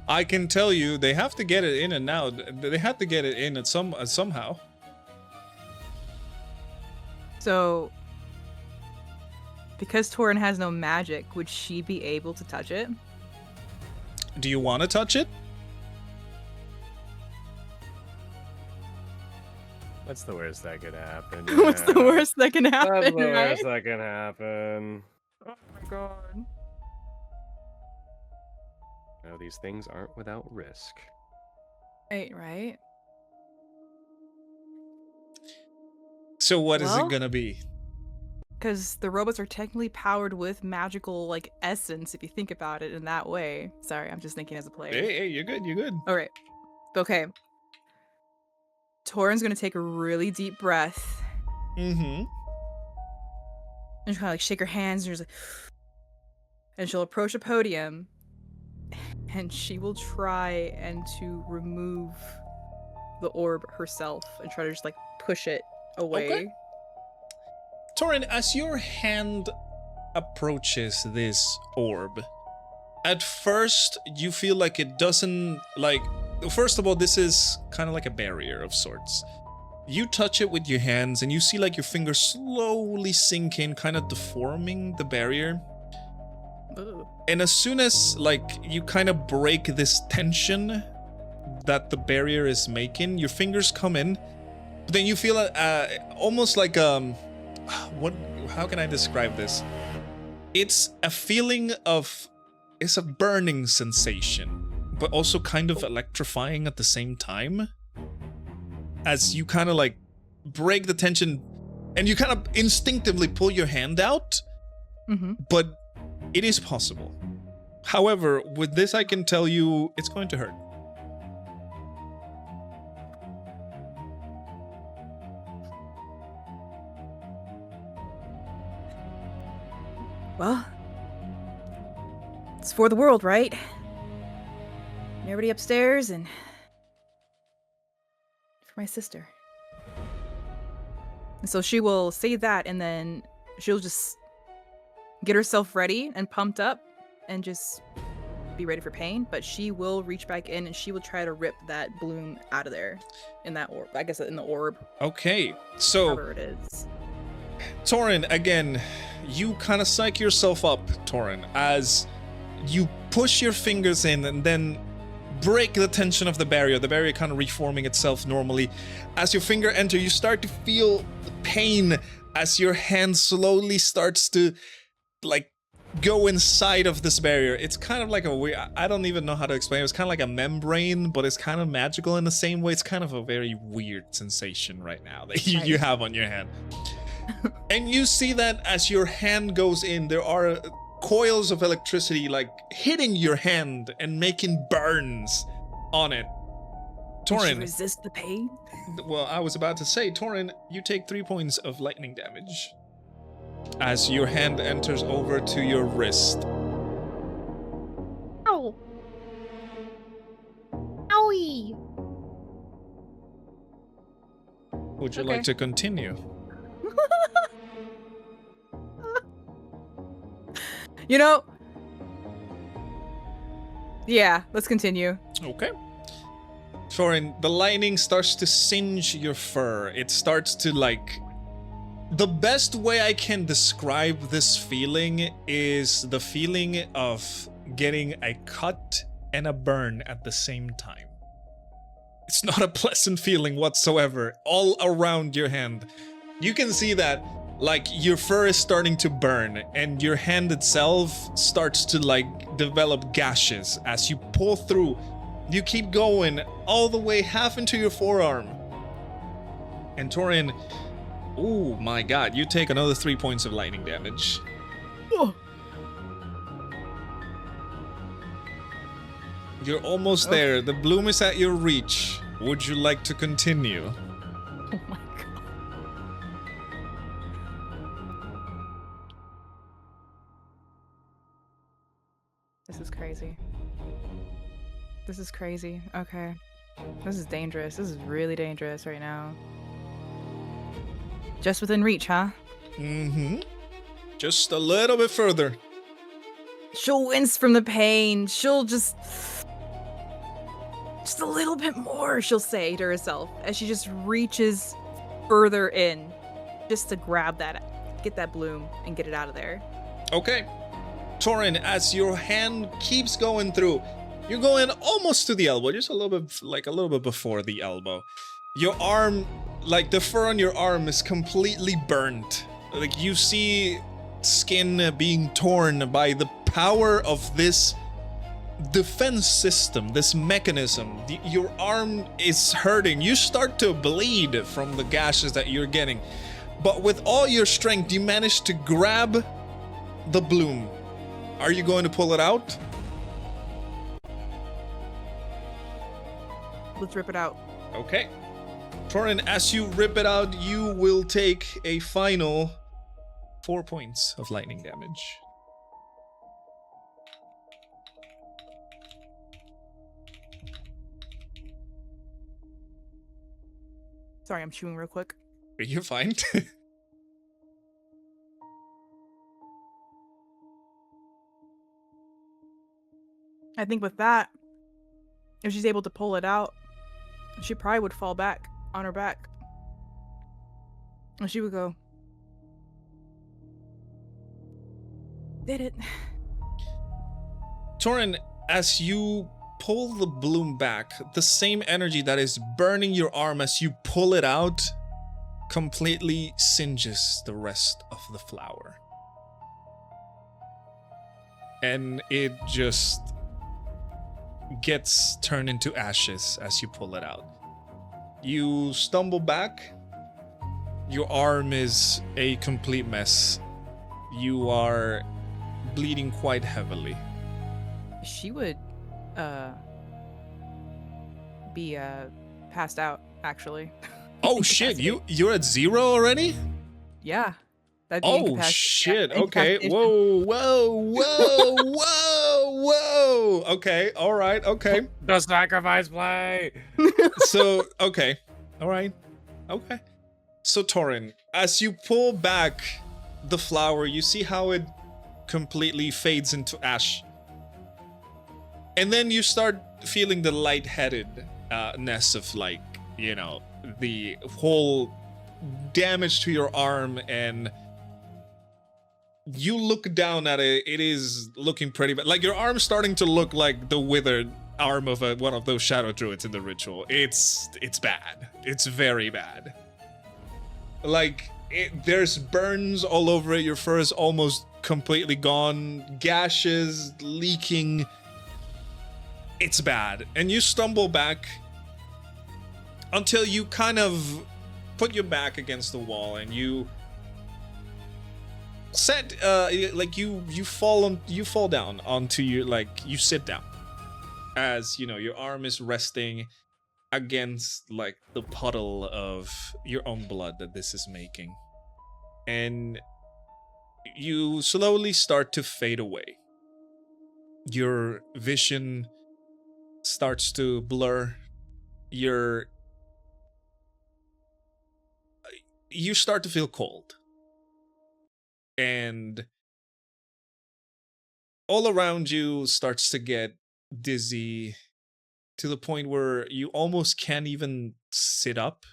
I can tell you, they have to get it in and out. They had to get it in at somehow. So, because Taurin has no magic, would she be able to touch it? Do you want to touch it? What's the worst that could happen? What's the Yeah. worst that can What's happen, the right? worst that can happen? Oh my god. No, these things aren't without risk. Right. So what is Well? it gonna be? Because the robots are technically powered with magical, like, essence, if you think about it in that way. Sorry, I'm just thinking as a player. Hey, you're good, you're good. All right. Okay. Taurin's gonna take a really deep breath Mm-hmm. and kind of like shake her hands, and she's like, and she'll approach a podium, and she will try and to remove the orb herself and try to just like push it away. Okay. Taurin, as your hand approaches this orb, at first you feel like it doesn't, like, first of all, this is kind of like a barrier of sorts. You touch it with your hands and you see like your fingers slowly sink in, kind of deforming the barrier. Ugh. And as soon as like you kind of break this tension that the barrier is making, your fingers come in, but then you feel almost like how can I describe this? It's a feeling of, it's a burning sensation, but also kind of electrifying at the same time. As you kind of like break the tension and you kind of instinctively pull your hand out, but it is possible. However, with this I can tell you it's going to hurt. Well, it's for the world, right? And everybody upstairs, and for my sister. And so she will say that, and then she'll just get herself ready and pumped up and just be ready for pain. But she will reach back in and she will try to rip that bloom out of there in that orb. I guess in the orb. Okay, so Whatever it is. Taurin, again, you kind of psych yourself up, Taurin, as you push your fingers in and then break the tension of the barrier kind of reforming itself normally. As your finger enter, you start to feel the pain as your hand slowly starts to like go inside of this barrier. It's kind of like a weird, I don't even know how to explain it. It's kind of like a membrane, but it's kind of magical in the same way. It's kind of a very weird sensation right now that you have on your hand. And you see that as your hand goes in, there are coils of electricity like hitting your hand and making burns on it. Can she Taurin, resist the pain? well, I was about to say, Taurin, you take 3 points of lightning damage as your hand enters over to your wrist. Ow! Owie! Would you Okay. like to continue? You know, yeah, let's continue. Okay. Taurin, the lightning starts to singe your fur. It starts to like... The best way I can describe this feeling is the feeling of getting a cut and a burn at the same time. It's not a pleasant feeling whatsoever, all around your hand. You can see that, like, your fur is starting to burn, and your hand itself starts to, like, develop gashes as you pull through. You keep going all the way half into your forearm. And Taurin, oh my god, you take another 3 points of lightning damage. Oh. You're almost Okay. there. The bloom is at your reach. Would you like to continue? Oh my god. This is crazy. This is crazy. Okay. This is dangerous. This is really dangerous right now. Just within reach, huh? Mm-hmm. Just a little bit further. She'll wince from the pain. She'll just a little bit more, she'll say to herself as she just reaches further in just to grab that, get that bloom and get it out of there. Okay. Taurin, as your hand keeps going through, you're going almost to the elbow, just a little bit before the elbow. Your arm, like the fur on your arm is completely burnt. Like you see skin being torn by the power of this defense system, this mechanism. Your arm is hurting. You start to bleed from the gashes that you're getting. but with all your strength, you manage to grab the bloom. Are you going to pull it out? Let's rip it out. Okay. Taurin, as you rip it out, you will take a final 4 points of lightning damage. Sorry, I'm chewing real quick. You're fine. I think with that, if she's able to pull it out, she probably would fall back on her back. And she would go, did it. Taurin, as you pull the bloom back, the same energy that is burning your arm as you pull it out completely singes the rest of the flower. And it just gets turned into ashes as you pull it out. You stumble back. Your arm is a complete mess. You are bleeding quite heavily. She would be passed out, actually. Oh shit, you're at 0 already? Yeah. That'd be Oh shit, okay. Whoa, whoa. Okay, alright, okay. The sacrifice play. So, okay. Alright. Okay. So Taurin, as you pull back the flower, you see how it completely fades into ash. And then you start feeling the lightheadedness of, like, you know, the whole damage to your arm, and you look down at it. It is looking pretty bad. Like, your arm's starting to look like the withered arm of one of those shadow druids in the ritual. It's bad. It's very bad. Like, there's burns all over it. Your fur is almost completely gone. Gashes, leaking. It's bad. And you stumble back until you kind of put your back against the wall, and you set like you fall down onto your, like, you sit down as, you know, your arm is resting against, like, the puddle of your own blood that this is making. And you slowly start to fade away. Your vision starts to blur. You start to feel cold. And all around you starts to get dizzy to the point where you almost can't even sit up.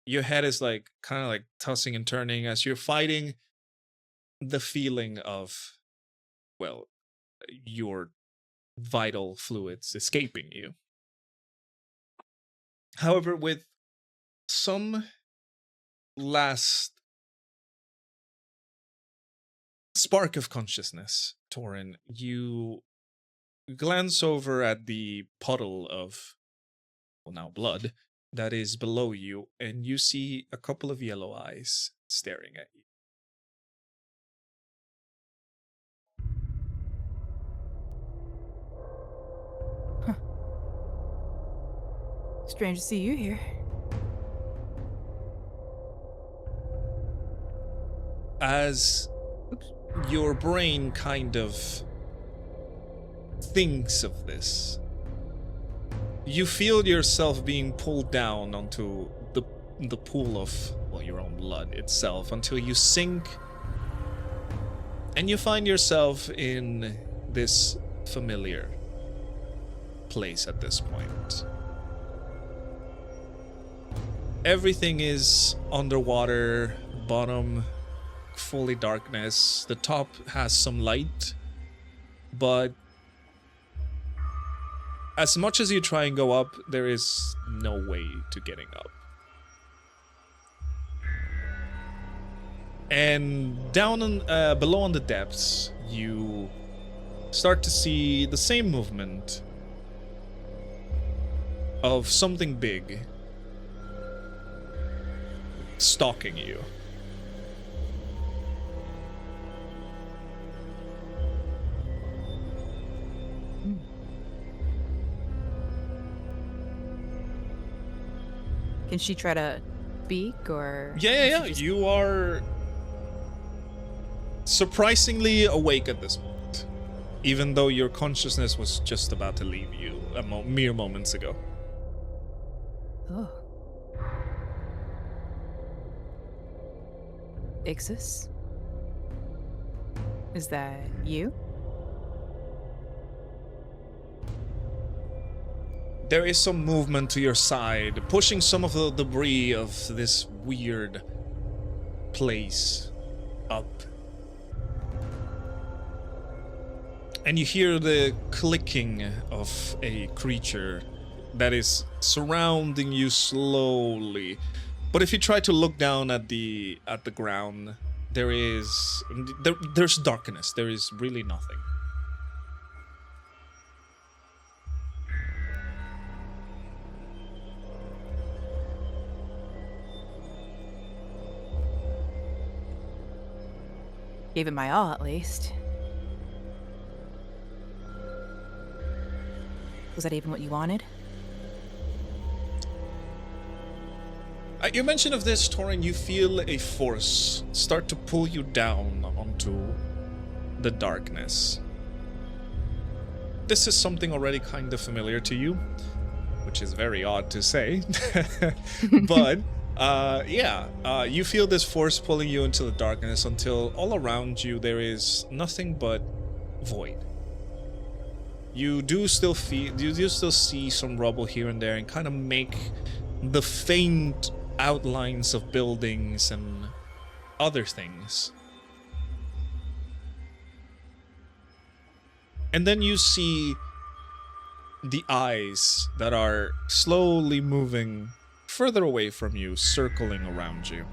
Your head is, like, kind of like tossing and turning as you're fighting the feeling of, well, your vital fluids escaping you. However, with some last spark of consciousness, Taurin, you glance over at the puddle of, well, now blood, that is below you, and you see a couple of yellow eyes staring at you. Strange to see you here. As your brain kind of thinks of this, you feel yourself being pulled down onto the pool of, well, your own blood itself, until you sink and you find yourself in this familiar place at this point. Everything is underwater, bottom fully darkness. The top has some light, but as much as you try and go up, there is no way to getting up. And down below on the depths, you start to see the same movement of something big stalking you. Can she try to speak or? Yeah. You are surprisingly awake at this point, even though your consciousness was just about to leave you mere moments ago. Oh. Iczus? Is that you? There is some movement to your side, pushing some of the debris of this weird place up. And you hear the clicking of a creature that is surrounding you slowly. But if you try to look down at the ground, there's darkness. There is really nothing. Gave it my all, at least. Was that even what you wanted? You mentioned of this, Taurin, you feel a force start to pull you down onto the darkness. This is something already kind of familiar to you, which is very odd to say. But, you feel this force pulling you into the darkness until all around you there is nothing but void. You do still see some rubble here and there and kind of make the faint outlines of buildings and other things. And then you see the eyes that are slowly moving further away from you, circling around you.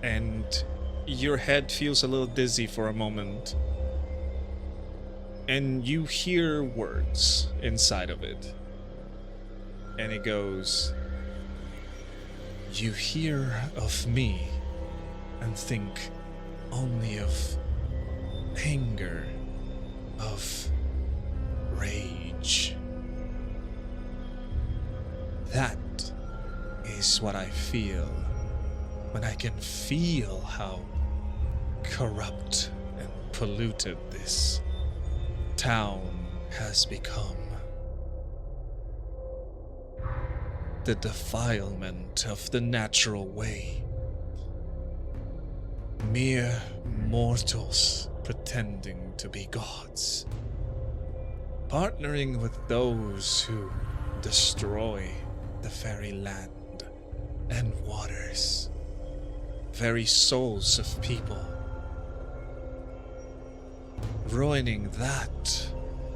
And your head feels a little dizzy for a moment. And you hear words inside of it. And it goes, "You hear of me and think only of anger, of rage. That is what I feel when I can feel how corrupt and polluted this town has become. The defilement of the natural way. Mere mortals pretending to be gods. Partnering with those who destroy the very land and waters. Very souls of people. Ruining that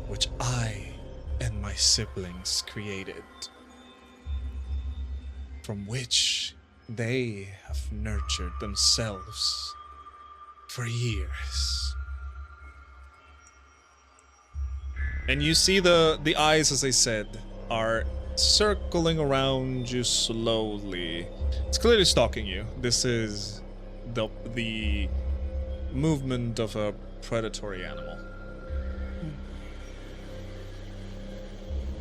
which I and my siblings created. From which they have nurtured themselves for years." And you see the eyes, as I said, are circling around you slowly. It's clearly stalking you. This is the movement of a predatory animal.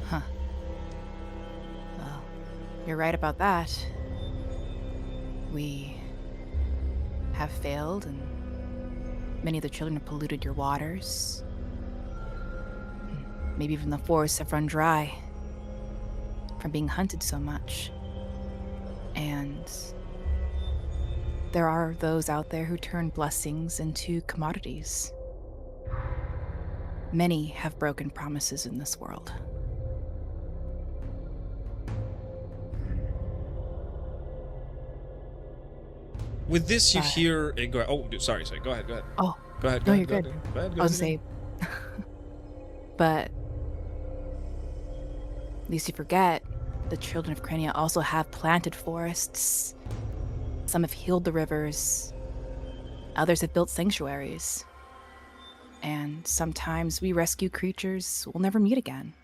Huh. Well, you're right about that. We have failed, and many of the children have polluted your waters. Maybe even the forests have run dry from being hunted so much. And there are those out there who turn blessings into commodities. Many have broken promises in this world. With this, you hear a sorry, go ahead. Oh, Go ahead. no, you're go good. ahead, go ahead. I was gonna say, but at least you forget, the children of Crenia also have planted forests. Some have healed the rivers. Others have built sanctuaries. And sometimes we rescue creatures we'll never meet again.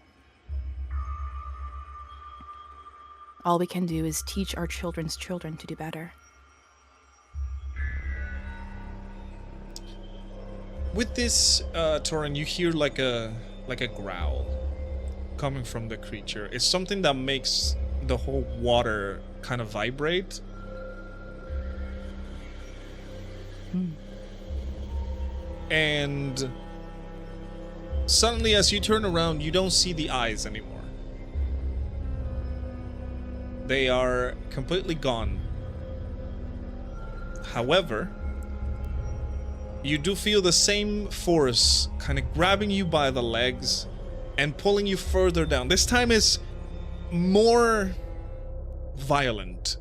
All we can do is teach our children's children to do better. With this, Taurin, you hear like a growl coming from the creature. It's something that makes the whole water kind of vibrate. And suddenly, as you turn around, you don't see the eyes anymore. They are completely gone. However, you do feel the same force kind of grabbing you by the legs and pulling you further down. This time is more violent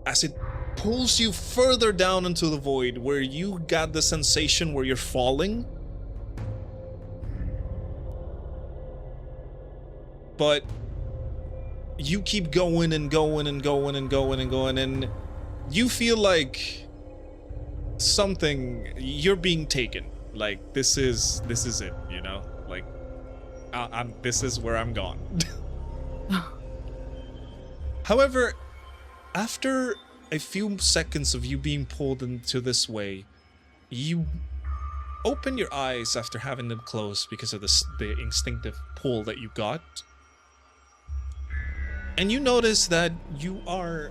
as it pulls you further down into the void, where you got the sensation where you're falling. But you keep going and going and going and going and going, and you feel like you're being taken. Like this is it, you know? Like this is where I'm gone. However, after a few seconds of you being pulled into this way, you open your eyes after having them closed because of the instinctive pull that you got. And you notice that you are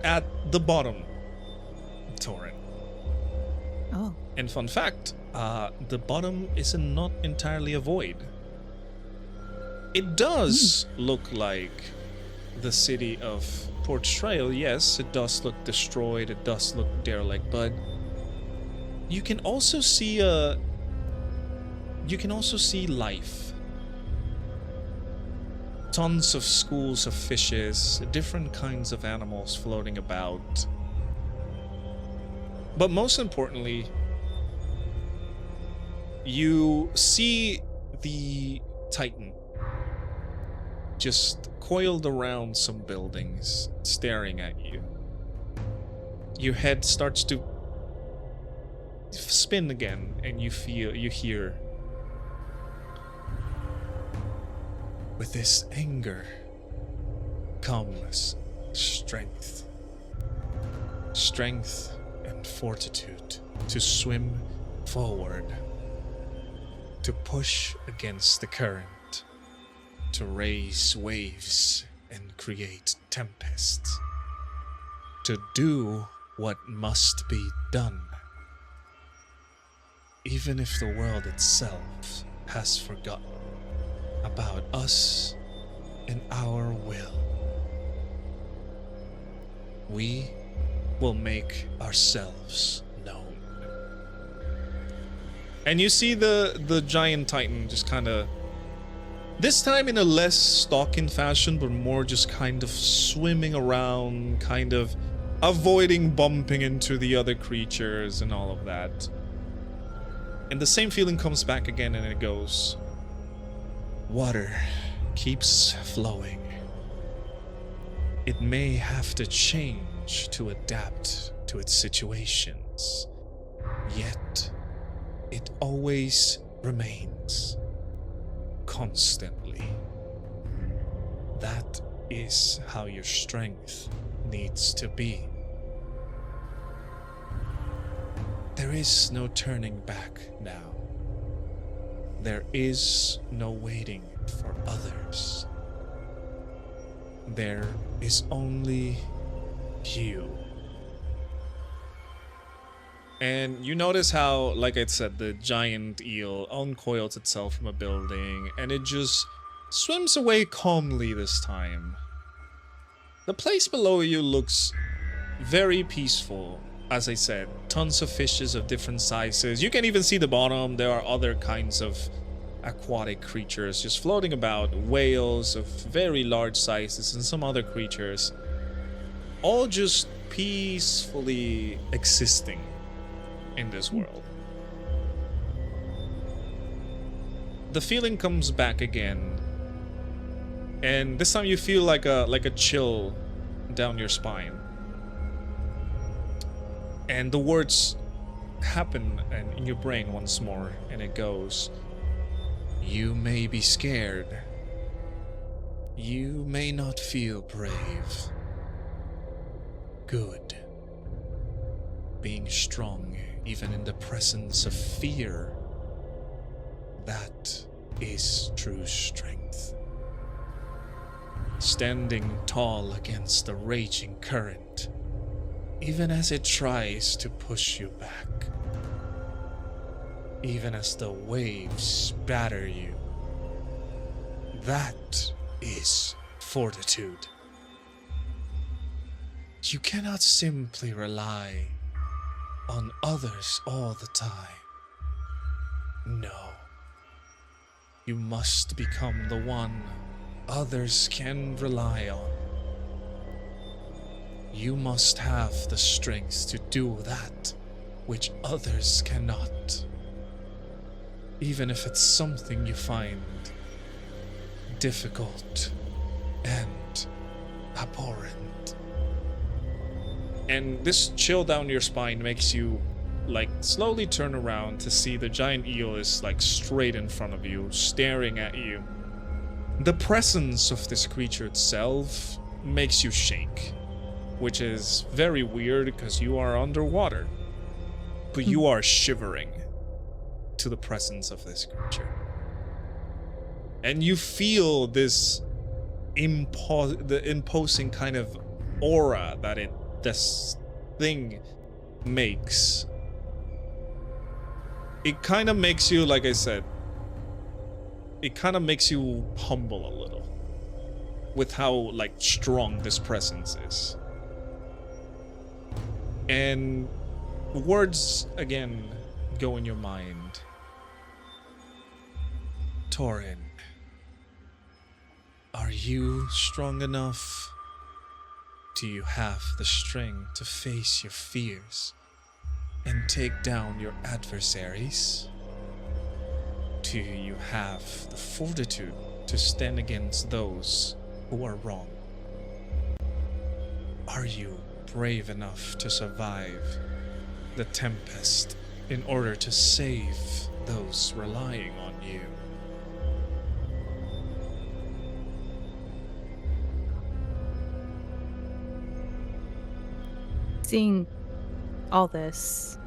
at the bottom, Taurin. Oh. And fun fact, the bottom is not entirely a void. It does look like the city of Port Trail. Yes, it does look destroyed, it does look derelict, but you can also see life. Tons of schools of fishes, different kinds of animals floating about. But most importantly, you see the Titan just coiled around some buildings, staring at you. Your head starts to spin again, and you hear, with this anger comes strength. Strength and fortitude to swim forward, to push against the current, to raise waves and create tempests, to do what must be done, even if the world itself has forgotten about us and our will. We will make ourselves known. And you see the giant Titan just kind of, this time in a less stalking fashion, but more just kind of swimming around, kind of avoiding bumping into the other creatures and all of that. And the same feeling comes back again, and it goes, water keeps flowing. It may have to change to adapt to its situations, yet it always remains constantly. That is how your strength needs to be. There is no turning back now. There is no waiting for others. There is only you. And you notice how, like I said, the giant eel uncoils itself from a building, and it just swims away calmly this time. The place below you looks very peaceful. As I said, tons of fishes of different sizes. You can even see the bottom. There are other kinds of aquatic creatures just floating about, whales of very large sizes and some other creatures, all just peacefully existing in this world. The feeling comes back again, and this time you feel like a chill down your spine, and the words happen in your brain once more, and it goes, "You may be scared, You may not feel brave. Good. Being strong, even in the presence of fear, that is true strength. Standing tall against the raging current, even as it tries to push you back. Even as the waves batter you. That is fortitude. You cannot simply rely on others all the time. No. You must become the one others can rely on. You must have the strength to do that which others cannot. Even if it's something you find difficult and abhorrent. And this chill down your spine makes you slowly turn around to see the giant eel is straight in front of you, staring at you. The presence of this creature itself makes you shake, which is very weird because you are underwater, but you are shivering to the presence of this creature. And you feel this the imposing kind of aura that this thing makes. It kind of makes you, like I said, it kind of makes you humble a little with how strong this presence is. And words again go in your mind. Taurin, are you strong enough? Do you have the strength to face your fears and take down your adversaries? Do you have the fortitude to stand against those who are wrong? Are you brave enough to survive the tempest in order to save those relying on you? Seeing all this,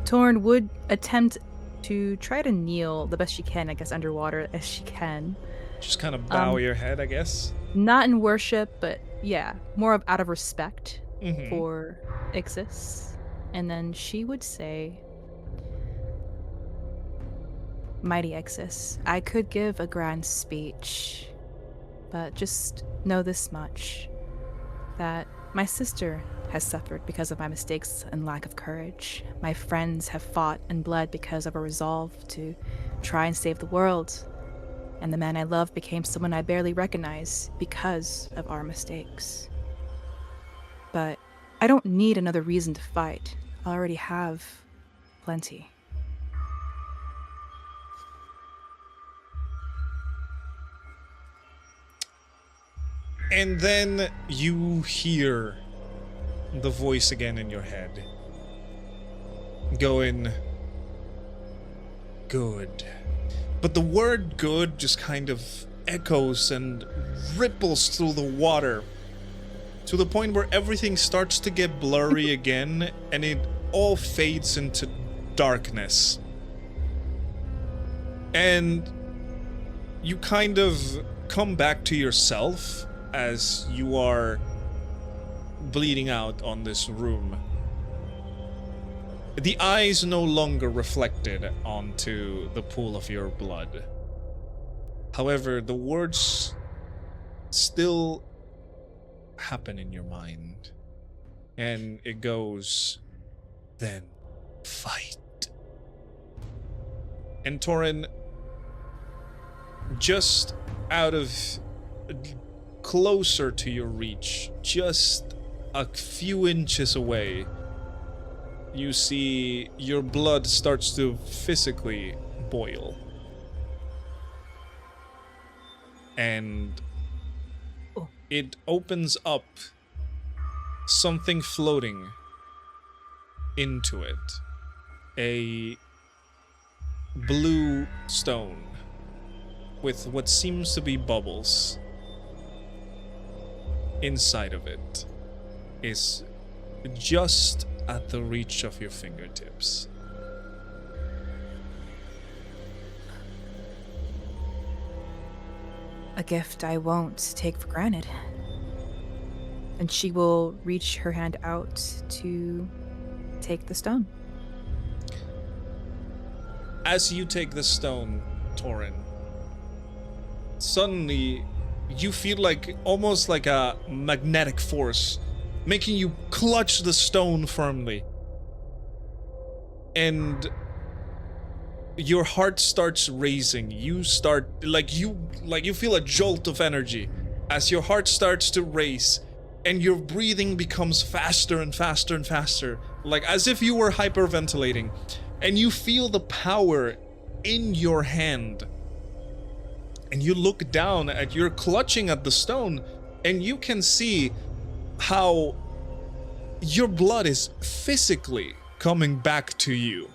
Taurin would attempt to try to kneel the best she can, I guess, underwater as she can. Just kind of bow your head, I guess. Not in worship, but yeah, more of out of respect Mm-hmm. for Iczus. And then she would say, Mighty Iczus, I could give a grand speech, but just know this much, that my sister has suffered because of my mistakes and lack of courage. My friends have fought and bled because of a resolve to try and save the world. And the man I loved became someone I barely recognize because of our mistakes. But I don't need another reason to fight. I already have plenty. And then you hear the voice again in your head, going, good. But the word good just kind of echoes and ripples through the water to the point where everything starts to get blurry again, and it all fades into darkness. And you kind of come back to yourself as you are bleeding out on this room. The eyes no longer reflected onto the pool of your blood. However, the words still happen in your mind. And it goes, then fight. And Taurin, just out of closer to your reach, just a few inches away, you see your blood starts to physically boil. And it opens up something floating into it. A blue stone with what seems to be bubbles inside of it is just at the reach of your fingertips. A gift I won't take for granted. And she will reach her hand out to take the stone. As you take the stone, Taurin, suddenly you feel like almost like a magnetic force making you clutch the stone firmly. And your heart starts racing. You start like you feel a jolt of energy as your heart starts to race and your breathing becomes faster and faster and faster, like as if you were hyperventilating. And you feel the power in your hand. And you look down at you're clutching at the stone, and you can see how your blood is physically coming back to you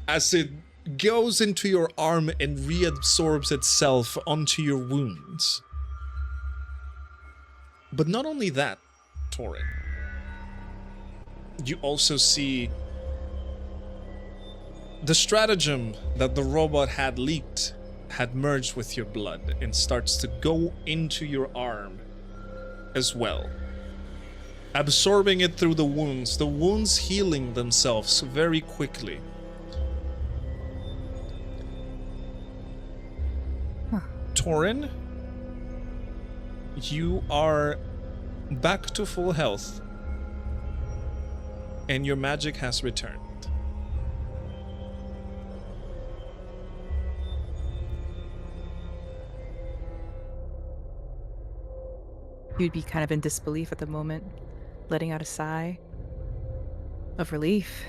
as it goes into your arm and reabsorbs itself onto your wounds. But not only that, Taurin, you also see the stratagem that the robot had leaked had merged with your blood and starts to go into your arm as well, absorbing it through the wounds healing themselves very quickly. Taurin, you are back to full health, and your magic has returned. You'd be kind of in disbelief at the moment, letting out a sigh of relief.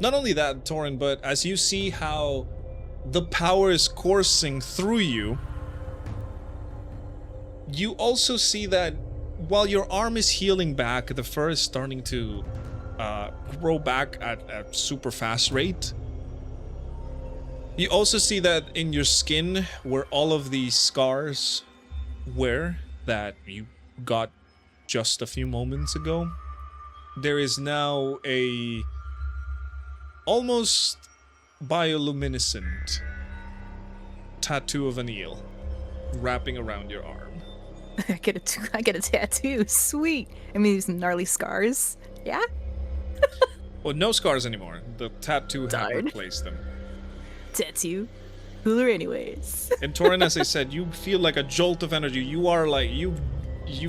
Not only that, Taurin, but as you see how the power is coursing through you, you also see that while your arm is healing back, the fur is starting to grow back at a super fast rate. You also see that in your skin, where all of these scars were that you got just a few moments ago, there is now a almost bioluminescent tattoo of an eel wrapping around your arm. I get a tattoo. Sweet. I mean, these gnarly scars. Yeah? Well, no scars anymore. The tattoo had Darn. replaced them. Tattoo. Cooler anyways. And Taurin, as I said, you feel like a jolt of energy. You are like, you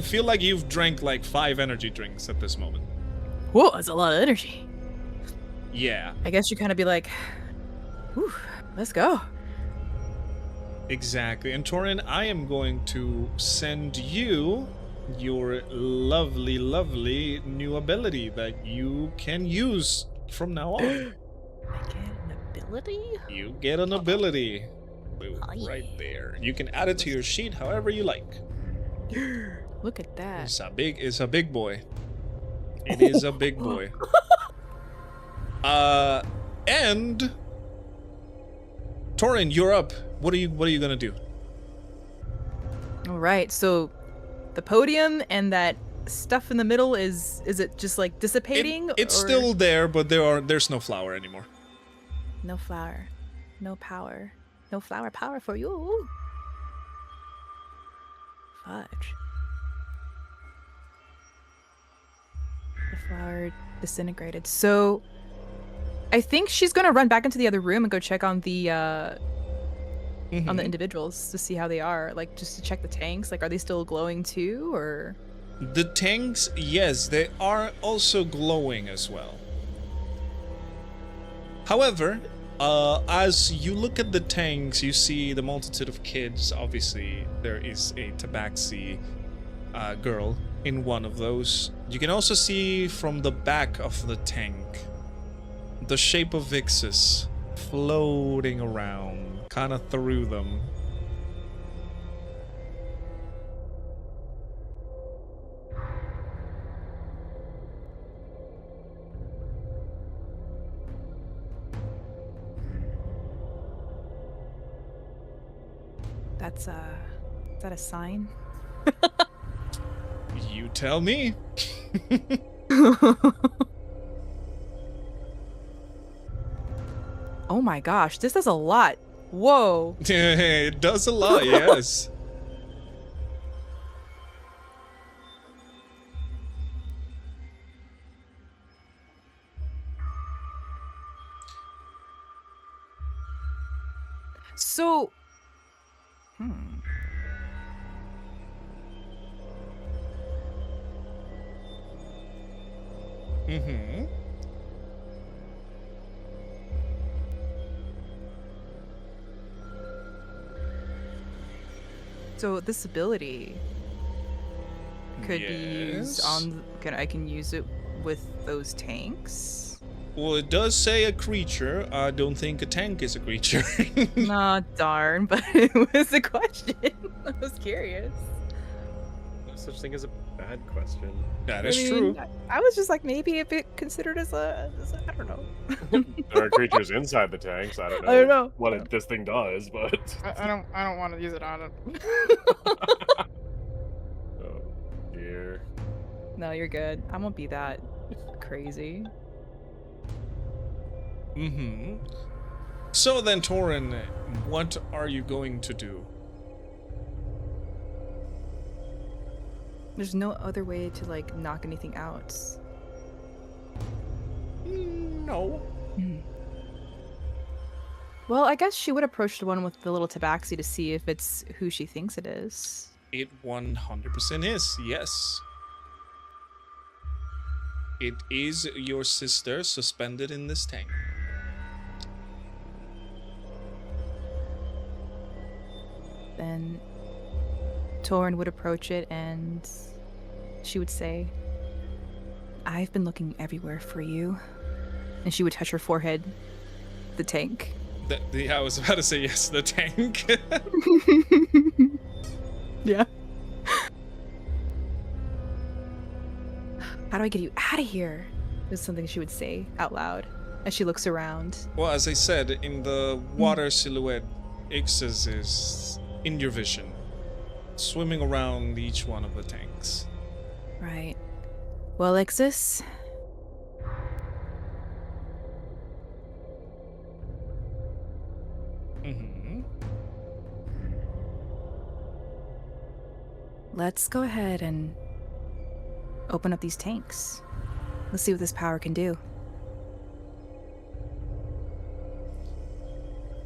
feel like you've drank like 5 energy drinks at this moment. Whoa, that's a lot of energy. Yeah. I guess you kind of be like, whew, let's go. Exactly. And Taurin, I am going to send you your lovely, lovely new ability that you can use from now on. I get an ability? You get an ability. Boom, Oh, yeah. right there. You can add it to your sheet however you like. Look at that. It's a big boy. It is a big boy. And Taurin, you're up. What are you gonna do? All right, so the podium and that stuff in the middle is it just like dissipating? It's or- still there, but there's no flower anymore. no flower, no power, no flower power for you. Fudge. The flower disintegrated. So I think she's gonna run back into the other room and go check on the Mhm. individuals to see how they are, like just to check the tanks. Like, are they still glowing too, or? The tanks, yes, they are also glowing as well. However, as you look at the tanks, you see the multitude of kids. Obviously, there is a tabaxi girl in one of those. You can also see from the back of the tank the shape of Iczus floating around, kind of through them. That's Is that a sign? You tell me. Oh my gosh, this is a lot. Whoa. It does a lot, yes. So, Mm-hmm. So this ability could be used Yes. on. I can use it with those tanks. Well, it does say a creature. I don't think a tank is a creature. Nah, darn, but it was a question. I was curious. No such thing as a bad question. That I is mean, true. I was just like, maybe if it considered as a I don't know. There are creatures inside the tanks. I don't know. I don't know. What this thing does, but I don't want to use it on it. oh dear. No, you're good. I won't be that crazy. Mm-hmm. So then, Taurin, what are you going to do? There's no other way to like knock anything out. No. Well, I guess she would approach the one with the little tabaxi to see if it's who she thinks it is. It 100% is, yes. It is your sister suspended in this tank. Then Taurin would approach it and she would say, I've been looking everywhere for you. And she would touch her forehead, the tank. Yeah, I was about to say yes, the tank. Yeah. How do I get you out of here? Is something she would say out loud as she looks around. Well, as I said, in the water silhouette, Iczus is in your vision, swimming around each one of the tanks. Right. Well, Iczus. Mm-hmm. Let's go ahead and open up these tanks. Let's see what this power can do.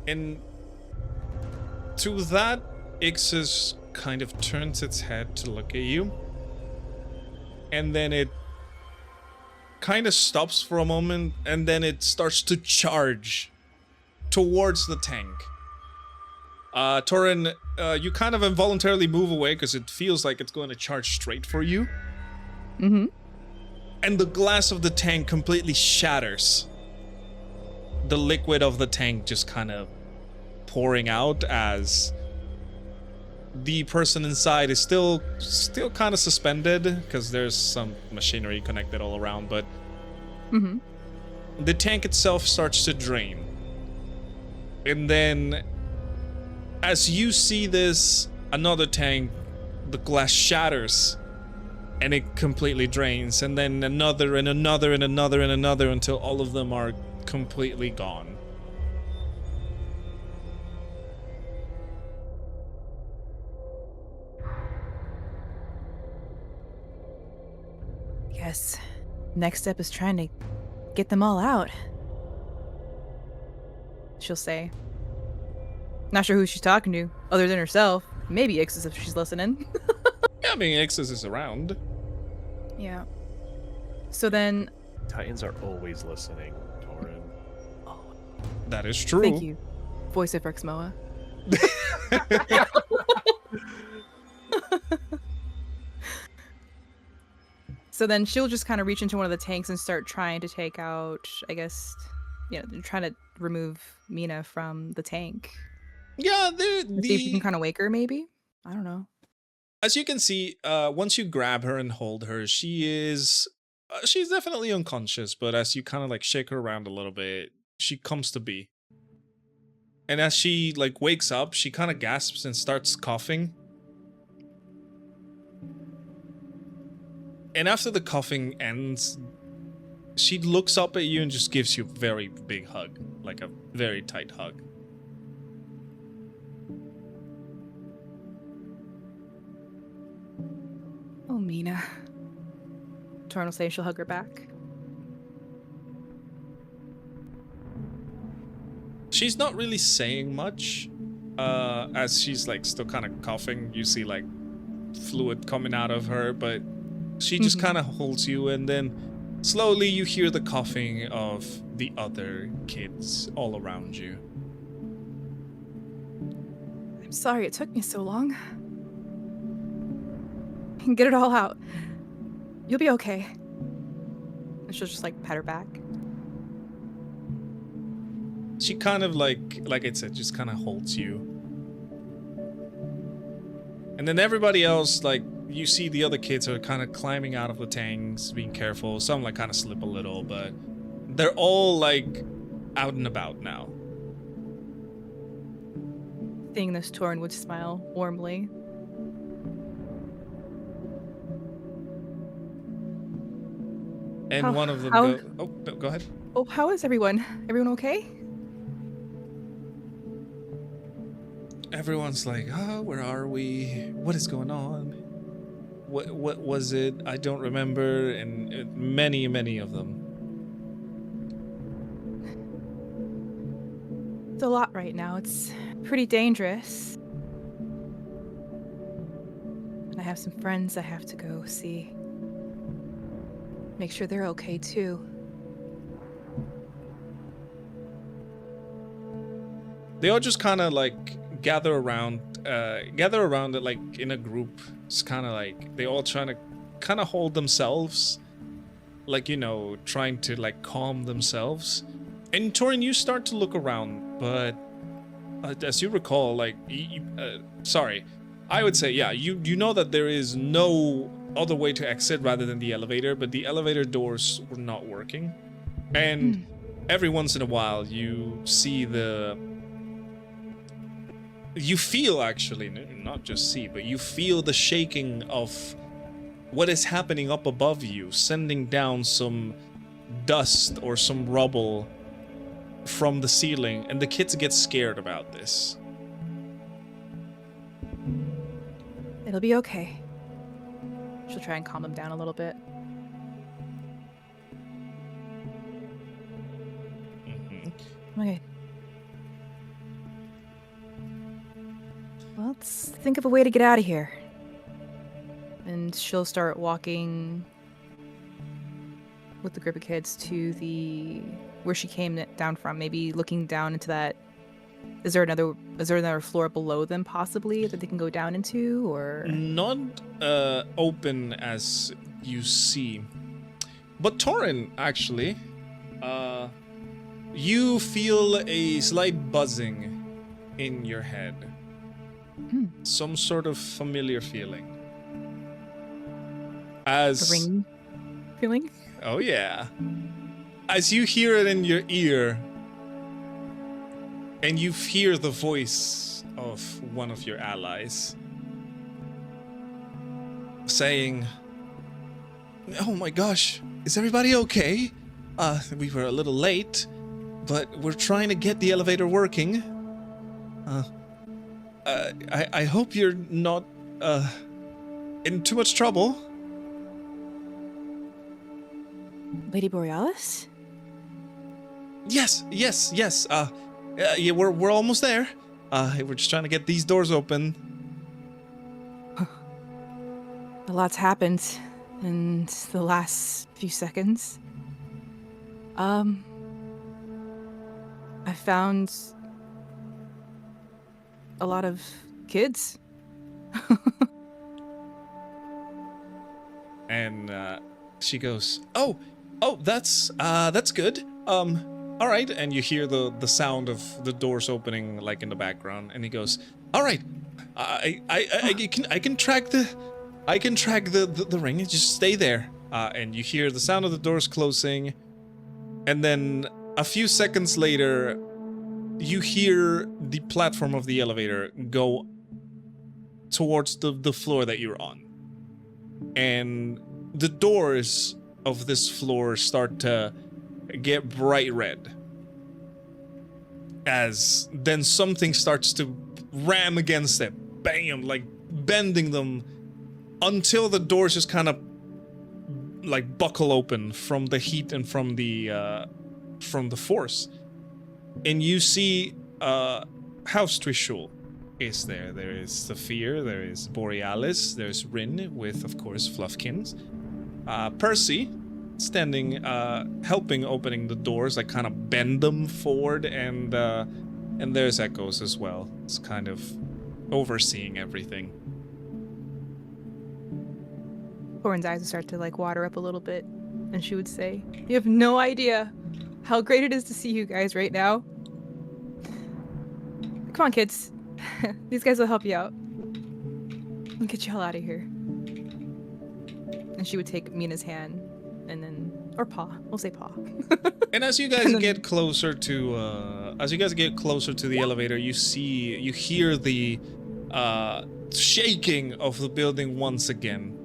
And to that, Iczus kind of turns its head to look at you. And then it kind of stops for a moment, and then it starts to charge towards the tank. Taurin, you kind of involuntarily move away because it feels like it's going to charge straight for you. Mm-hmm. And the glass of the tank completely shatters. The liquid of the tank just kind of pouring out as the person inside is still kind of suspended because there's some machinery connected all around, but Mm-hmm. the tank itself starts to drain. And then as you see this, another tank, the glass shatters and it completely drains, and then another and another and another and another until all of them are completely gone. Yes. Next step is trying to get them all out. She'll say. Not sure who she's talking to, other than herself. Maybe Iczus if she's listening. Yeah, I mean, Iczus is around. Yeah. So then, Titans are always listening, Taurin. That is true. thank you, voice of Rexmoa. So then she'll just kind of reach into one of the tanks and start trying to take out, I guess, trying to remove Mina from the tank. Yeah, See if you can kind of wake her, maybe? I don't know. as you can see, once you grab her and hold her, she's definitely unconscious, but as you kind of like shake her around a little bit, she comes to be. And as she like wakes up, she kind of gasps and starts coughing. And after the coughing ends, she looks up at you and just gives you a very big hug, like a very tight hug. Oh, Mina. Taurin will say she'll hug her back. She's not really saying much. As she's like still kind of coughing, you see like fluid coming out of her, but she just kind of holds you, and then slowly you hear the coughing of the other kids all around you. I'm sorry it took me so long. Get it all out. You'll be okay. And she'll just like pat her back. She kind of like I said, just kind of holds you. And then everybody else, like, you see the other kids are kind of climbing out of the tanks, being careful. Some like kind of slip a little, but they're all like out and about now. Seeing this, Taurin would smile warmly. And one of them go, oh, no, go ahead. Oh, how is everyone? Everyone okay? Everyone's like, oh, where are we? What is going on? What was it? I don't remember. And many of them. It's a lot right now. It's pretty dangerous. And I have some friends I have to go see. Make sure they're okay too. They all just kind of like gather around it like in a group. It's kind of like they all trying to kind of hold themselves, like, you know, trying to like calm themselves. And Taurin, you start to look around, but as you recall, like, sorry, I would say, yeah, you know that there is no other way to exit rather than the elevator, but the elevator doors were not working. And every once in a while, you see you feel, actually, not just see, but you feel the shaking of what is happening up above you, sending down some dust or some rubble from the ceiling, and the kids get scared about this. It'll be okay. She'll try and calm them down a little bit. Okay. Well, let's think of a way to get out of here. And she'll start walking with the group of kids to where she came down from. Maybe looking down into that. Is there another floor below them possibly that they can go down into, or not open as you see? But Taurin, actually, you feel a slight buzzing in your head. Some sort of familiar feeling. a ring feeling? Oh yeah. As you hear it in your ear, and you hear the voice of one of your allies saying, "Oh my gosh, is everybody okay? We were a little late, but we're trying to get the elevator working. I hope you're not, in too much trouble." Lady Borealis? Yes. Yeah, we're almost there. We're just trying to get these doors open. A lot's happened in the last few seconds. I found a lot of kids. And she goes, "Oh, that's good. All right." And you hear the sound of the doors opening like in the background, and he goes, "All right, I can track the ring. Just stay there." And you hear the sound of the doors closing, and then a few seconds later, you hear the platform of the elevator go towards the floor that you're on, and the doors of this floor start to get bright red. As then something starts to ram against it. Bam! Like bending them until the doors just kind of like buckle open from the heat and from the force. And you see House Trishul is there. There is Saphir, there is Borealis, there's Rin with, of course, Fluffkins. Percy standing, helping opening the doors, like kind of bend them forward, and there's Echoes as well. It's kind of overseeing everything. Thorin's eyes would start to like water up a little bit, and she would say, "You have no idea how great it is to see you guys right now. Come on, kids. These guys will help you out. We'll get you all out of here." And she would take Mina's hand, and then, or paw. We'll say paw. And as you guys get closer to, the elevator, you hear the shaking of the building once again.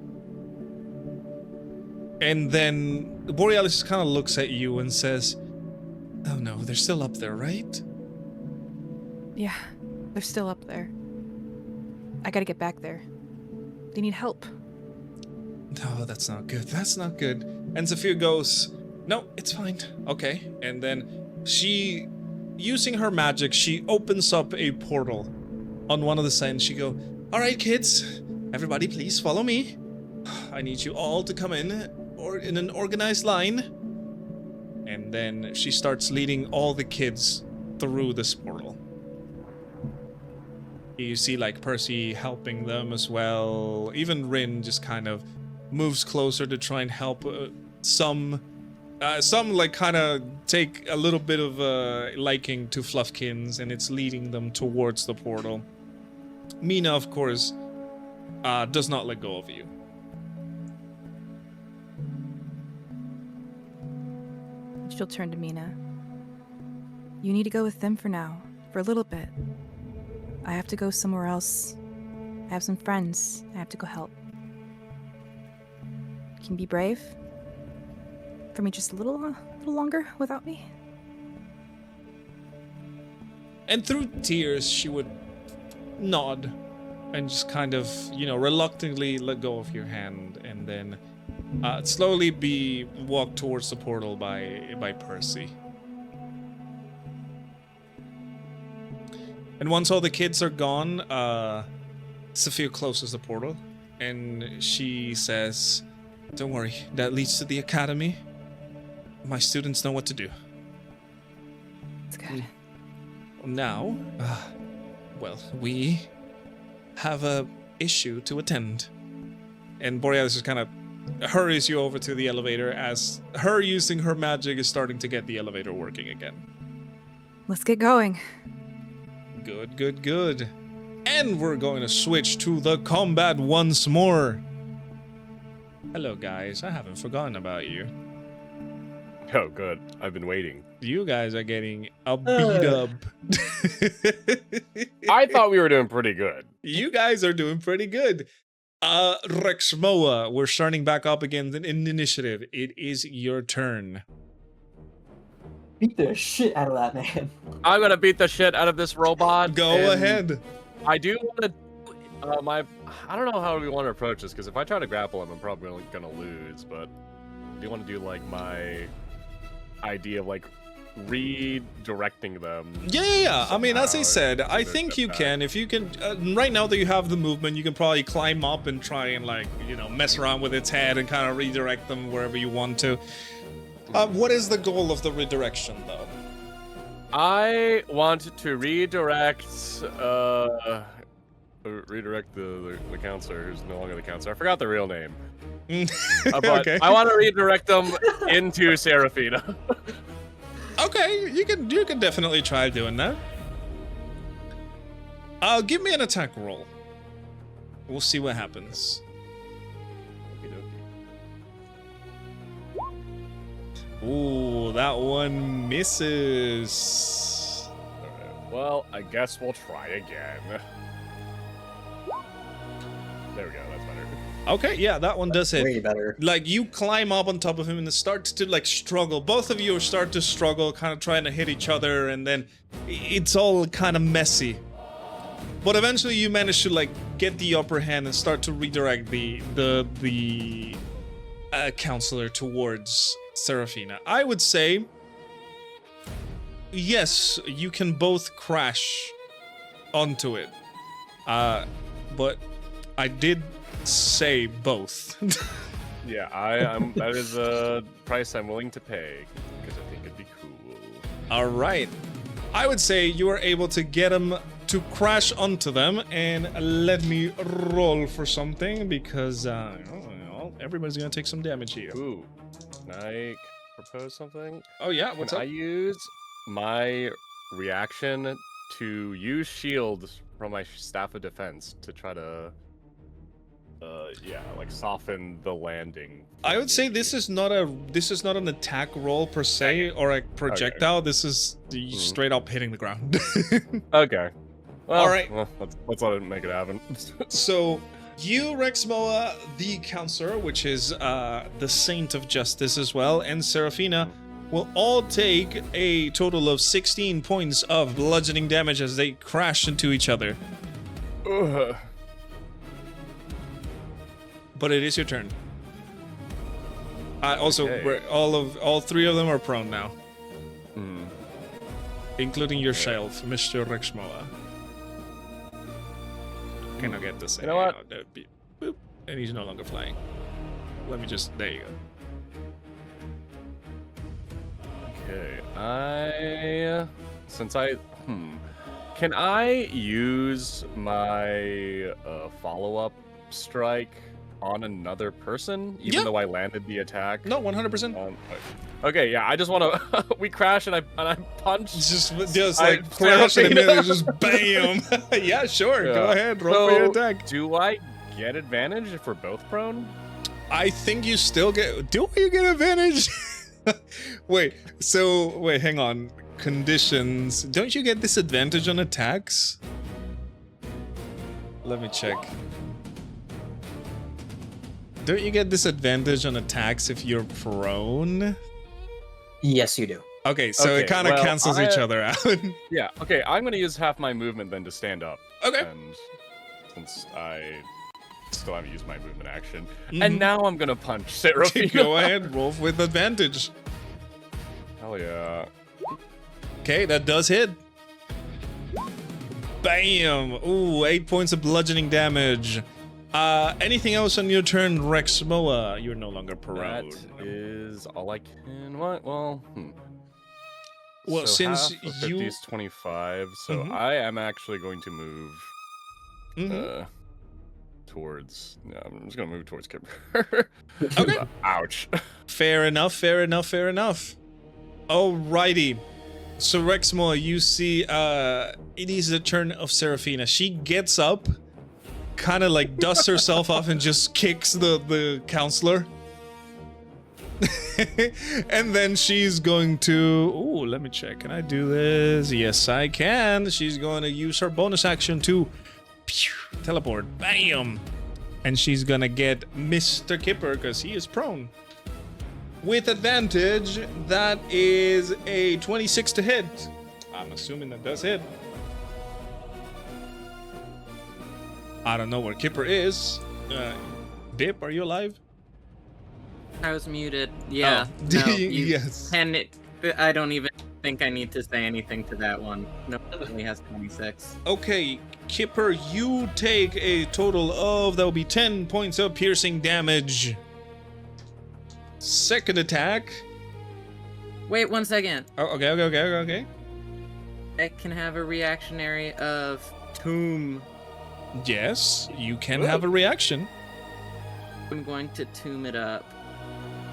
And then Borealis kind of looks at you and says, "Oh no, they're still up there, right?" Yeah, they're still up there. I gotta get back there. They need help. No, that's not good. That's not good. And Sophia goes, "No, it's fine. Okay." And then she, using her magic, she opens up a portal on one of the sides. She go, "All right, kids, everybody please follow me. I need you all to come in, or in an organized line." And then she starts leading all the kids through this portal. You see, like, Percy helping them as well. Even Rin just kind of moves closer to try and help some like kind of take a little bit of liking to Fluffkins, and it's leading them towards the portal. Mina, of course, does not let go of you. She'll turn to Mina. "You need to go with them for now, for a little bit. I have to go somewhere else. I have some friends I have to go help. Can you be brave? For me just a little longer without me?" And through tears, she would nod and just kind of, reluctantly let go of your hand, and then slowly be walked towards the portal by Percy. And once all the kids are gone, Sophia closes the portal, and she says, "Don't worry, that leads to the academy. My students know what to do." It's good. Now, we have a issue to attend. And Borealis just kind of hurries you over to the elevator as her using her magic is starting to get the elevator working again. Let's get going. Good, good, good. And we're going to switch to the combat once more. Hello, guys. I haven't forgotten about you. Oh, good. I've been waiting. You guys are getting a beat up. I thought we were doing pretty good. You guys are doing pretty good. Rexmoa, we're starting back up again in initiative. It is your turn. Beat the shit out of that man. I'm gonna beat the shit out of this robot. Go ahead. I do want to. I don't know how we want to approach this, because if I try to grapple him, I'm probably gonna lose. But I do want to do like my idea of like redirecting them. Yeah. I mean, as I somehow said, I to think the you back. can. If you can, right now that you have the movement, you can probably climb up and try and mess around with its head and kind of redirect them wherever you want to. What is the goal of the redirection, though? I want to redirect the counselor who's no longer the counselor. I forgot the real name. But Okay. I want to redirect them into Seraphina. Okay, you can definitely try doing that. Give me an attack roll. We'll see what happens. Ooh, that one misses. Alright, well, I guess we'll try again. There we go, that's better. Okay, yeah, that one does hit. Way better. Like, you climb up on top of him and it starts to, like, struggle. Both of you start to struggle, kind of trying to hit each other, and then it's all kind of messy. But eventually you manage to, like, get the upper hand and start to redirect the counselor towards Seraphina. I would say, yes, you can both crash onto it. But I did say both. Yeah, I'm. That is a price I'm willing to pay because I think it'd be cool. All right. I would say you are able to get him to crash onto them, and let me roll for something because everybody's gonna take some damage here. Ooh, can I propose something? Oh yeah, what's Can up? I use my reaction to use shield from my staff of defense to try to, like soften the landing? I would say this is not an attack roll per se or a projectile. This is straight up hitting the ground. Okay. Well, All right. Well, let's let it make it happen. So, you, Rexmoa, the counselor, which is the Saint of Justice as well, and Seraphina will all take a total of 16 points of bludgeoning damage as they crash into each other. Ugh. But it is your turn. Also, Okay. all three of them are prone now, Hmm. including yourself, Mr. Rexmoa. Can I get this? You know what? That would be, boop, and he's no longer flying. Let me just. There you go. Okay, can I use my follow-up strike on another person, even Yeah. though I landed the attack? No, 100%. Okay, yeah, I just want to. We crash and I punch. It's just I- like crash and Seraphina. then just bam. Yeah, sure. Go Yeah. ahead. Roll for your So, attack. Do I get advantage if we're both prone? I think you still get. Do you get advantage? wait. Hang on. Conditions. Don't you get disadvantage on attacks? Let me check. Don't you get disadvantage on attacks if you're prone? Yes, you do. Okay, so it Okay, kind of well, cancels each other out. Yeah. Okay, I'm gonna use half my movement then to stand up. Okay. And since I still haven't used my movement action, Mhm. and now I'm gonna punch Seraphina. Go ahead, roll with advantage. Hell yeah. Okay, that does hit. Bam! Ooh, 8 points of bludgeoning damage. Anything else on your turn, Rexmoa? You're no longer prone. That is all I can. What? Well, Well, so since half of you- 50 is 25, so Mhm. I am actually going to move Mhm. towards. No, I'm just gonna move towards Kipper. Okay. Ouch. Fair enough, fair enough, fair enough. Alrighty. So Rexmoa, you see it is the turn of Seraphina. She gets up, kind of like dusts herself off and just kicks the counselor. And then she's going to... Ooh, let me check. Can I do this? Yes, I can. She's going to use her bonus action to teleport. Bam! And she's going to get Mr. Kipper because he is prone. With advantage, that is a 26 to hit. I'm assuming that does hit. I don't know where Kipper is. Dip, are you alive? I was muted. Yeah. Oh. No, you Yes. I don't even think I need to say anything to that one. No, it only has 26. Okay, Kipper, you take a total of, that will be 10 points of piercing damage. Second attack. Wait 1 second. Oh, okay. I can have a reactionary of tomb. Yes, you can have a reaction. I'm going to tomb it up.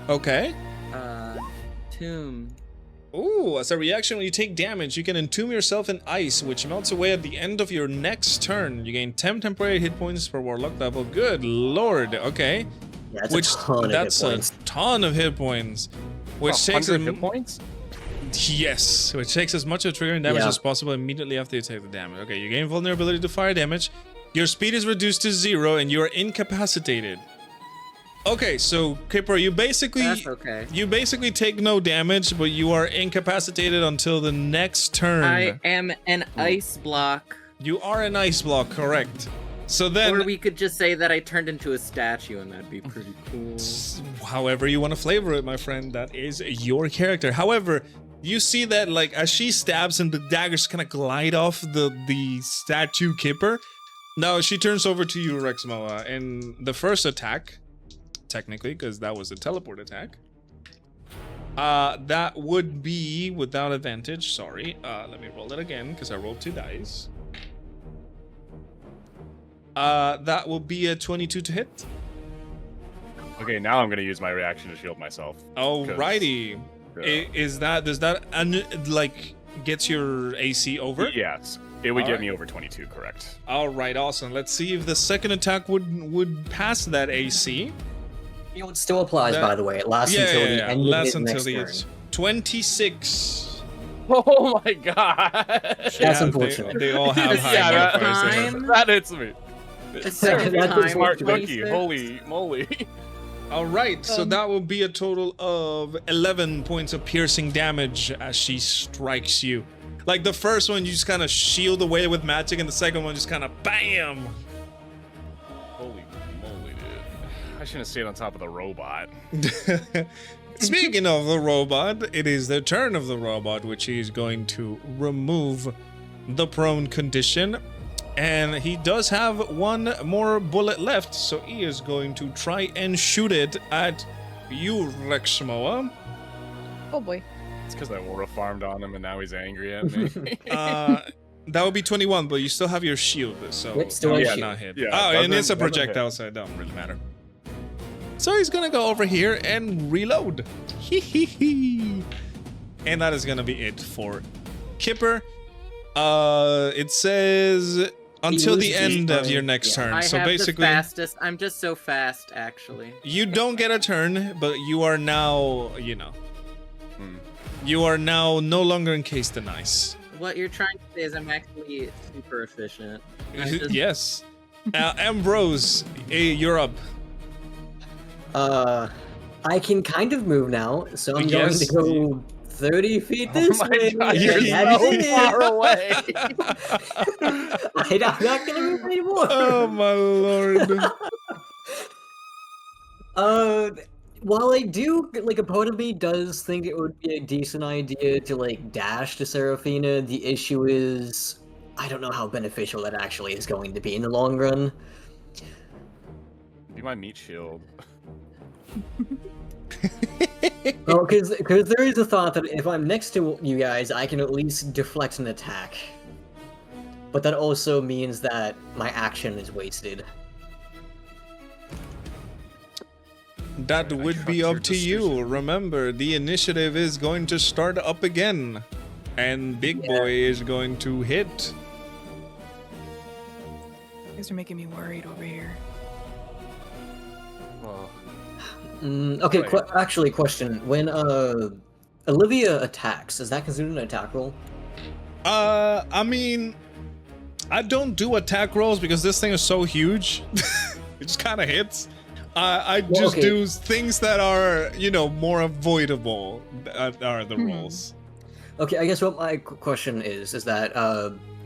Okay. Tomb. Ooh, as a reaction, when you take damage, you can entomb yourself in ice, which melts away at the end of your next turn. You gain 10 temporary hit points per warlock level. Good lord. Okay. Yeah, that's Which a ton that's of hit a points. ton of hit points. Which takes 100 hit points? Yes, which takes as much of triggering damage Yeah. as possible immediately after you take the damage. Okay, you gain vulnerability to fire damage. Your speed is reduced to 0 and you are incapacitated. Okay, so Kipper, you basically That's okay. take no damage, but you are incapacitated until the next turn. I am an ice block. You are an ice block, correct? So then, Or we could just say that I turned into a statue, and that'd be pretty cool. however you want to flavor it, my friend, that is your character. However, you see that like as she stabs and the daggers kind of glide off the statue Kipper. Now she turns over to you, Rexmoa, and the first attack, technically, because that was a teleport attack. That would be without advantage. Sorry. Let me roll it again because I rolled 2 dice. That will be a 22 to hit. Okay, now I'm gonna use my reaction to shield myself. Alrighty. Does that like gets your AC over? Yes, it would get Alright. me over 22. Correct. All right, awesome. Let's see if the second attack would pass that AC. It still applies, by the way. It lasts until the end of his next turn. 26. Oh my god. That's unfortunate. They all have high Yeah, modifiers. that hits me. It's That's time. Smart cookie. 26. Holy moly. All right, so that will be a total of 11 points of piercing damage as she strikes you. Like the first one, you just kind of shield away with magic, and the second one just kind of BAM! Holy moly, dude. I shouldn't have stayed on top of the robot. Speaking of the robot, it is the turn of the robot, which is going to remove the prone condition. And he does have one more bullet left, so he is going to try and shoot it at you, Rexmoa. Oh boy. It's because I Aura farmed on him and now he's angry at me. That would be 21, but you still have your shield, so Yep, still that have would shield. not hit. Yeah, Oh, and it's a doesn't projectile, hit. so it don't really matter. So he's gonna go over here and reload. And that is gonna be it for Kipper. It says until the end of your next turn. I So have basically, the fastest. I'm just so fast, actually. you don't get a turn, but you are now, you are now no longer encased in ice. What you're trying to say is I'm actually super efficient. I just- Yes. Ambrose, you're up. I can kind of move now, so I'm Yes. going to go 30 feet this Oh my way. god, and you're that so is it. far away. I'm not gonna move anymore. Oh my lord. While I do, like, a part of me does think it would be a decent idea to, like, dash to Seraphina, the issue is, I don't know how beneficial that actually is going to be in the long run. Be my meat shield. Well, because there is a thought that if I'm next to you guys, I can at least deflect an attack. But that also means that my action is wasted. That would be trust up to your you. decision. Remember, the initiative is going to start up again. And Big Boy is going to hit. You guys are making me worried over here. Oh, Okay, Right. actually, question. When Olivia attacks, is that considered an attack roll? I mean, I don't do attack rolls because this thing is so huge. It just kind of hits. I Well, just okay. do things that are, more avoidable are the rolls. Okay, I guess what my question is that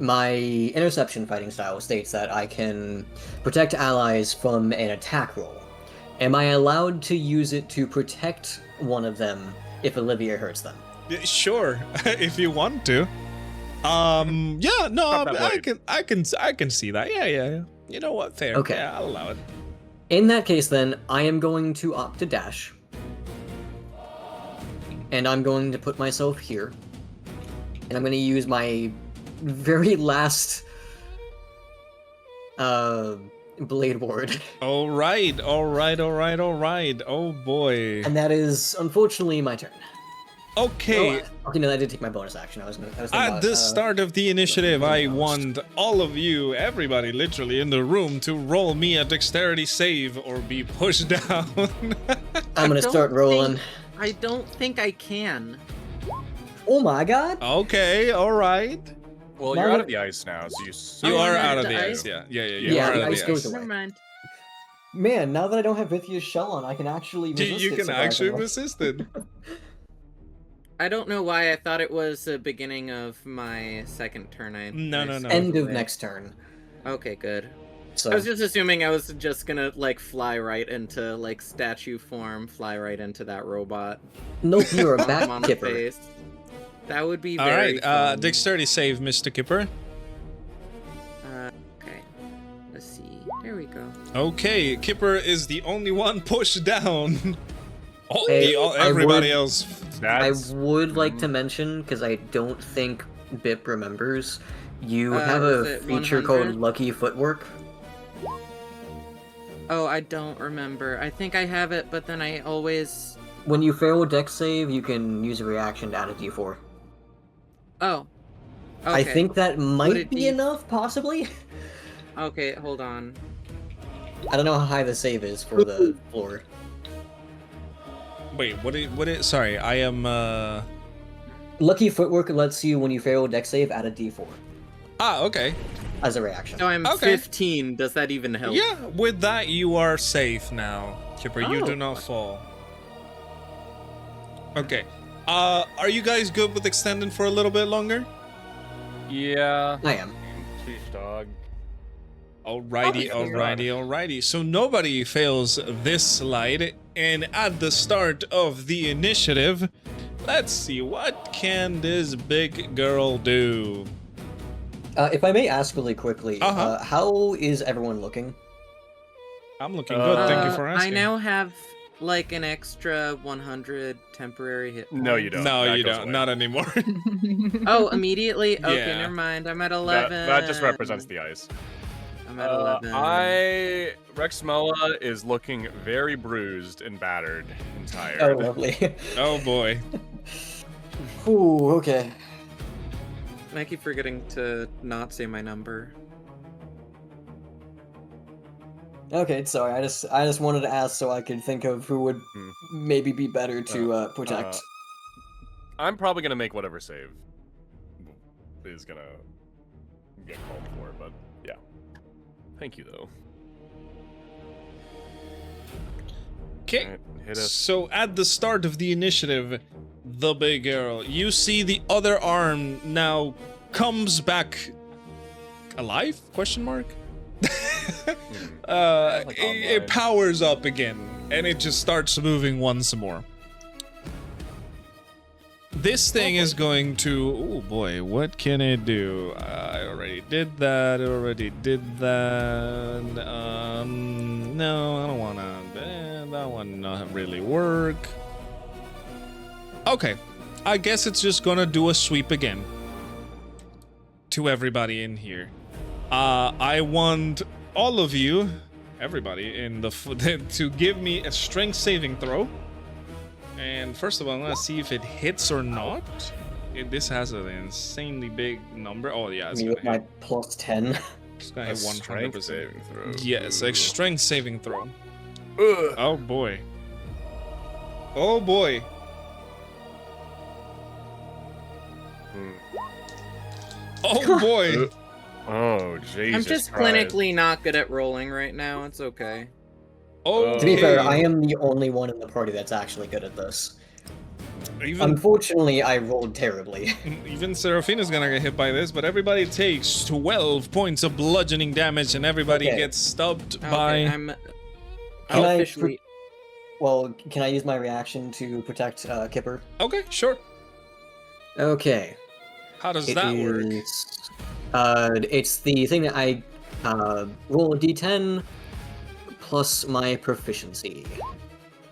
my interception fighting style states that I can protect allies from an attack roll. Am I allowed to use it to protect one of them if Olivia hurts them? Yeah, sure, if you want to. Yeah, no, Not that I can see that. Yeah. You know what? Fair. Okay. Yeah, I'll allow it. In that case, then, I am going to opt to dash. And I'm going to put myself here. And I'm going to use my very last blade ward. All right. Oh boy. And that is, unfortunately, my turn. Okay. Okay, no, I did take my bonus action. I was thinking At about, the start of the initiative, I want all of you, everybody literally in the room, to roll me a dexterity save or be pushed down. I'm gonna don't start rolling. I don't think I can. Oh my god! Okay, all right. well, Now you're out that- of the ice now, so you. You Oh, are I'm out out of of the the ice. ice? Yeah. You Yeah, are the out of ice the goes ice. away. Never mind. Man, now that I don't have Vithia's shell on, I can actually resist You it, can actually surprisingly. resist it. I don't know why I thought it was the beginning of my second turn. No, I no, no. switched End of away. next turn. Okay, good. So I was just assuming I was just gonna like fly right into like statue form, fly right into that robot. nope, you are Bomb back, on the Kipper. face. That would be All very right, fun. dexterity save, Mr. Kipper. Okay. Let's see. There we go. Okay, Kipper is the only one pushed down. Hey, I Everybody would- else. That's I would like to mention, because I don't think Bip remembers, you have is a it feature 100? called Lucky Footwork. Oh, I don't remember. I think I have it, but then I always. When you fail a dex save, you can use a reaction to add a d4. Oh. Okay. I think that might it be be- enough, possibly. Okay, hold on. I don't know how high the save is for the floor. Wait, what is sorry, I am Lucky Footwork lets you, when you fail a dex save, add a d4 okay. as a reaction. So I'm Okay. 15. Does that even help? Yeah, with that you are safe now, Kipper. You do Oh. not fall. Okay. Are you guys good with extending for a little bit longer? yeah. I am. Sheesh, dog. Alrighty, Oh, alrighty, alrighty. So nobody fails this slide, and at the start of the initiative, let's see, what can this big girl do? If I may ask really quickly, Uh-huh. how is everyone looking? I'm looking good, thank you for I asking. now have like an extra 100 temporary hit. No, you points. don't. No, That you goes don't. away. Not anymore. Oh, immediately? Okay, Yeah. never mind. I'm at That, 11. that just represents the ice. I'm at 11. Rexmoa is looking very bruised and battered and tired. Oh, lovely. Oh boy. Ooh, okay. I keep forgetting to not say my number. Okay, sorry. I just wanted to ask so I could think of who would maybe be better to protect. I'm probably gonna make whatever save is gonna get called for, but yeah. Thank you though. Okay. Alright, hit us. So at the start of the initiative, the big girl, you see the other arm now comes back alive? Question mark. Like It online. powers up again, and it just starts moving once more. This thing is going to. Oh boy, what can it do? I already did that. No, I don't wanna. That one not really work. Okay, I guess it's just gonna do a sweep again. To everybody in here. I want all of you, everybody in the to give me a strength saving throw. And first of all, I'm gonna see if it hits or not. This has an insanely big number. Oh yeah, it's Me gonna with my hit. plus 10. It's gonna A hit 100%. strength saving throw. Yes, a strength saving throw. Ugh. Oh boy. Oh boy. Hmm. Oh boy. Oh Jesus! I'm just Christ. clinically not good at rolling right now. It's okay. Oh. To be fair, I am the only one in the party that's actually good at this. Even Unfortunately, I rolled terribly. Even Seraphina's gonna get hit by this, but everybody takes 12 points of bludgeoning damage, and everybody Okay. gets stubbed Okay, by. I'm Can I officially. Well, can I use my reaction to protect Kipper? Okay, sure. Okay. How does It that work? is- it's the thing that I roll a d10 plus my proficiency.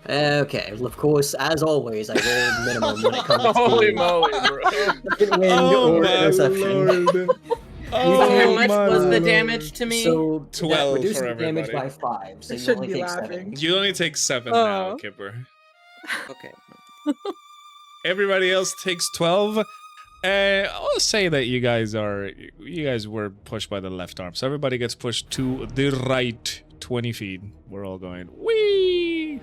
Okay, of course, as always, I roll minimum when it comes to Holy moly, bro! second wind or interception. lord! How much my was the lord. damage to me? So 12 that reduces for the damage by everybody. 5, so I you shouldn't only be take laughing. 7. You only take 7 now, Oh. Kipper. Okay. Everybody else takes 12. I'll say that you guys were pushed by the left arm, so everybody gets pushed to the right 20 feet. We're all going wee.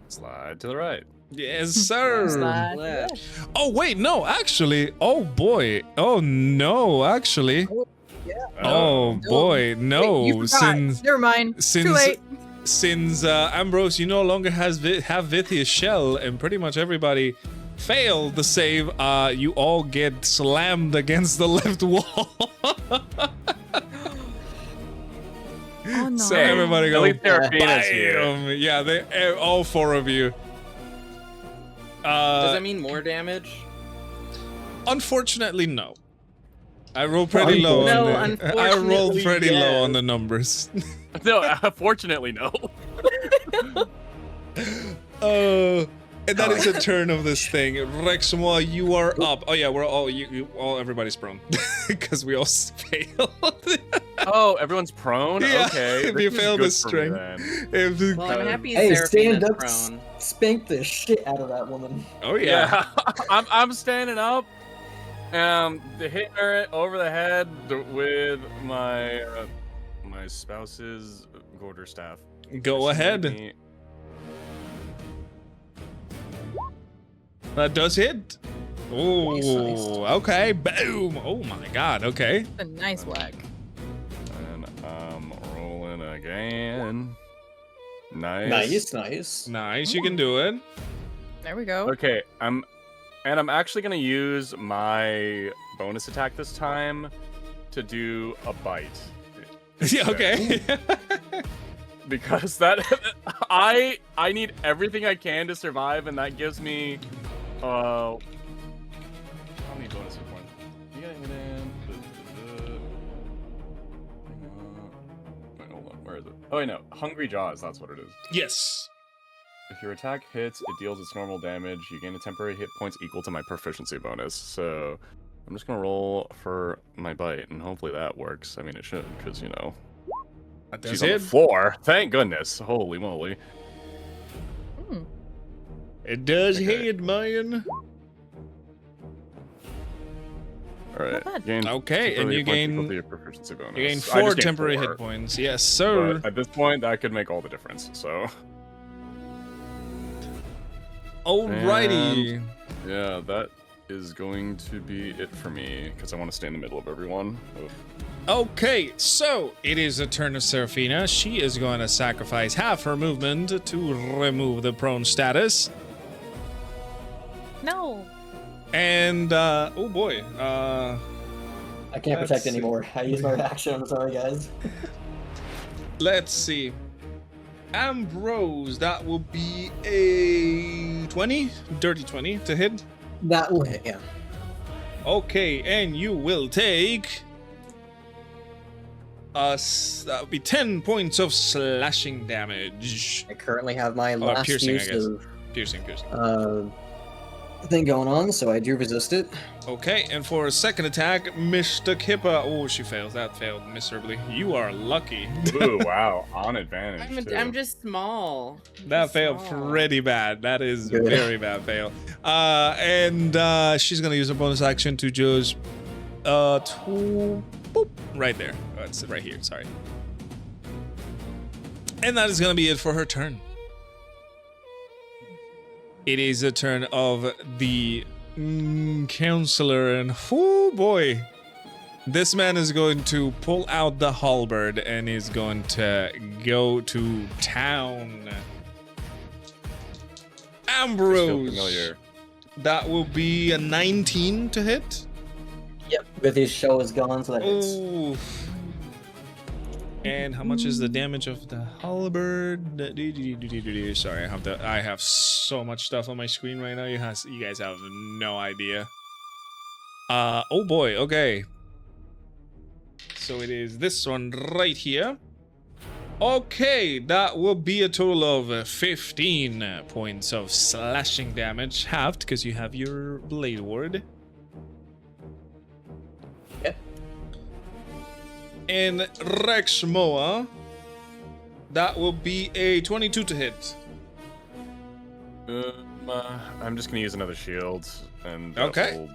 Slide to the right. Yes, sir. Slide. Left. Oh wait, no, actually. Oh boy. Oh no, actually. Oh boy, no! Wait, you forgot. since Never mind. since Too late. since Ambrose, you no longer have Vithia's shell, and pretty much everybody failed the save. You all get slammed against the left wall. Oh no. So everybody At go. least Serafina's here. Bam! Yeah, they all 4 of you. Does that mean more damage? Unfortunately, no. I rolled pretty low. No, on the, I rolled unfortunately, pretty low on yes. the numbers. No, fortunately, no. And that is a turn of this thing. Rexmoa, you are up. Oh yeah, we're all everybody's prone because we all failed. Oh, everyone's prone. Yeah, Okay. if you this is fail good the for me string. then. Well, I'm happy Hey, stand Serafina's up, prone. spank the shit out of that woman. Oh yeah. I'm standing up, hitting her over the head with my my spouse's quarterstaff. Go ahead. That does hit. Oh, Nice. okay. Boom. Oh my god. Okay. A nice whack. And I'm rolling again. Nice. Nice. You can do it. There we go. Okay, I'm actually gonna use my bonus attack this time to do a bite. Yeah. Okay. Because that I need everything I can to survive, and that gives me how many bonus hit points? You gotta hit in. Wait, hold on. Where is it? Oh, wait, no. Hungry Jaws. That's what it is. Yes. If your attack hits, it deals its normal damage. You gain a temporary hit points equal to my proficiency bonus. So I'm just gonna roll for my bite, and hopefully that works. I mean, it should, because you know. That does She's on the hit. floor. Thank goodness. Holy moly. It does Okay. hit, man. Alright. Not Gain Okay, and temporary you hit points equal gain to your proficiency bonus. you gain I just 4 gained temporary 4, hit points. Yes, sir. but at this point, that could make all the difference. So, Alrighty. yeah, that is going to be it for me because I want to stay in the middle of everyone. Ugh. Okay, so it is the turn of Serafina. She is going to sacrifice half her movement to remove the prone status. No. And oh boy, I can't Let's protect see. anymore. I used my reaction. I'm sorry, guys. let's see. Ambrose, that will be a 20, dirty 20 to hit. That will hit, yeah. Okay, and you will take that would be 10 points of slashing damage. I currently have my last piercing, I use guess. of Piercing. thing going on, so I do resist it. Okay, and for a second attack, Mr. Kipper. Oh, she fails. That failed miserably. You are lucky. Ooh, wow. On advantage. too. I'm just small. That failed Small. pretty bad. That is Good. very bad fail. And she's gonna use a bonus action to just boop, right there. Oh, it's right here. Sorry. And that is gonna be it for her turn. It is a turn of the counselor, and oh boy, this man is going to pull out the halberd and is going to go to town. I feel Ambrose, familiar. that will be a 19 to hit. Yep. With his shell is gone, so that hits. Ooh. And how much is the damage of the halberd? Sorry, I have so much stuff on my screen right now. You guys have no idea. Oh boy, okay. So it is this one right here. Okay, that will be a total of 15 points of slashing damage, halved because you have your blade ward. Yep. And Rexmoa, that will be a 22 to hit. I'm just gonna use another shield and Okay. hold.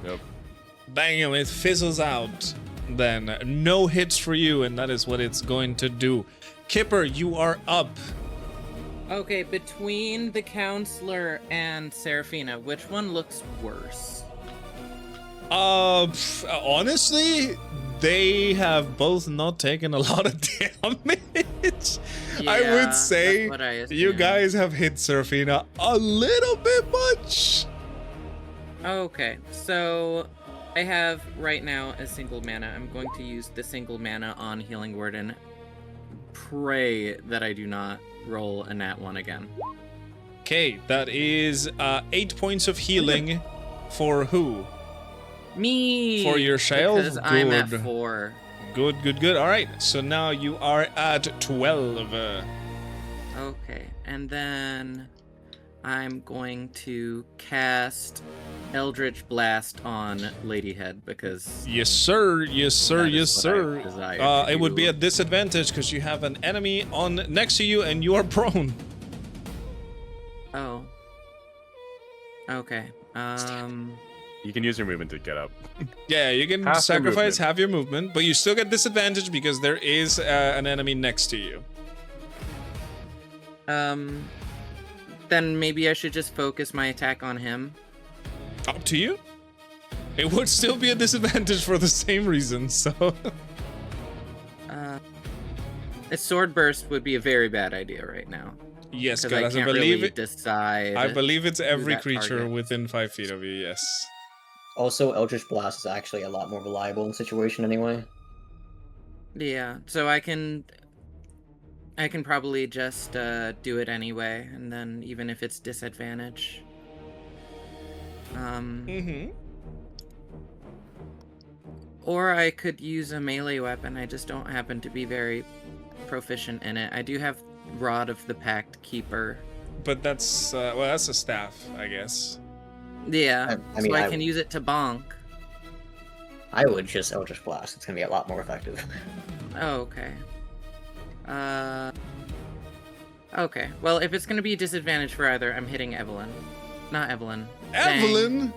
Yep. Bam, it fizzles out. Then no hits for you, and that is what it's going to do. Kipper, you are up. Okay, between the counselor and Serafina, which one looks worse? Honestly, they have both not taken a lot of damage. I Yeah, would say that's what I you assumed. guys have hit Serafina a little bit much. Okay, so I have right now a single mana. I'm going to use the single mana on Healing Word and pray that I do not roll a nat 1 again. Okay, that is 8 points of healing for who? Me! For yourself? Because I'm at Good. 4. Good, good, good. All right, so now you are at 12. Okay, and then I'm going to cast Eldritch Blast on Ladyhead because Yes, sir. Yes, sir. that yes, is what I sir. desire to It would be do. a disadvantage because you have an enemy on next to you and you are prone. Oh. Okay. You can use your movement to get up. Yeah, you can Half your sacrifice movement. half your movement, but you still get disadvantage because there is an enemy next to you. Then maybe I should just focus my attack on him. Up to you. It would still be a disadvantage for the same reason, so... A sword burst would be a very bad idea right now. Yes, Because I guys, can't really decide. I believe it's every that creature target. within 5 feet of you, yes. Also, Eldritch Blast is actually a lot more reliable in situation anyway. Yeah, so I can probably just do it anyway, and then even if it's disadvantage. Mm-hmm. Or I could use a melee weapon. I just don't happen to be very proficient in it. I do have Rod of the Pact Keeper. But that's, well, that's a staff, I guess. Yeah, I mean, so I I- can use it to bonk. I would just Eldritch Blast. It's gonna be a lot more effective. Oh, okay. Okay. Well, if it's gonna be a disadvantage for either, I'm hitting Evelyn. Not Evelyn. Dang. Evelyn!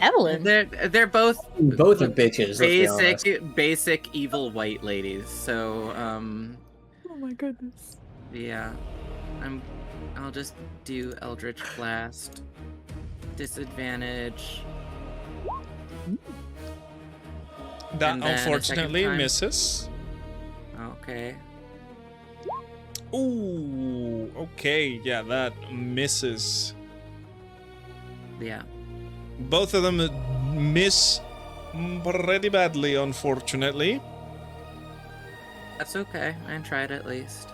Evelyn. They're both Both are bitches. Let's be honest. basic evil white ladies. So Oh my goodness. yeah, I'll just do Eldritch Blast. Disadvantage. That And then a second unfortunately time. misses. Okay. Ooh, okay, yeah, that misses. Yeah. Both of them miss pretty badly, unfortunately. That's okay. I tried at least.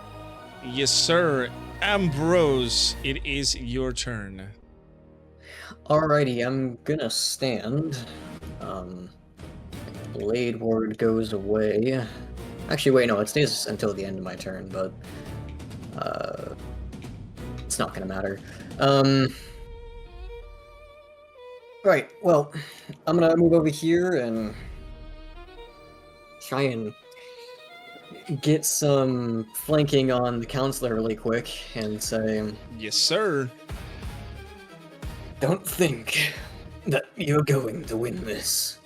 Yes, sir. Ambrose, it is your turn. Alrighty, I'm gonna stand. Blade Ward goes away. Actually, wait, no, it stays until the end of my turn, but it's not gonna matter. Right, well, I'm gonna move over here and try and get some flanking on the counselor really quick and say, Yes, sir. don't think that you're going to win this.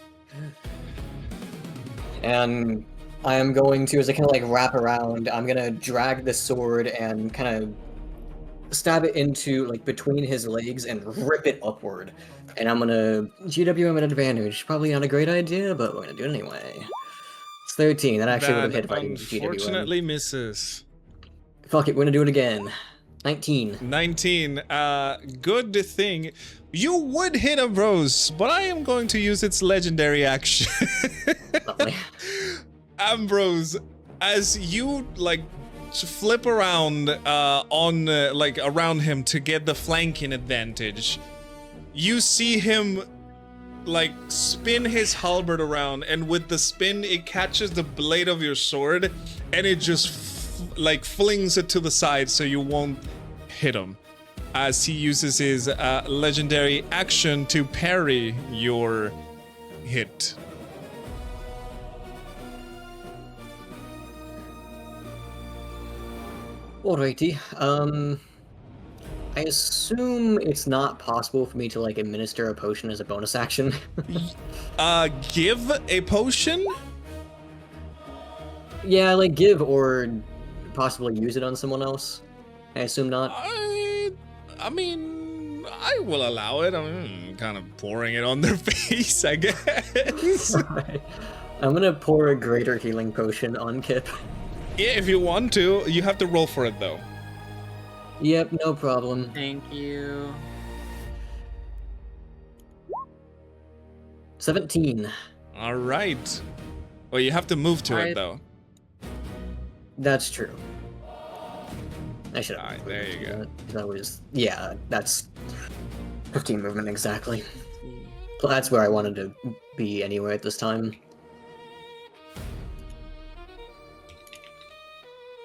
And I am going to, as I kind of like wrap around, I'm gonna drag the sword and kind of stab it into like between his legs and rip it upward. And I'm gonna GW him at advantage. Probably not a great idea, but we're gonna do it anyway. It's 13. That actually would have hit if I didn't GW him. unfortunately misses. Fuck it, we're gonna do it again. 19. 19. Good thing. You would hit Ambrose, but I am going to use its legendary action. Lovely. Ambrose, as you like flip around like around him to get the flanking advantage, you see him like spin his halberd around, and with the spin it catches the blade of your sword and it just like flings it to the side so you won't hit him, as he uses his legendary action to parry your hit. Alrighty. I assume it's not possible for me to like administer a potion as a bonus action. Give a potion? Yeah, like give or possibly use it on someone else. I assume not. I mean, I will allow it. I'm kind of pouring it on their face, I guess. Right. I'm gonna pour a greater healing potion on Kip. Yeah, if you want to, you have to roll for it though. Yep, no problem. Thank you. 17. All right. Well, you have to move to it though. That's true. I should have. Alright, there you go. That was, yeah, that's 15 movement exactly. That's where I wanted to be anyway at this time.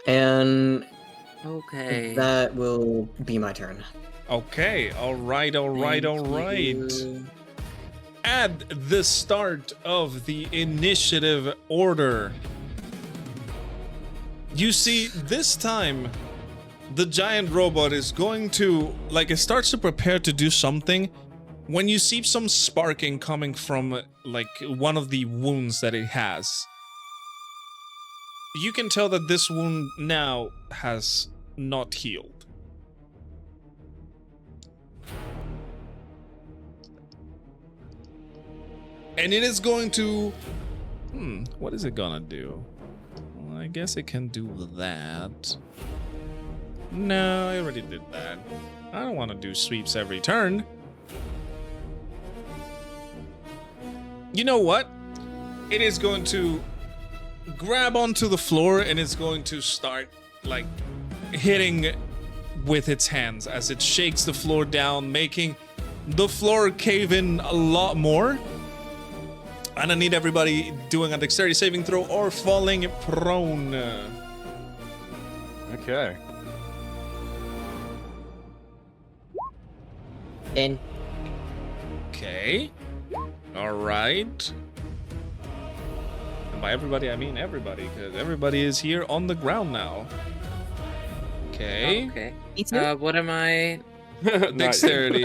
And Okay. that will be my turn. Okay. All right. All right. All right. You. At the start of the initiative order, you see this time the giant robot is going to, like, it starts to prepare to do something when you see some sparking coming from, like, one of the wounds that it has. You can tell that this wound now has not healed. And it is going to... what is it gonna do? Well, I guess it can do that. No, I already did that. I don't want to do sweeps every turn. You know what? It is going to grab onto the floor and it's going to start, like, hitting with its hands as it shakes the floor down, making the floor cave in a lot more. And I need everybody doing a dexterity saving throw or falling prone. Okay. In. Okay. All right. And by everybody, I mean everybody, because everybody is here on the ground now. Okay. Okay. Me too. What am I? Dexterity.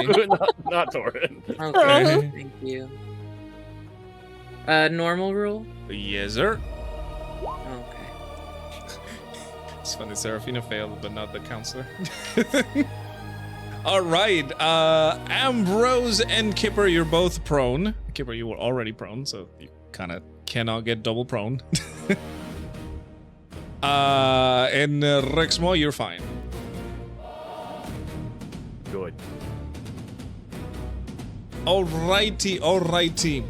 not Taurin. Okay. Thank you. Normal rule? Yes, sir. Okay. It's funny, Serafina failed, but not the counselor. All right, Ambrose and Kipper, you're both prone. Kipper, you were already prone, so you kind of cannot get double prone. And Rexmoa, you're fine. Good. Alrighty, alrighty.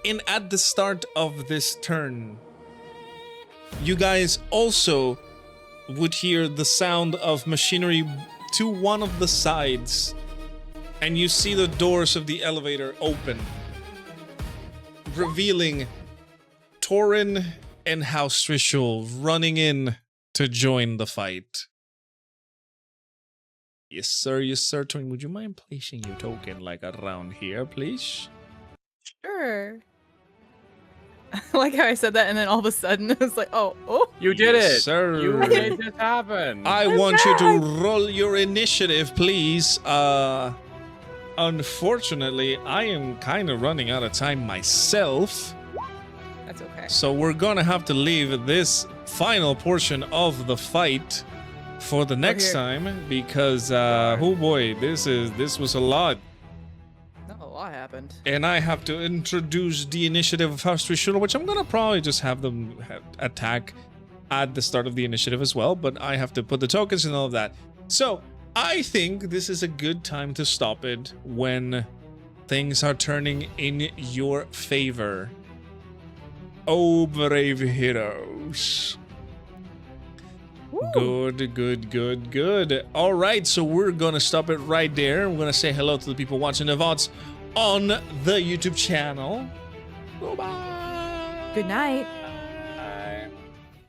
And at the start of this turn, you guys also would hear the sound of machinery to one of the sides, and you see the doors of the elevator open, revealing Taurin and House Trishul running in to join the fight. Yes, sir. Yes, sir. Taurin, would you mind placing your token, like, around here, please? Sure. I like how I said that, and then all of a sudden it was like, oh. You did Yes, it, sir. You made this happen. I want you to roll your initiative, please. Unfortunately, I am kind of running out of time myself. That's okay. So we're gonna have to leave this final portion of the fight for the next here. time because, oh boy, this was a lot. No, a lot happened. And I have to introduce the initiative of House Trishul, which I'm gonna probably just have them attack at the start of the initiative as well, but I have to put the tokens and all of that. So I think this is a good time to stop it when things are turning in your favor. Oh, brave heroes. Woo. Good. All right, so we're gonna stop it right there. We're gonna say hello to the people watching the VODs on the YouTube channel. Bye-bye. Good night.